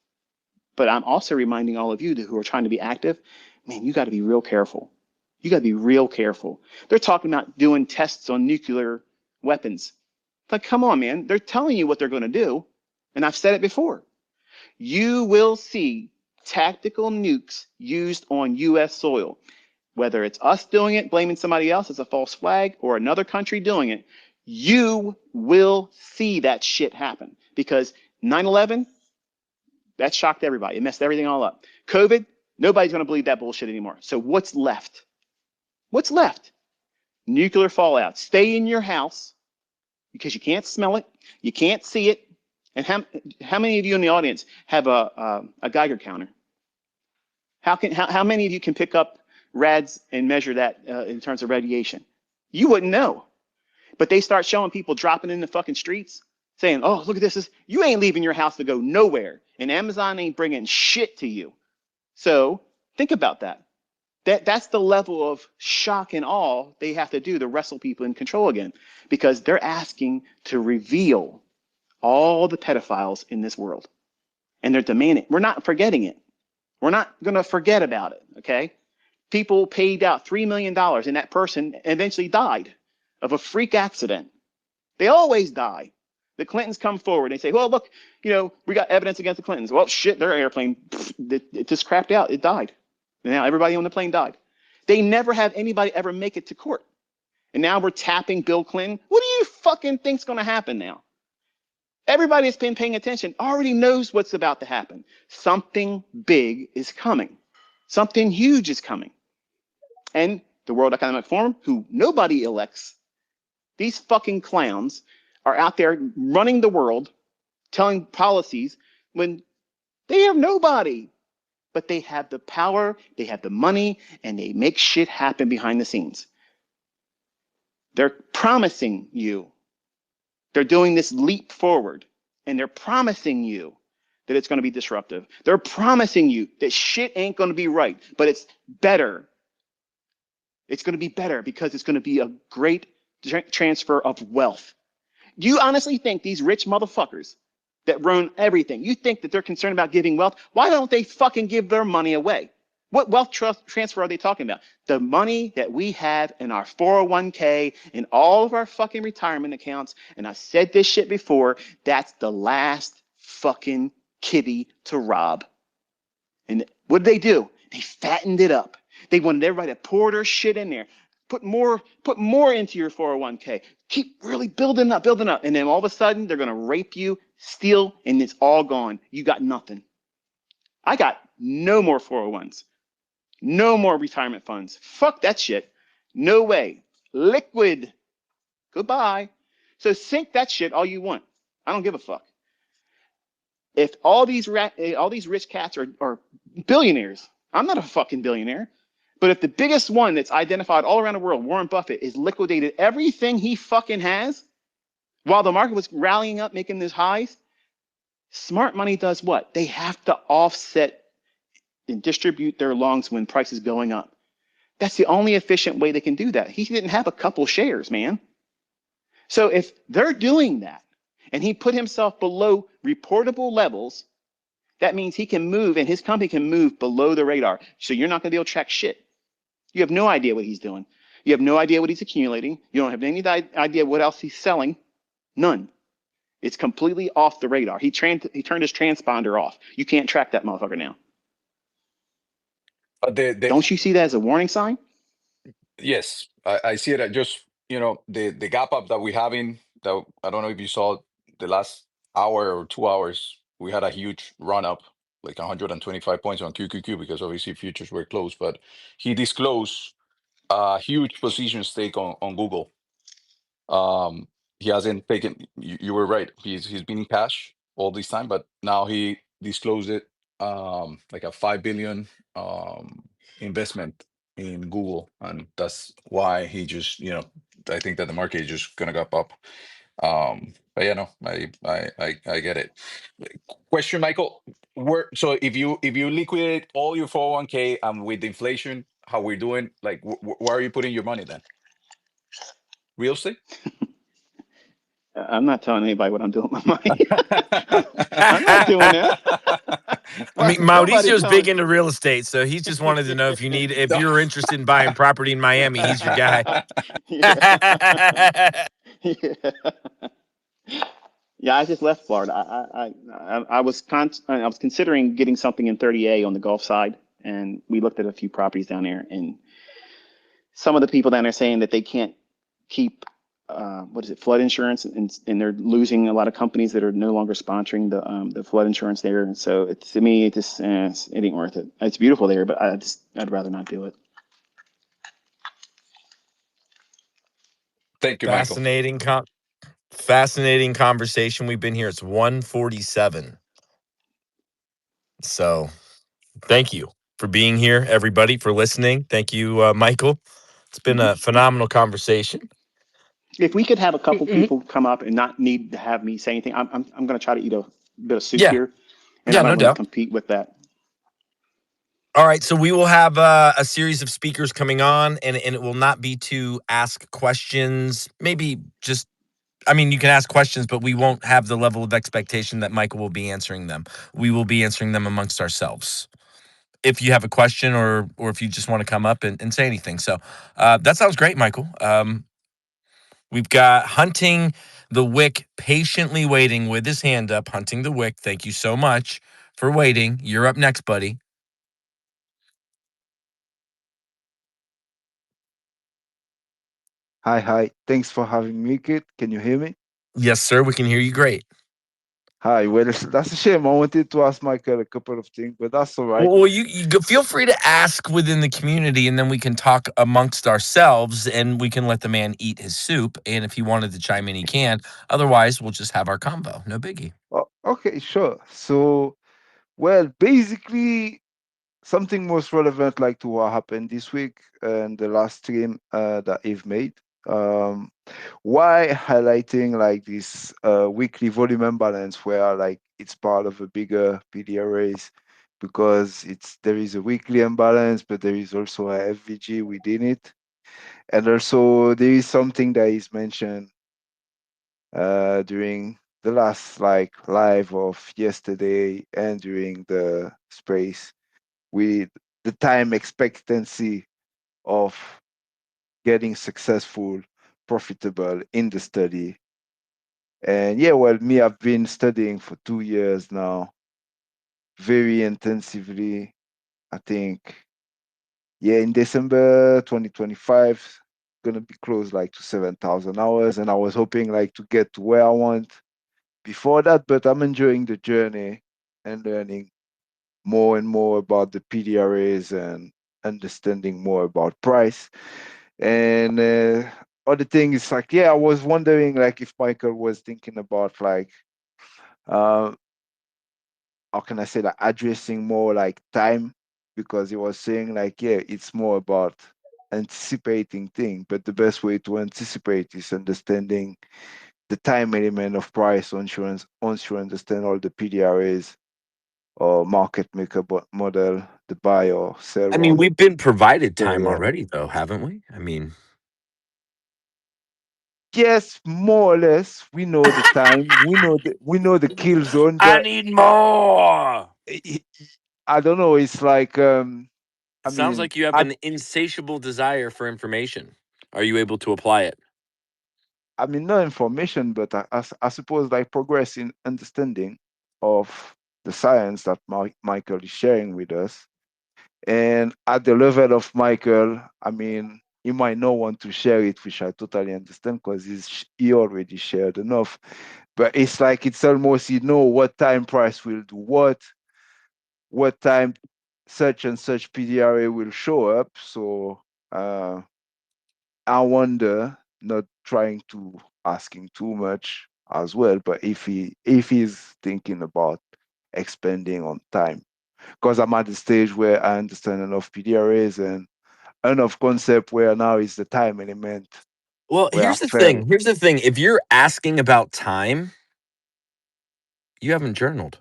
But I'm also reminding all of you who are trying to be active, man, you got to be real careful. You got to be real careful. They're talking about doing tests on nuclear weapons. Like, come on, man. They're telling you what they're going to do. And I've said it before. You will see tactical nukes used on U.S. soil. Whether it's us doing it, blaming somebody else as a false flag, or another country doing it, you will see that shit happen. Because 9/11, that shocked everybody. It messed everything all up. COVID, nobody's going to believe that bullshit anymore. So what's left? What's left? Nuclear fallout. Stay in your house because you can't smell it, you can't see it. And how many of you in the audience have a Geiger counter? How many of you can pick up rads and measure that in terms of radiation? You wouldn't know. But they start showing people dropping in the fucking streets, saying, oh, look at this. You ain't leaving your house to go nowhere. And Amazon ain't bringing shit to you. So think about that. That's the level of shock and awe they have to do to wrestle people in control again. Because they're asking to reveal all the pedophiles in this world. And they're demanding. We're not forgetting it. We're not going to forget about it, okay? People paid out $3 million and that person eventually died of a freak accident. They always die. The Clintons come forward and say, well, look, we got evidence against the Clintons. Well, shit, their airplane, it just crapped out. It died. And now everybody on the plane died. They never have anybody ever make it to court. And now we're tapping Bill Clinton. What do you fucking think's going to happen now? Everybody that's been paying attention already knows what's about to happen. Something big is coming. Something huge is coming. And the World Economic Forum, who nobody elects, these fucking clowns are out there running the world, telling policies when they have nobody. But they have the power, they have the money, and they make shit happen behind the scenes. They're promising you. They're doing this leap forward, and they're promising you that it's going to be disruptive. They're promising you that shit ain't going to be right, but it's better. It's going to be better because it's going to be a great transfer of wealth. Do you honestly think these rich motherfuckers that run everything, you think that they're concerned about giving wealth? Why don't they fucking give their money away? What wealth transfer are they talking about? The money that we have in our 401k, in all of our fucking retirement accounts, and I've said this shit before, that's the last fucking kitty to rob. And what did they do? They fattened it up. They wanted everybody to pour their shit in there. Put more into your 401k. Keep really building up. And then all of a sudden, they're going to rape you, steal, and it's all gone. You got nothing. I got no more 401s. No more retirement funds. Fuck that shit. No way. Liquid. Goodbye. So sink that shit all you want. I don't give a fuck. If all these rich cats are billionaires, I'm not a fucking billionaire. But if the biggest one that's identified all around the world, Warren Buffett, is liquidated everything he fucking has while the market was rallying up, making these highs, smart money does what? They have to offset and distribute their longs when price is going up. That's the only efficient way they can do that. He didn't have a couple shares, man. So if they're doing that and he put himself below reportable levels, that means he can move and his company can move below the radar. So you're not going to be able to track shit. You have no idea what he's doing. You have no idea what he's accumulating. You don't have any idea what else he's selling. None. It's completely off the radar. He turned his transponder off. You can't track that motherfucker now. But Don't you see that as a warning sign? yes, I see it. Just the gap up that we having. That I don't know if you saw the last hour or 2 hours. We had a huge run up, like 125 points on QQQ because obviously futures were closed. But he disclosed a huge position stake on Google. Um, he hasn't taken. You were right. He's been in cash all this time, but now he disclosed it. Like a 5 billion investment in Google, and that's why he just I think that the market is just gonna go up. But yeah, no, I get it. Question, Michael. Where so if you liquidate all your 401k and with inflation, how we're doing? Like, where are you putting your money then? Real estate? I'm not telling anybody what I'm doing with my money. I'm not doing that. I mean, Nobody Mauricio's big telling. into real estate, so he just wanted to know if No. you're interested in buying property in Miami, he's your guy. Yeah. Yeah. Yeah, I just left Florida. I was considering getting something in 30A on the Gulf side, and we looked at a few properties down there, and some of the people down there saying that they can't keep what is it, flood insurance, and they're losing a lot of companies that are no longer sponsoring the flood insurance there. And so to me, it just it ain't worth it. It's beautiful there, but I'd rather not do it. Thank you, Michael. fascinating, fascinating conversation. We've been here. It's 1:47. So thank you for being here, everybody, for listening. Thank you, Michael. It's been Hmm. a phenomenal conversation. If we could have a couple Eh, people come up and not need to have me say anything, I'm going to try to eat a bit of soup Yeah, here, and yeah, I no don't want to doubt. compete with that. All right, so we will have a series of speakers coming on, and it will not be to ask questions. Maybe just, I mean, you can ask questions, but we won't have the level of expectation that Michael will be answering them. We will be answering them amongst ourselves. If you have a question or if you just want to come up and say anything. So that sounds great, Michael. We've got Hunting the Wick patiently waiting with his hand up. Hunting the Wick, thank you so much for waiting. You're up next, buddy. Hi, hi. Thanks for having me, Kitt. Can you hear me? Yes, sir. We can hear you great. Hi. Well, that's a shame. I wanted to ask Michael a couple of things, but that's all right. Well, feel free to ask within the community, and then we can talk amongst ourselves, and we can let the man eat his soup. And if he wanted to chime in, he can. Otherwise, we'll just have our convo. No biggie. Oh, okay, sure. So, well, basically, something most relevant like to what happened this week and the last stream that Eve made. Um, why highlighting like this weekly volume imbalance where like it's part of a bigger PDR race because there is a weekly imbalance, but there is also a FVG within it. And also there is something that is mentioned during the last like live of yesterday and during the space with the time expectancy of getting successful, profitable in the study. And yeah, well, me, I've been studying for 2 years now, very intensively. I think, yeah, in December 2025, gonna be close like to 7,000 hours. And I was hoping like to get to where I want before that, but I'm enjoying the journey and learning more and more about the PDRAs and understanding more about price. And other thing is like, yeah, I was wondering like if Michael was thinking about like uh, can I say that, addressing more like time, because he was saying like, yeah, it's more about anticipating things, but the best way to anticipate is understanding the time element of price once you understand all the PDRAs or market maker model, the buy or sell I mean, one. we've been provided So time yeah. already, though, haven't we? I mean, Yes, more or less. We know the time. We know the kill zone, I but need more. I don't know. It's like I Sounds mean, like you have an insatiable desire for information. Are you able to apply it? I mean, no information, but I suppose like progress in understanding of the science that Michael is sharing with us. And at the level of Michael, I mean, he might not want to share it, which I totally understand because he already shared enough. But it's like it's almost what time price will do what time such and such PDRA will show up. So uh, I wonder, not trying to asking too much as well, but if he's thinking about expanding on time, because I'm at the stage where I understand enough PDRAs and enough concept where now is the time element Well, where I here's the fail. thing. Here's the thing. If you're asking about time, you haven't journaled.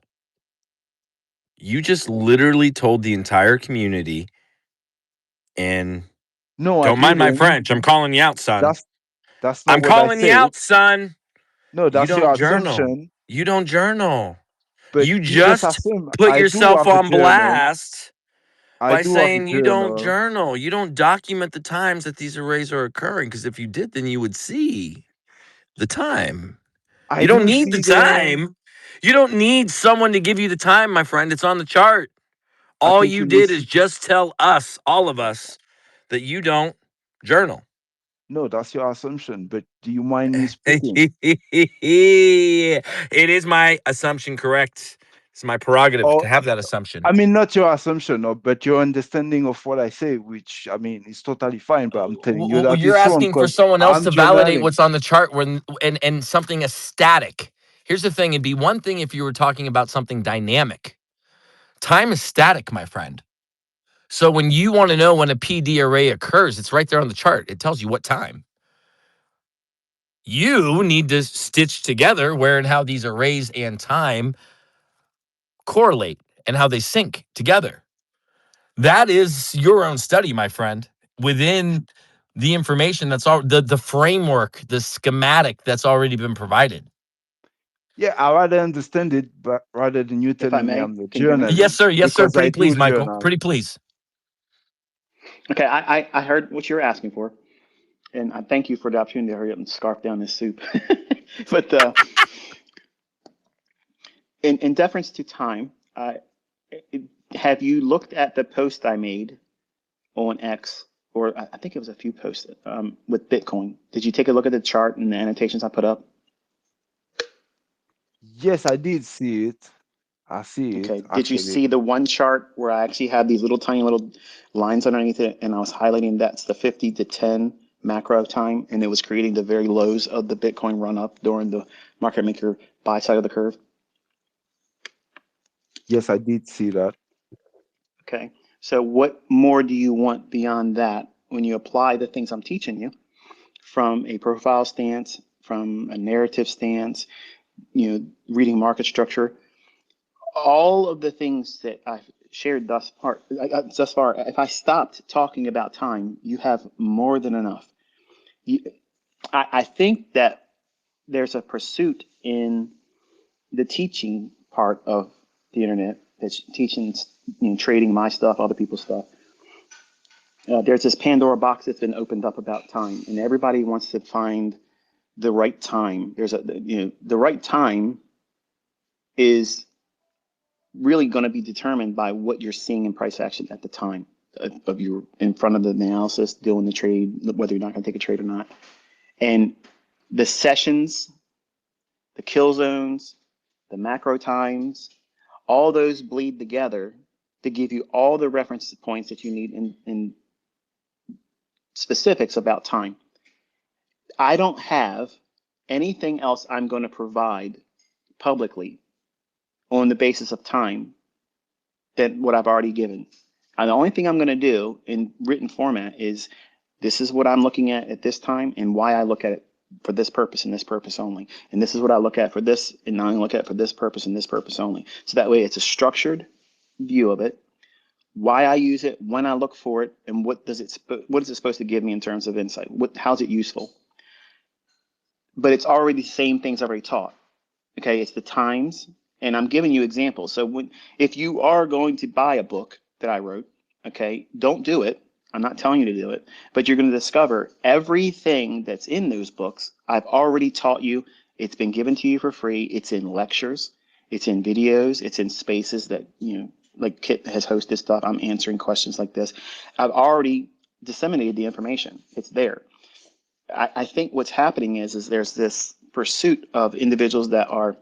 You just literally told the entire community, and No, I don't mind my didn't. French. I'm calling you out, son. That's that's not I'm what I calling you said. out, son. No, You that's your don't journal. assumption. You don't journal. But You you just just assume put I do yourself have a on journal. blast I by do have a saying you don't journal. journal. You don't document the times that these arrays are occurring. Because if you did, then you would see the time. I You don't do need the see them. time. You don't need someone to give you the time, my friend. It's on the chart. I All think you you did is miss. just tell us, all of us, that you don't journal. No, that's your assumption. But do you mind me speaking? It is my assumption, correct? It's my prerogative Or to have that assumption. I mean, not your assumption, no, but your understanding of what I say, which I mean is totally fine. But I'm telling you that You're it's wrong asking for because someone else I'm to validate journaling. what's on the chart when and something is static. Here's the thing, it'd be one thing if you were talking about something dynamic. Time is static, my friend. So when you want to know when a PD array occurs, it's right there on the chart. It tells you what time. You need to stitch together where and how these arrays and time correlate and how they sync together. That is your own study, my friend, within the information that's all the framework, the schematic that's already been provided. Yeah, I rather understand it, but rather than you If I telling me may, I'm the can you hear me? Yes, journaling, sir. Yes, sir. because I Pretty do please, Michael. journal. Pretty please. Okay, I heard what you were asking for, and I thank you for the opportunity to hurry up and scarf down this soup. But in deference to time, have you looked at the post I made on X, or I think it was a few posts with Bitcoin? Did you take a look at the chart and the annotations I put up? Yes, I did see it. I see it Okay. Did you actually. see the one chart where I actually had these little tiny little lines underneath it, and I was highlighting that's the 50 to 10 macro time, and it was creating the very lows of the Bitcoin run up during the market maker buy side of the curve? Yes, I did see that. Okay. So what more do you want beyond that when you apply the things I'm teaching you from a profile stance, from a narrative stance, reading market structure, all of the things that I've shared thus far, if I stopped talking about time, you have more than enough. You, I think that there's a pursuit in the teaching part of the internet that's teaching, trading my stuff, other people's stuff. There's this Pandora box that's been opened up about time, and everybody wants to find the right time. The right time is really going to be determined by what you're seeing in price action at the time of you in front of the analysis, doing the trade, whether you're not going to take a trade or not. And the sessions, the kill zones, the macro times, all those bleed together to give you all the reference points that you need in specifics about time. I don't have anything else I'm going to provide publicly on the basis of time than what I've already given. And the only thing I'm going to do in written format is this is what I'm looking at this time and why I look at it for this purpose and this purpose only. And this is what I look at for this, and now I look at it for this purpose and this purpose only. So that way it's a structured view of it, why I use it, when I look for it, and what is it supposed to give me in terms of insight? How's it useful? But it's already the same things I've already taught. Okay, it's the times, and I'm giving you examples. So if you are going to buy a book that I wrote, okay, don't do it. I'm not telling you to do it, but you're going to discover everything that's in those books I've already taught you. It's been given to you for free. It's in lectures, it's in videos, it's in spaces that, like Kitt has hosted stuff. I'm answering questions like this. I've already disseminated the information. It's there. I think what's happening is there's this pursuit of individuals that are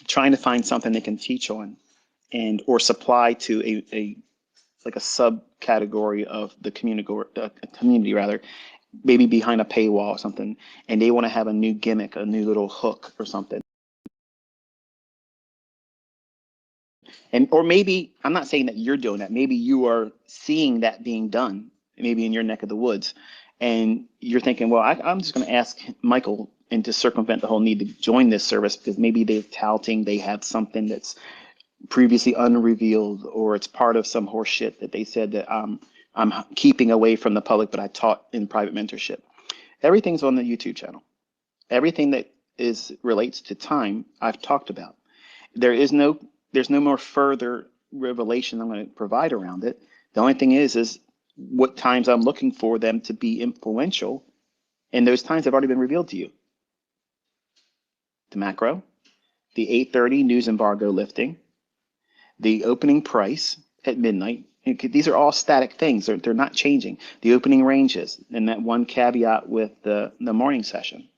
trying to find something they can teach on and or supply to a like a subcategory of the community rather, maybe behind a paywall or something, and they want to have a new gimmick, a new little hook or something. And or maybe I'm not saying that you're doing that. Maybe you are seeing that being done, maybe in your neck of the woods, and you're thinking, well, I'm just going to ask Michael and to circumvent the whole need to join this service because maybe they're touting they have something that's previously unrevealed or it's part of some horse shit that they said that I'm keeping away from the public, but I taught in private mentorship. Everything's on the YouTube channel. Everything that is relates to time, I've talked about. There's no more further revelation I'm going to provide around it. The only thing is what times I'm looking for them to be influential, and those times have already been revealed to you. The macro, the 8:30 news embargo lifting, the opening price at midnight. These are all static things. They're not changing. The opening ranges, and that one caveat with the morning session,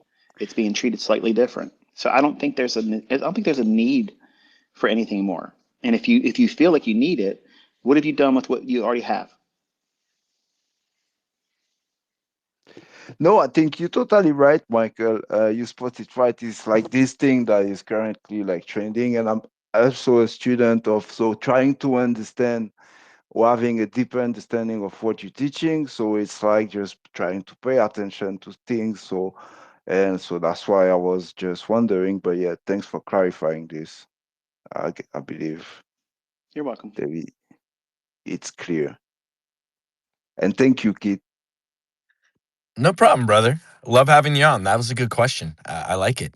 it's being treated slightly different. So I don't think there's a need for anything more. And if you feel like you need it, what have you done with what you already have? No, I think you're totally right, Michael. You spotted right. It's like this thing that is currently like trending, and I'm also a student of so trying to understand or having a deeper understanding of what you're teaching. So it's like just trying to pay attention to things. So that's why I was just wondering. But yeah, thanks for clarifying this. I believe You're welcome. that it's clear. And thank you, Kit. No problem, brother. Love having you on. That was a good question. I like it.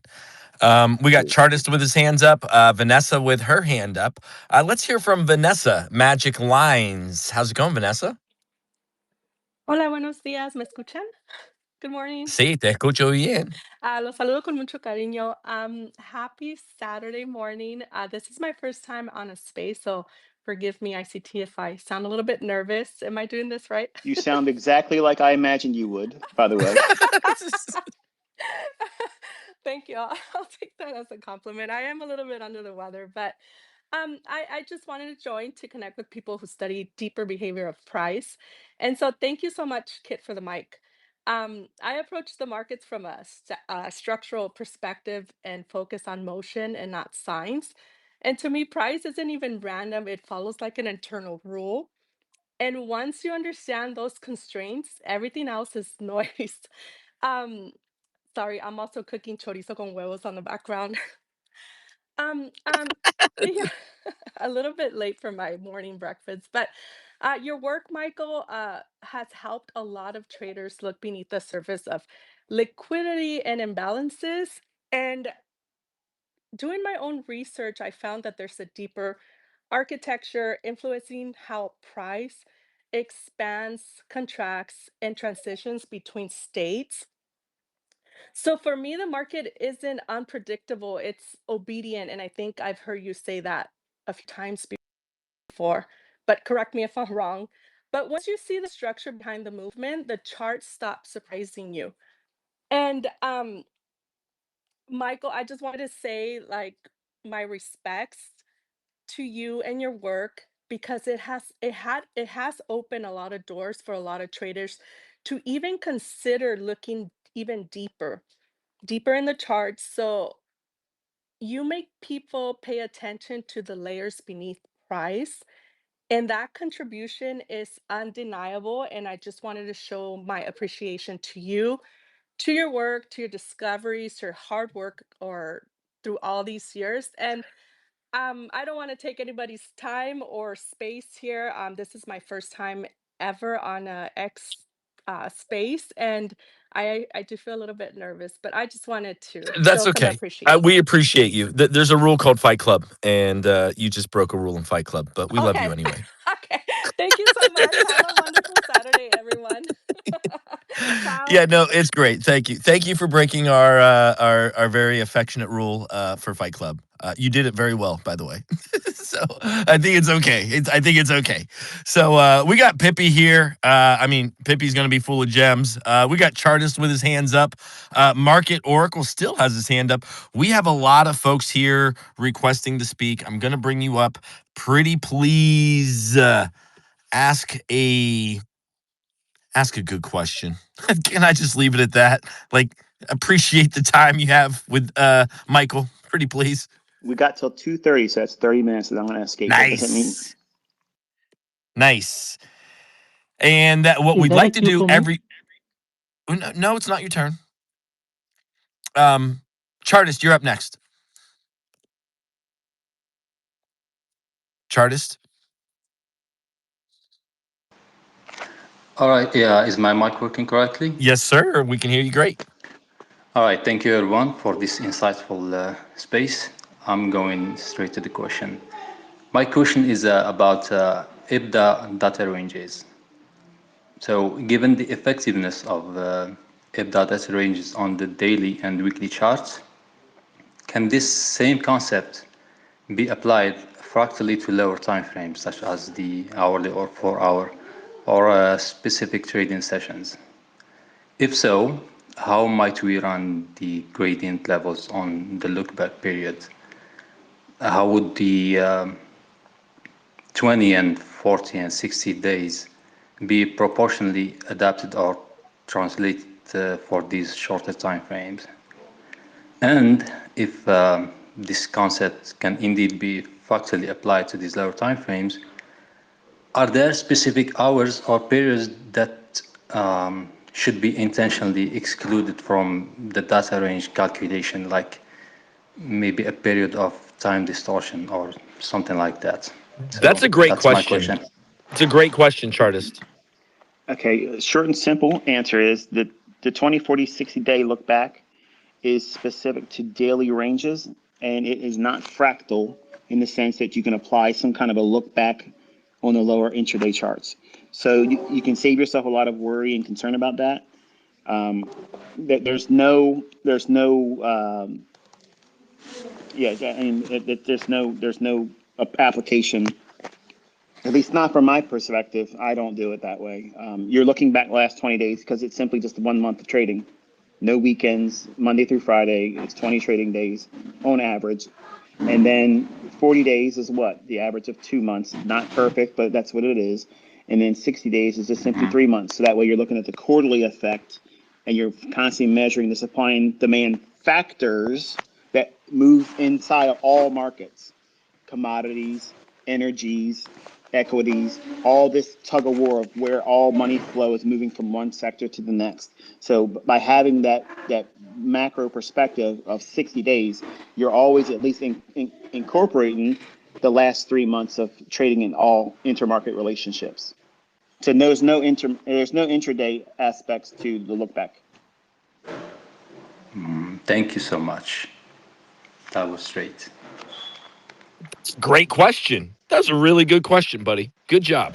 We got Chartist with his hands up, Vanessa with her hand up. Let's hear from Vanessa, Magic Lines. How's it going, Vanessa? Hola, buenos días, ¿me escuchan? Good morning. Sí, te escucho bien. Los saludo con mucho cariño. Happy Saturday morning. This is my first time on a space, so forgive me, ICT, if I sound a little bit nervous. Am I doing this right? You sound exactly like I imagined you would, by the way. Thank you. I'll take that as a compliment. I am a little bit under the weather, but I just wanted to join to connect with people who study deeper behavior of price. And so thank you so much, Kit, for the mic. I approach the markets from a structural perspective and focus on motion and not signs. And to me, price isn't even random, it follows like an internal rule. And once you understand those constraints, everything else is noise. Um, Sorry, I'm also cooking chorizo con huevos on the background. Um, um, yeah, a little bit late for my morning breakfast, but your work, Michael, has helped a lot of traders look beneath the surface of liquidity and imbalances. And doing my own research, I found that there's a deeper architecture influencing how price expands, contracts, and transitions between states. So for me, the market isn't unpredictable, it's obedient. And I think I've heard you say that a few times before, but correct me if I'm wrong. But once you see the structure behind the movement, the chart stops surprising you. And Michael, I just wanted to say like my respects to you and your work because it has opened a lot of doors for a lot of traders to even consider looking even deeper in the charts. So you make people pay attention to the layers beneath price. And that contribution is undeniable. And I just wanted to show my appreciation to you, to your work, to your discoveries, to your hard work, or through all these years. And I don't want to take anybody's time or space here. This is my first time ever on a X space, and I do feel a little bit nervous, but I just wanted to That's show some okay. appreciation. We appreciate you. There's a rule called Fight Club, and you just broke a rule in Fight Club, but we love you Okay. anyway. Okay. Thank you so much. Have a wonderful Saturday, everyone. Ciao. Yeah, no, it's great. Thank you. Thank you for breaking our very affectionate rule for Fight Club. You did it very well, by the way. So I think it's okay. I think it's okay. So we got Pippi here. I mean, Pippi's gonna be full of gems. We got Chartist with his hands up. Market Oracle still has his hand up. We have a lot of folks here requesting to speak. I'm gonna bring you up. Pretty please ask a ask a good question. Can I just leave it at that? Like, appreciate the time you have with Michael. Pretty please. We got till 2:30, so that's 30 minutes that I'm going to escape. That doesn't mean Nice. Nice. And what Is we'd that a like to cue do for me? every no, it's not your turn. Chartist, you're up next. Chartist. All right, yeah, is my mic working correctly? Yes, sir. We can hear you great. All right, thank you everyone for this insightful space. I'm going straight to the question. My question is about EBITDA data ranges. So, given the effectiveness of EBITDA data ranges on the daily and weekly charts, can this same concept be applied fractally to lower time frames, such as the hourly or 4 hour or specific trading sessions? If so, how might we run the gradient levels on the look-back period? How would the 20 and 40 and 60 days be proportionally adapted or translated for these shorter time frames? And if this concept can indeed be factually applied to these lower time frames, are there specific hours or periods that should be intentionally excluded from the data range calculation, like maybe a period of time distortion or something like that? That's So a great that's my question. question. It's a great question, Chartist. okay. Short and simple answer is that the 20, 40, 60-day look back is specific to daily ranges, and it is not fractal in the sense that you can apply some kind of a look back on the lower intraday charts. So you can save yourself a lot of worry and concern about that. There's no, yeah, I mean, there's no application. At least not from my perspective. I don't do it that way. You're looking back the last 20 days because it's simply just 1 month of trading. No weekends, Monday through Friday. It's 20 trading days on average. And then 40 days is what? The average of 2 months. Not perfect, but that's what it is. And then 60 days is just simply 3 months. So that way you're looking at the quarterly effect and you're constantly measuring the supply and demand factors that move inside of all markets, commodities, energies, equities, all this tug of war of where all money flow is moving from one sector to the next. So by having that macro perspective of 60 days, you're always at least incorporating the last 3 months of trading in all intermarket relationships. So there's no intraday aspects to the look back. Thank you so much. That was straight. Great question. That's a really good question, buddy. Good job.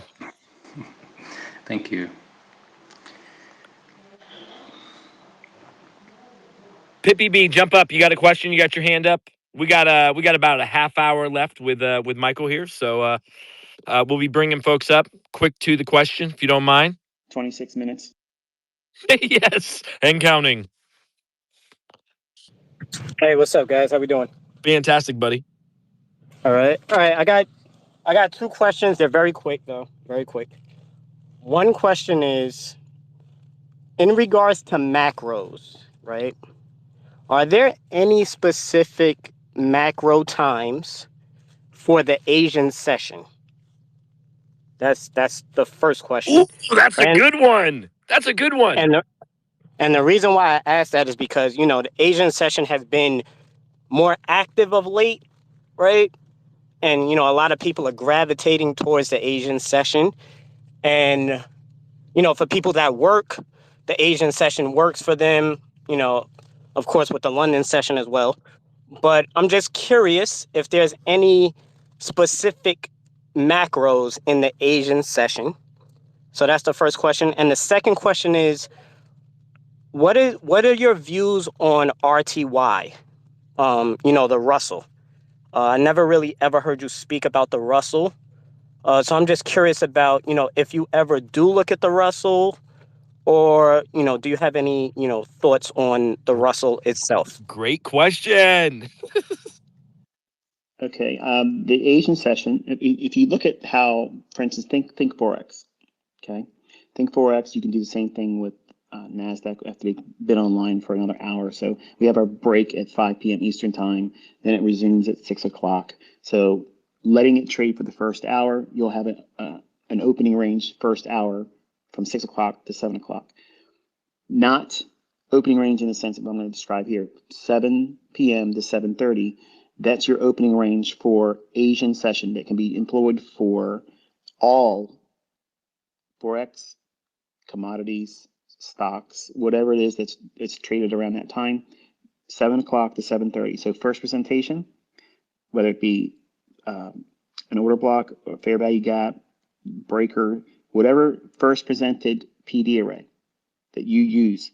Thank you. Pippi B, jump up. You got a question? You got your hand up? We got about a half hour left with Michael here, so we'll be bringing folks up. Quick to the question, if you don't mind. 26 minutes. Yes, and counting. Hey, what's up, guys? How we doing? Fantastic, buddy. All right. I got two questions. They're very quick, though. Very quick. One question is in regards to macros, right? Are there any specific macro times for the Asian session? That's the first Ooh, question. that's a And good one. That's a good one. and the, and the reason why I asked that is because, the Asian session has been more active of late, right? And a lot of people are gravitating towards the Asian session. And for people that work, the Asian session works for them, of course, with the London session as well. But I'm just curious if there's any specific macros in the Asian session. So that's the first question. And the second question is, what are your views on RTY? The Russell. I never really ever heard you speak about the Russell. So I'm just curious about, if you ever do look at the Russell, or, do you have any, thoughts on the Russell itself? Great question. Okay, the Asian session, if you look at how, for instance, think Forex, okay? Think Forex, you can do the same thing with NASDAQ after they've been online for another hour. So we have our break at 5 p.m. Eastern time, then it resumes at 6 o'clock. So letting it trade for the first hour, you'll have an opening range first hour from 6 o'clock to 7 o'clock. Not opening range in the sense of what I'm going to describe here, 7 p.m. to 7:30. That's your opening range for Asian session that can be employed for all Forex, commodities, stocks, whatever it is that's traded around that time, 7 o'clock to 7:30. So first presentation, whether it be an order block or fair value gap, breaker, whatever first presented PD array that you use,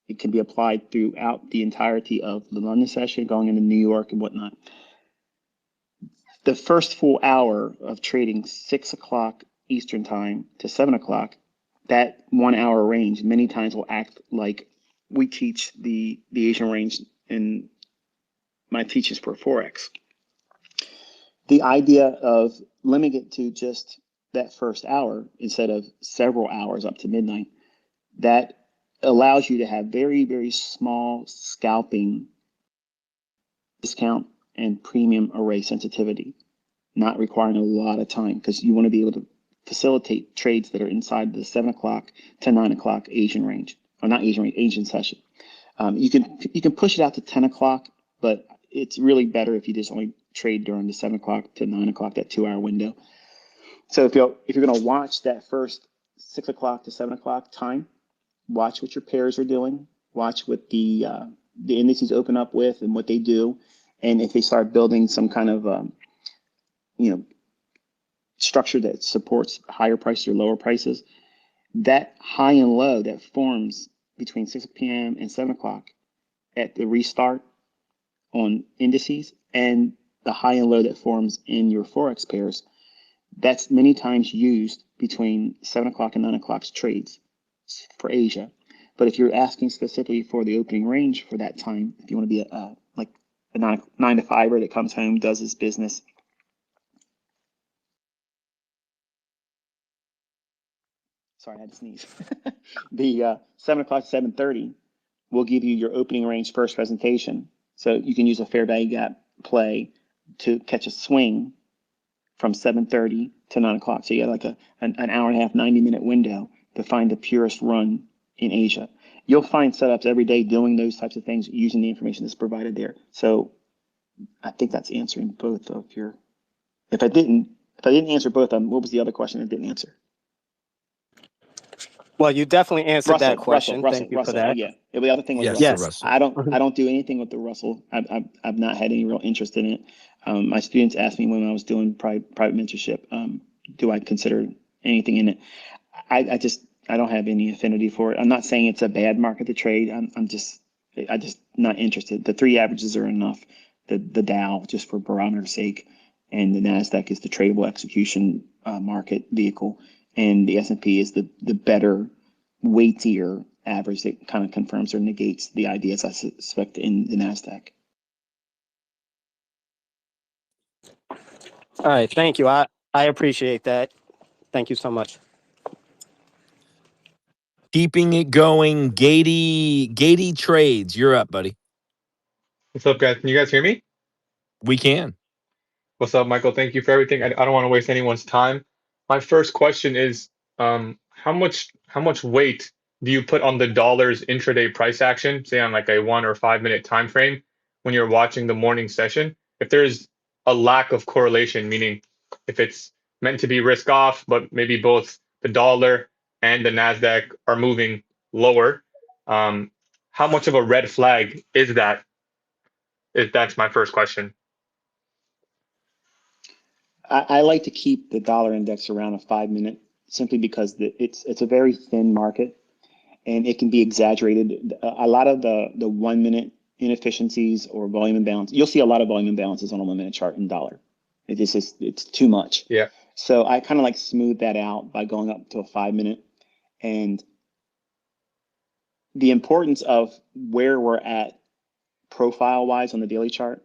it can be applied throughout the entirety of the London session, going into New York and whatnot. The first full hour of trading 6 o'clock Eastern time to 7 o'clock, that 1 hour range many times will act like we teach the Asian range in my teachings for Forex. The idea of limiting it to just that first hour instead of several hours up to midnight, that allows you to have very, very small scalping discount and premium array sensitivity, not requiring a lot of time because you want to be able to facilitate trades that are inside the 7 o'clock to 9 o'clock Asian range, or not Asian range, Asian session. You can push it out to 10 o'clock, but it's really better if you just only trade during the 7 o'clock to 9 o'clock, that 2 hour window. So if you're going to watch that first 6 o'clock to 7 o'clock time, watch what your pairs are doing, watch what the indices open up with and what they do, and if they start building some kind of structure that supports higher prices or lower prices, that high and low that forms between 6 p.m. and 7 o'clock at the restart on indices, and the high and low that forms in your Forex pairs, that's many times used between 7 o'clock and 9 o'clock's trades for Asia. But if you're asking specifically for the opening range for that time, if you want to be like a 9 to 5er that comes home, does his business. Sorry, I had to sneeze. The 7 o'clock to 7:30 will give you your opening range first presentation. So you can use a fair value gap play to catch a swing from 7:30 to 9 o'clock. So you have like an hour and a half, 90-minute window to find the purest run in Asia. You'll find setups every day doing those types of things using the information that's provided there. So I think that's answering both of your. If I didn't answer both of them, what was the other question I didn't answer? Well, you definitely answered that question. Thank you for Russell. that. Yeah. The other thing was Yes, the Russell. Yes. Russell. I don't do anything with the Russell. I've not had any real interest in it. My students asked me when I was doing private mentorship, do I consider anything in it? I don't have any affinity for it. I'm not saying it's a bad market to trade. I just not interested. The 3 averages are enough. The Dow just for barometer's sake, and the Nasdaq is the tradable execution market vehicle, and the S&P is the better, weightier average that kind of confirms or negates the ideas I suspect in the Nasdaq. All right. Thank you. I appreciate that. Thank you so much. Keeping it going, Gatey Trades. You're up, buddy. What's up, guys? Can you guys hear me? We can. What's up, Michael? Thank you for everything. I don't want to waste anyone's time. My first question is, how much weight do you put on the dollar's intraday price action, say on like a 1 or 5 minute time frame when you're watching the morning session? If there's a lack of correlation, meaning if it's meant to be risk off, but maybe both the dollar and the Nasdaq are moving lower, um, how much of a red flag is that? That's my first question. I like to keep the dollar index around a 5 minute simply because it's a very thin market and it can be exaggerated. A lot of the 1 minute inefficiencies or volume imbalance, you'll see a lot of volume imbalances on a 1 minute chart in dollar. It's too much. Yeah. So I kind of like smooth that out by going up to a 5 minute. And the importance of where we're at profile wise on the daily chart.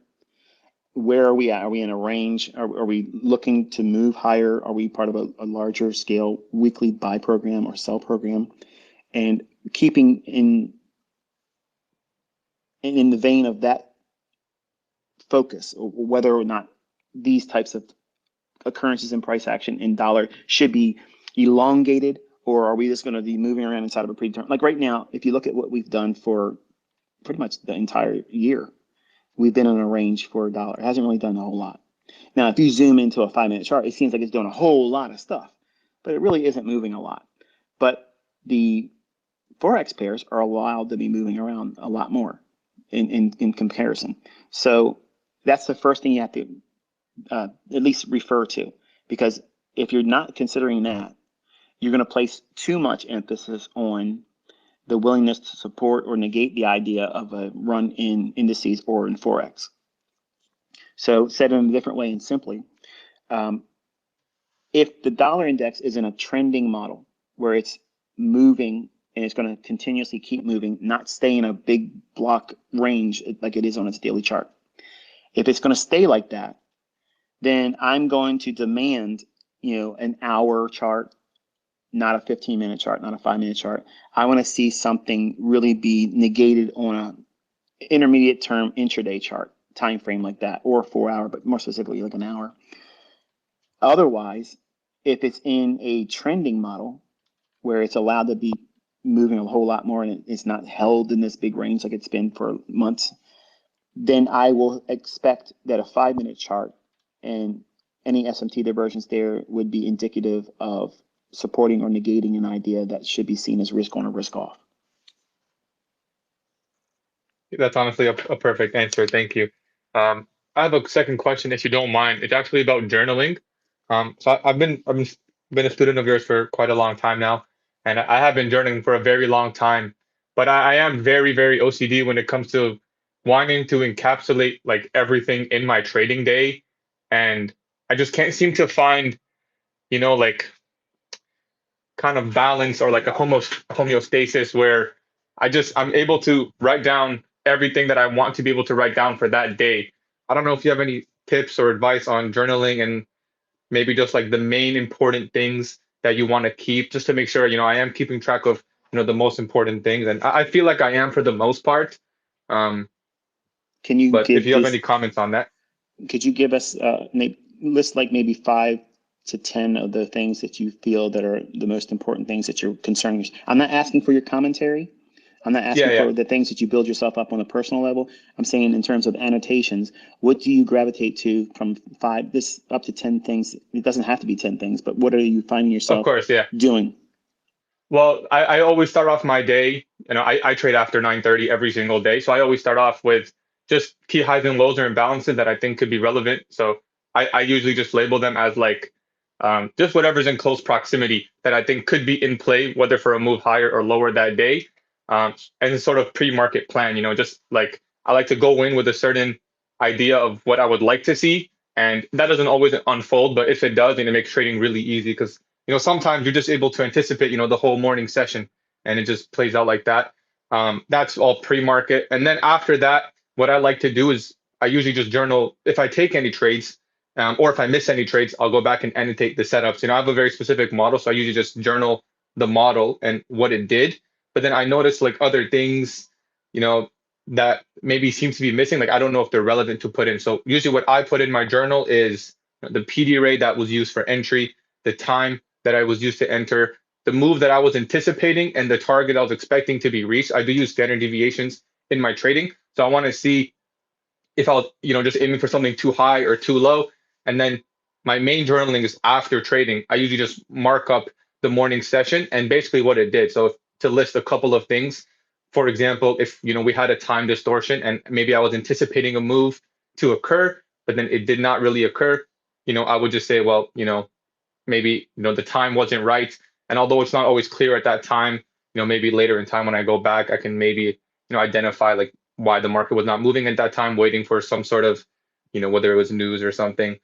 Where are we at? Are we in a range? Are we looking to move higher? Are we part of a larger scale weekly buy program or sell program? And keeping in the vein of that focus, whether or not these types of occurrences in price action in dollar should be elongated, or are we just going to be moving around inside of a predetermined? Like right now, if you look at what we've done for pretty much the entire year, we've been in a range for a dollar. It hasn't really done a whole lot. Now, if you zoom into a 5 minute chart, it seems like it's doing a whole lot of stuff, but it really isn't moving a lot. But the Forex pairs are allowed to be moving around a lot more in comparison. So that's the first thing you have to at least refer to, because if you're not considering that, you're going to place too much emphasis on the willingness to support or negate the idea of a run in indices or in Forex. So said in a different way and simply, if the dollar index is in a trending model where it's moving and it's going to continuously keep moving, not stay in a big block range like it is on its daily chart. If it's going to stay like that, then I'm going to demand, an hour chart, not a 15-minute chart, not a 5 minute chart. I want to see something really be negated on an intermediate term intraday chart time frame like that, or a 4 hour, but more specifically like an hour. Otherwise, if it's in a trending model where it's allowed to be moving a whole lot more and it's not held in this big range like it's been for months, then I will expect that a 5 minute chart and any SMT divergence there would be indicative of supporting or negating an idea that should be seen as risk on or risk off. That's honestly a perfect answer. Thank you. I have a second question, if you don't mind. It's actually about journaling. So I've been a student of yours for quite a long time now, and I have been journaling for a very long time. But I am very, very OCD when it comes to wanting to encapsulate like everything in my trading day, and I just can't seem to find, like kind of balance or like a homeostasis where I'm able to write down everything that I want to be able to write down for that day. I don't know if you have any tips or advice on journaling and maybe just like the main important things that you want to keep just to make sure, I am keeping track of, the most important things. And I feel like I am for the most part. Um, Can you but if give you have this? any comments on that. Could you give us list like maybe 5 to 10 of the things that you feel that are the most important things that you're concerned with? I'm not asking for your commentary. I'm not Yeah, asking yeah. for the things that you build yourself up on a personal level. I'm saying in terms of annotations, what do you gravitate to from 5, this up to 10 things? It doesn't have to be 10 things, but what are you finding Of yourself course, yeah. doing? Well, I always start off my day, I trade after 9:30 every single day. So I always start off with just key highs and lows or imbalances that I think could be relevant. So I usually just label them as like just whatever's in close proximity that I think could be in play, whether for a move higher or lower that day. And a sort of pre-market plan, just like I like to go in with a certain idea of what I would like to see. And that doesn't always unfold, but if it does, then it makes trading really easy because sometimes you're just able to anticipate, the whole morning session and it just plays out like that. That's all pre-market. And then after that, what I like to do is I usually just journal if I take any trades, or if I miss any trades, I'll go back and annotate the setups. I have a very specific model, so I usually just journal the model and what it did. But then I notice like other things, you know, that maybe seems to be missing. Like, I don't know if they're relevant to put in. So usually what I put in my journal is the PD rate that was used for entry, the time that I was used to enter, the move that I was anticipating, and the target I was expecting to be reached. I do use standard deviations in my trading. So I want to see if I was, just aiming for something too high or too low. And then my main journaling is after trading. I usually just mark up the morning session and basically what it did. So to list a couple of things, for example, if we had a time distortion and maybe I was anticipating a move to occur, but then it did not really occur, I would just say, well, maybe the time wasn't right. And although it's not always clear at that time, maybe later in time when I go back, I can maybe identify like why the market was not moving at that time, waiting for some sort of whether it was news or something.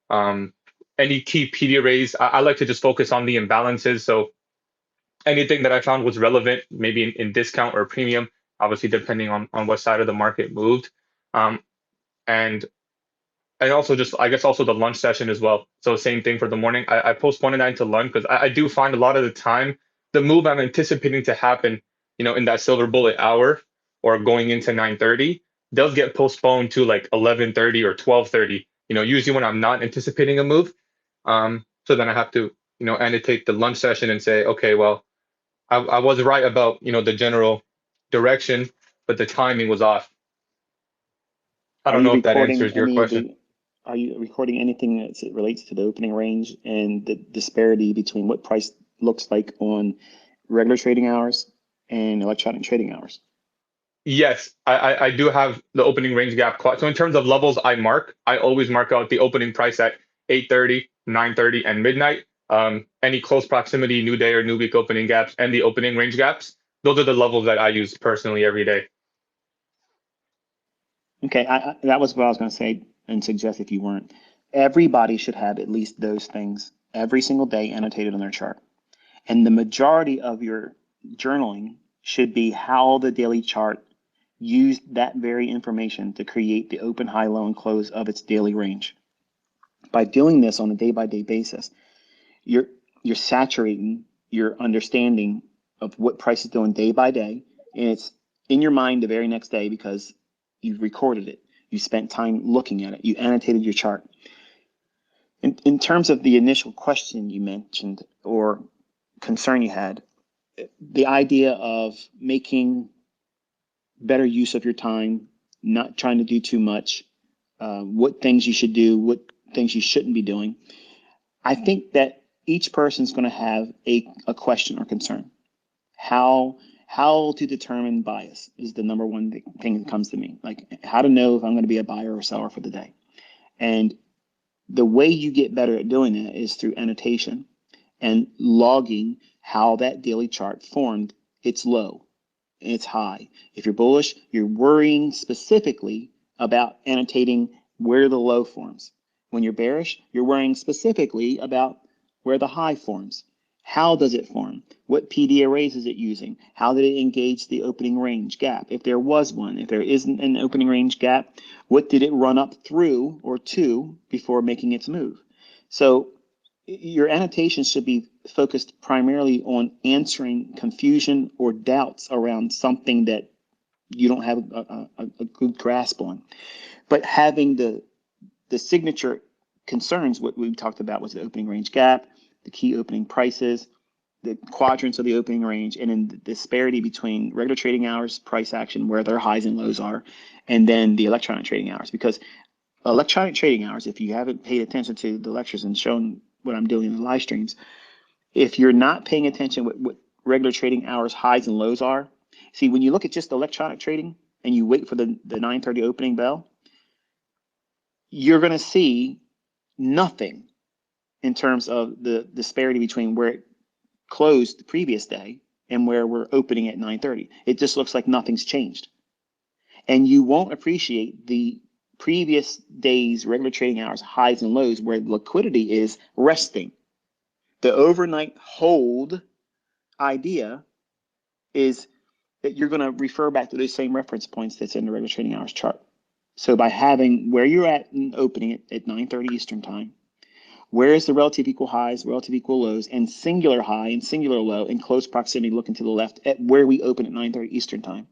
um any key PD raise, I like to just focus on the imbalances. So anything that I found was relevant, maybe in discount or premium, obviously depending on what side of the market moved. Um and and also just I guess also the lunch session as well. So same thing for the morning. I postponed that into lunch because I do find a lot of the time the move I'm anticipating to happen, in that silver bullet hour or going into 9:30 does get postponed to like 11:30 or 12:30. Usually when I'm not anticipating a move. So then I have to, annotate the lunch session and say, okay, well, I was right about, the general direction, but the timing was off. I Are don't you know if that recording answers your any of question. the, are you recording anything as it relates to the opening range and the disparity between what price looks like on regular trading hours and electronic trading hours? Yes, I do have the opening range gap. So in terms of levels, I always mark out the opening price at 8:30, 9:30, and midnight. Any close proximity, new day or new week opening gaps, and the opening range gaps. Those are the levels that I use personally every day. Okay, that was what I was going to say and suggest if you weren't. Everybody should have at least those things every single day annotated on their chart. And the majority of your journaling should be how the daily chart used that very information to create the open, high, low, and close of its daily range. By doing this on a day-by-day basis, you're saturating your understanding of what price is doing day by day, and it's in your mind the very next day because you've recorded it. You spent time looking at it. You annotated your chart. In terms of the initial question you mentioned or concern you had, the idea of making better use of your time, not trying to do too much, what things you should do, what things you shouldn't be doing. I think that each person's going to have a question or concern. How to determine bias is the number one thing that comes to me. Like how to know if I'm going to be a buyer or seller for the day. And the way you get better at doing that is through annotation and logging how that daily chart formed its low and its high. If you're bullish, you're worrying specifically about annotating where the low forms. When you're bearish, you're worrying specifically about where the high forms. How does it form? What PD arrays is it using? How did it engage the opening range gap? If there was one, if there isn't an opening range gap, what did it run up through or to before making its move? So your annotations should be focused primarily on answering confusion or doubts around something that you don't have a good grasp on. But having the signature concerns, what we talked about was the opening range gap, the key opening prices, the quadrants of the opening range, and then the disparity between regular trading hours, price action, where their highs and lows are, and then the electronic trading hours. Because electronic trading hours, if you haven't paid attention to the lectures and shown what I'm doing in the live streams, if you're not paying attention what regular trading hours highs and lows are, see, when you look at just electronic trading and you wait for the 9:30 opening bell, you're going to see nothing in terms of the disparity between where it closed the previous day and where we're opening at 9:30. It just looks like nothing's changed. And you won't appreciate the previous day's regular trading hours highs and lows where liquidity is resting. The overnight hold idea is that you're going to refer back to those same reference points that's in the regular trading hours chart. So by having where you're at in opening at 9:30 Eastern time, where is the relative equal highs, relative equal lows, and singular high and singular low in close proximity looking to the left at where we open at 9:30 Eastern time.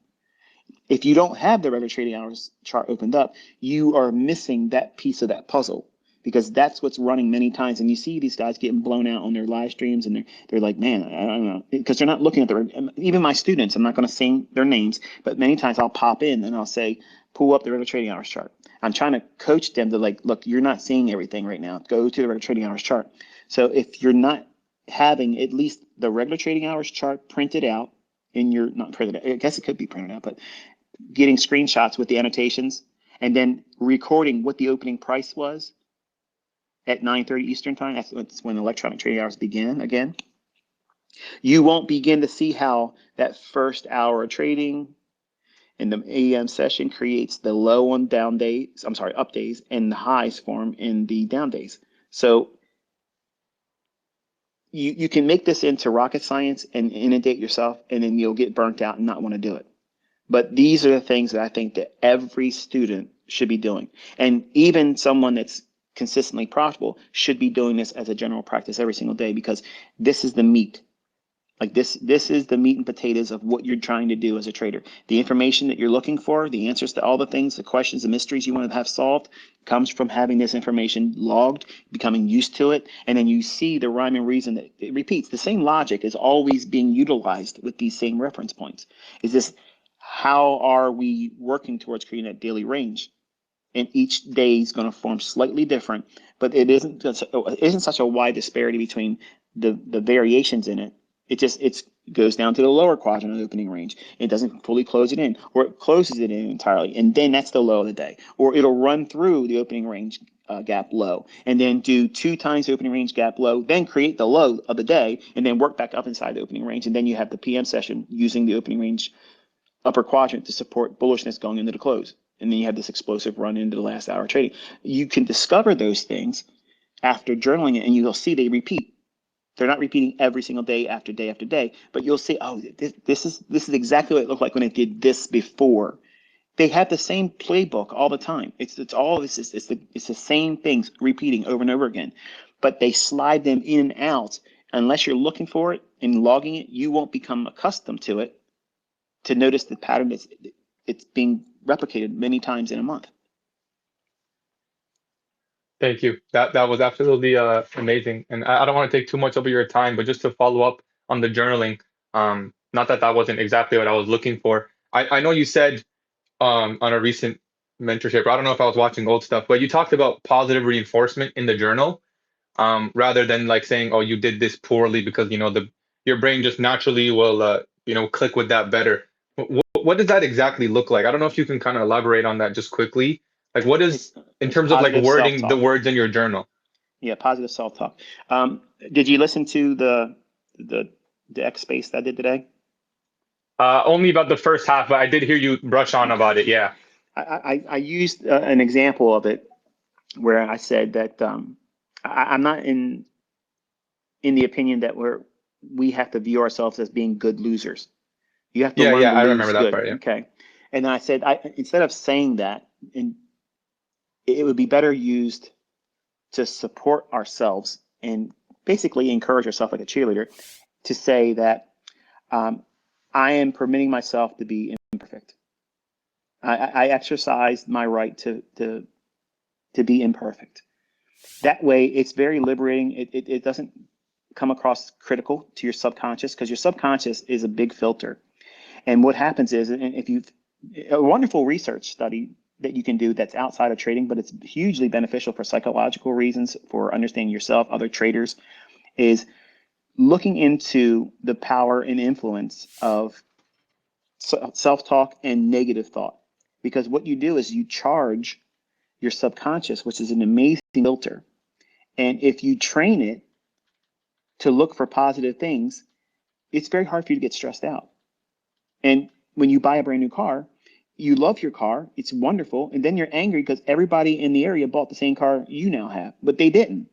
If you don't have the regular trading hours chart opened up, you are missing that piece of that puzzle, because that's what's running many times. And you see these guys getting blown out on their live streams, and they're like, man, I don't know, because they're not looking at even my students. I'm not going to say their names, but many times I'll pop in and I'll say, pull up the regular trading hours chart. I'm trying to coach them to, like, look, you're not seeing everything right now. Go to the regular trading hours chart. So if you're not having at least the regular trading hours chart printed out in your, not printed out, I guess it could be printed out, but getting screenshots with the annotations, and then recording what the opening price was at 9:30 Eastern time. That's when electronic trading hours begin again. You won't begin to see how that first hour of trading in the AM session creates the low on down days, I'm sorry, up days, and the highs form in the down days. So you can make this into rocket science and inundate yourself, and then you'll get burnt out and not want to do it. But these are the things that I think that every student should be doing. And even someone that's consistently profitable should be doing this as a general practice every single day, because this is the meat. Like this is the meat and potatoes of what you're trying to do as a trader. The information that you're looking for, the answers to all the things, the questions, the mysteries you want to have solved, comes from having this information logged, becoming used to it, and then you see the rhyme and reason that it repeats. The same logic is always being utilized with these same reference points. Is this, how are we working towards creating that daily range? And each day is going to form slightly different, but it isn't such a wide disparity between the variations in it. It goes down to the lower quadrant of the opening range. It doesn't fully close it in, or it closes it in entirely, and then that's the low of the day. Or it'll run through the opening range gap low, and then do 2 times the opening range gap low, then create the low of the day, and then work back up inside the opening range, and then you have the PM session using the opening range upper quadrant to support bullishness going into the close. And then you have this explosive run into the last hour of trading. You can discover those things after journaling it, and you'll see they repeat. They're not repeating every single day after day after day, but you'll see, oh, this is exactly what it looked like when it did this before. They have the same playbook all the time. It's the same things repeating over and over again, but they slide them in and out. Unless you're looking for it and logging it, you won't become accustomed to it to notice the pattern that's it's being replicated many times in a month. Thank you. That was absolutely amazing. And I don't want to take too much of your time, but just to follow up on the journaling, not that that wasn't exactly what I was looking for. I know you said on a recent mentorship, or I don't know if I was watching old stuff, but you talked about positive reinforcement in the journal, rather than like saying, oh, you did this poorly, because your brain just naturally will click with that better. What does that exactly look like? I don't know if you can kind of elaborate on that just quickly. Like, what is, in It's terms of like positive wording the self-talk. words in your journal? Yeah, positive self-talk. Did you listen to the X space that I did today? Only about the first half, but I did hear you brush on Okay. about it. Yeah. I used an example of it where I said that I'm not in the opinion that we have to view ourselves as being good losers. You have to Yeah, learn yeah, to I remember lose that good. part. Yeah. Okay. And then I said, instead of saying that, and it would be better used to support ourselves and basically encourage yourself like a cheerleader, to say that I am permitting myself to be imperfect. I exercise my right to be imperfect. That way, it's very liberating. It doesn't come across critical to your subconscious, because your subconscious is a big filter. And what happens is, and if you've a wonderful research study that you can do that's outside of trading, but it's hugely beneficial for psychological reasons, for understanding yourself, other traders, is looking into the power and influence of self-talk and negative thought. Because what you do is you charge your subconscious, which is an amazing filter. And if you train it to look for positive things, it's very hard for you to get stressed out. And when you buy a brand new car, you love your car, it's wonderful, and then you're angry because everybody in the area bought the same car you now have, but they didn't.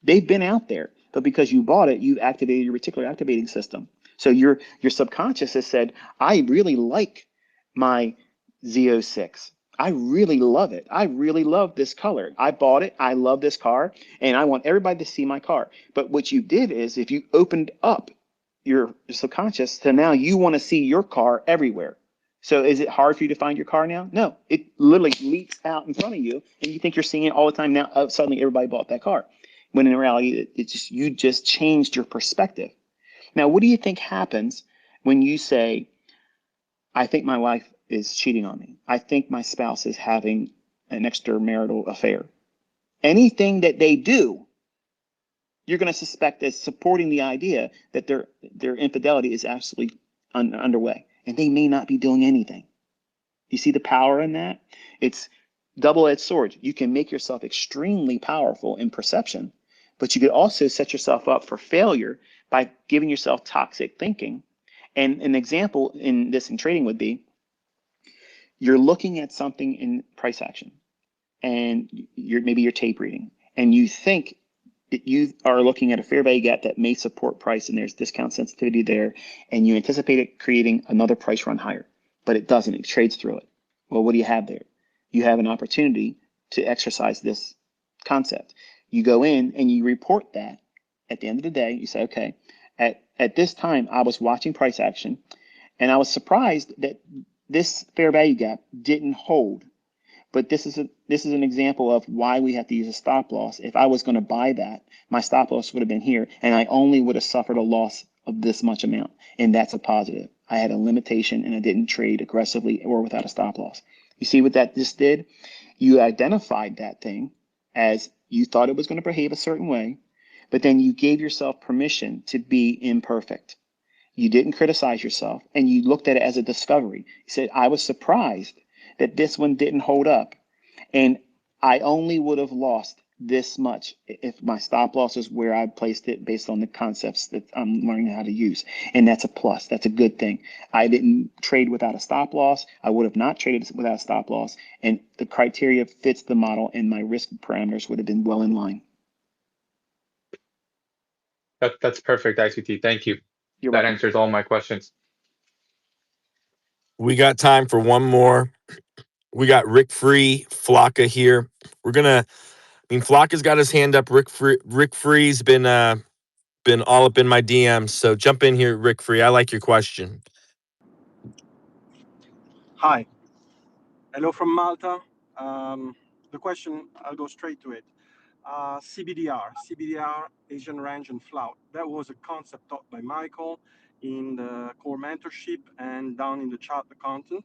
They've been out there, but because you bought it, you've activated your reticular activating system. So your subconscious has said, I really like my Z06. I really love it. I really love this color. I bought it. I love this car, and I want everybody to see my car. But what you did is, if you opened up your subconscious, so now you want to see your car everywhere. So is it hard for you to find your car now? No, it literally leaps out in front of you, and you think you're seeing it all the time now. Suddenly, everybody bought that car, when in reality, it's just you just changed your perspective. Now, what do you think happens when you say, "I think my wife is cheating on me. I think my spouse is having an extramarital affair." Anything that they do, you're going to suspect as supporting the idea that their infidelity is actually underway, and they may not be doing anything. You see the power in that? It's double-edged sword. You can make yourself extremely powerful in perception, but you could also set yourself up for failure by giving yourself toxic thinking. And an example in this in trading would be you're looking at something in price action and maybe you're tape reading and you think that you are looking at a fair value gap that may support price and there's discount sensitivity there and you anticipate it creating another price run higher, but it doesn't. It trades through it. Well, what do you have there? You have an opportunity to exercise this concept. You go in and you report that. At the end of the day, you say, okay, at this time I was watching price action and I was surprised that this fair value gap didn't hold. But this is an example of why we have to use a stop loss. If I was going to buy that, my stop loss would have been here, and I only would have suffered a loss of this much amount, and that's a positive. I had a limitation, and I didn't trade aggressively or without a stop loss. You see what that just did? You identified that thing as you thought it was going to behave a certain way, but then you gave yourself permission to be imperfect. You didn't criticize yourself, and you looked at it as a discovery. You said, I was surprised that this one didn't hold up, and I only would have lost this much if my stop loss is where I placed it based on the concepts that I'm learning how to use. And that's a plus. That's a good thing. I didn't trade without a stop loss. I would have not traded without a stop loss. And the criteria fits the model, and my risk parameters would have been well in line. That's perfect, ICT. Thank you. You're That welcome. answers all my questions. We got time for one more. We got Rick Free, Flocka here. Flocka's got his hand up. Rick Free's been all up in my DMs. So jump in here, Rick Free. I like your question. Hi, hello from Malta. The question, I'll go straight to it. CBDR, Asian Range and Flout. That was a concept taught by Michael in the core mentorship and down in the chart the content.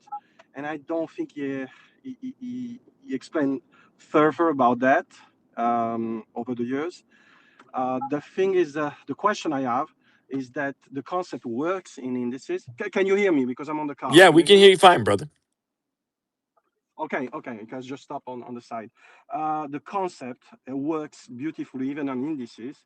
And I don't think he explained further about that over the years. The thing is, the question I have is that the concept works in indices. Can you hear me? Because I'm on the car. Yeah, Can we you can hear me? hear you fine, brother. Okay, you guys just stop on the side. The concept works beautifully even on indices.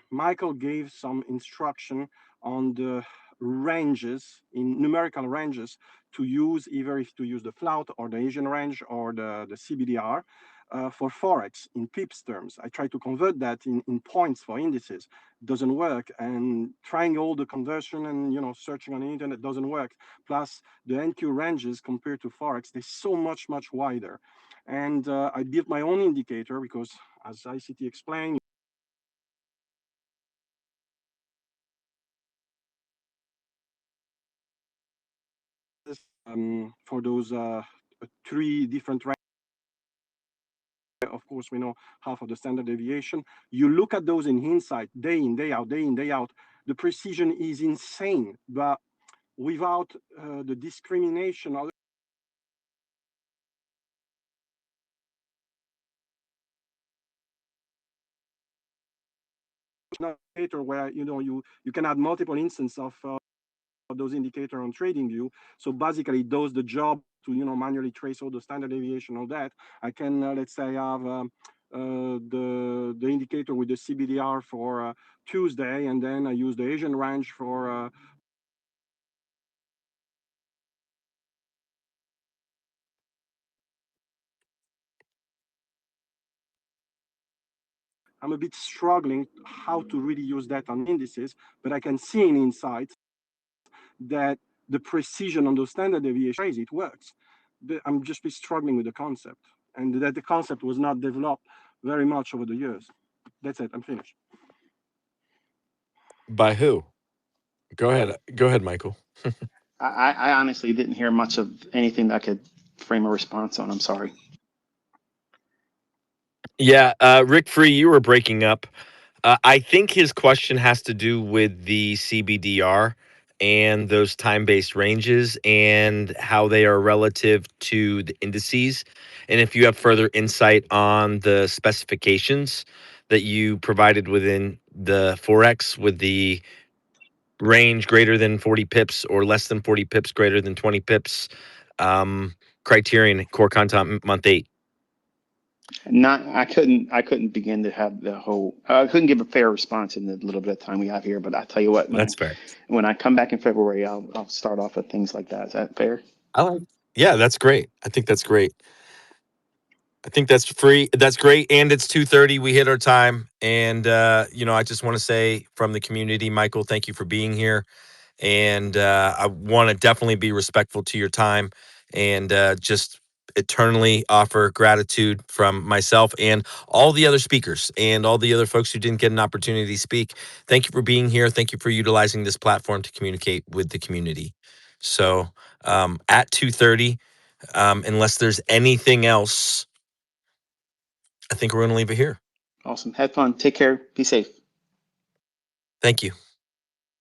Michael gave some instruction on the ranges, in numerical ranges, to use, either if to use the flout or the Asian range or the CBDR. For Forex in pips terms. I try to convert that in points for indices. Doesn't work. And trying all the conversion and searching on the internet doesn't work. Plus the NQ ranges compared to Forex, they're so much wider. And I built my own indicator because as ICT explained, for those 3 different ranges. Of course, we know half of the standard deviation. You look at those in hindsight, day in, day out, the precision is insane, but without the discrimination of indicator where you can add multiple instances of those indicators on TradingView. So basically, it does the job to manually trace all the standard deviation, all that. I can let's say have the indicator with the CBDR for Tuesday, and then I use the Asian range for I'm a bit struggling how to really use that on indices, but I can see in insights that the precision on those standard deviation, it works. I'm just struggling with the concept, and that the concept was not developed very much over the years. That's it. I'm finished. By who? Go ahead, Michael. I honestly didn't hear much of anything that I could frame a response on. I'm sorry. Yeah, Rick Free, you were breaking up. I think his question has to do with the CBDR and those time-based ranges and how they are relative to the indices. And if you have further insight on the specifications that you provided within the Forex with the range greater than 40 pips or less than 40 pips, greater than 20 pips, criterion, core content month 8. Not, I couldn't begin to have the whole, I couldn't give a fair response in the little bit of time we have here, but I tell you what, That's fair. when I come back in February, I'll start off with things like that. Is that fair? I like. Yeah, that's great. I think that's great. I think that's free. That's great. And it's 2:30. We hit our time. And I just want to say from the community, Michael, thank you for being here. And I want to definitely be respectful to your time and just eternally offer gratitude from myself and all the other speakers and all the other folks who didn't get an opportunity to speak. Thank you for being here. Thank you for utilizing this platform to communicate with the community. So at 2:30, unless there's anything else, I think we're going to leave it here. Awesome. Have fun. Take care. Be safe. Thank you.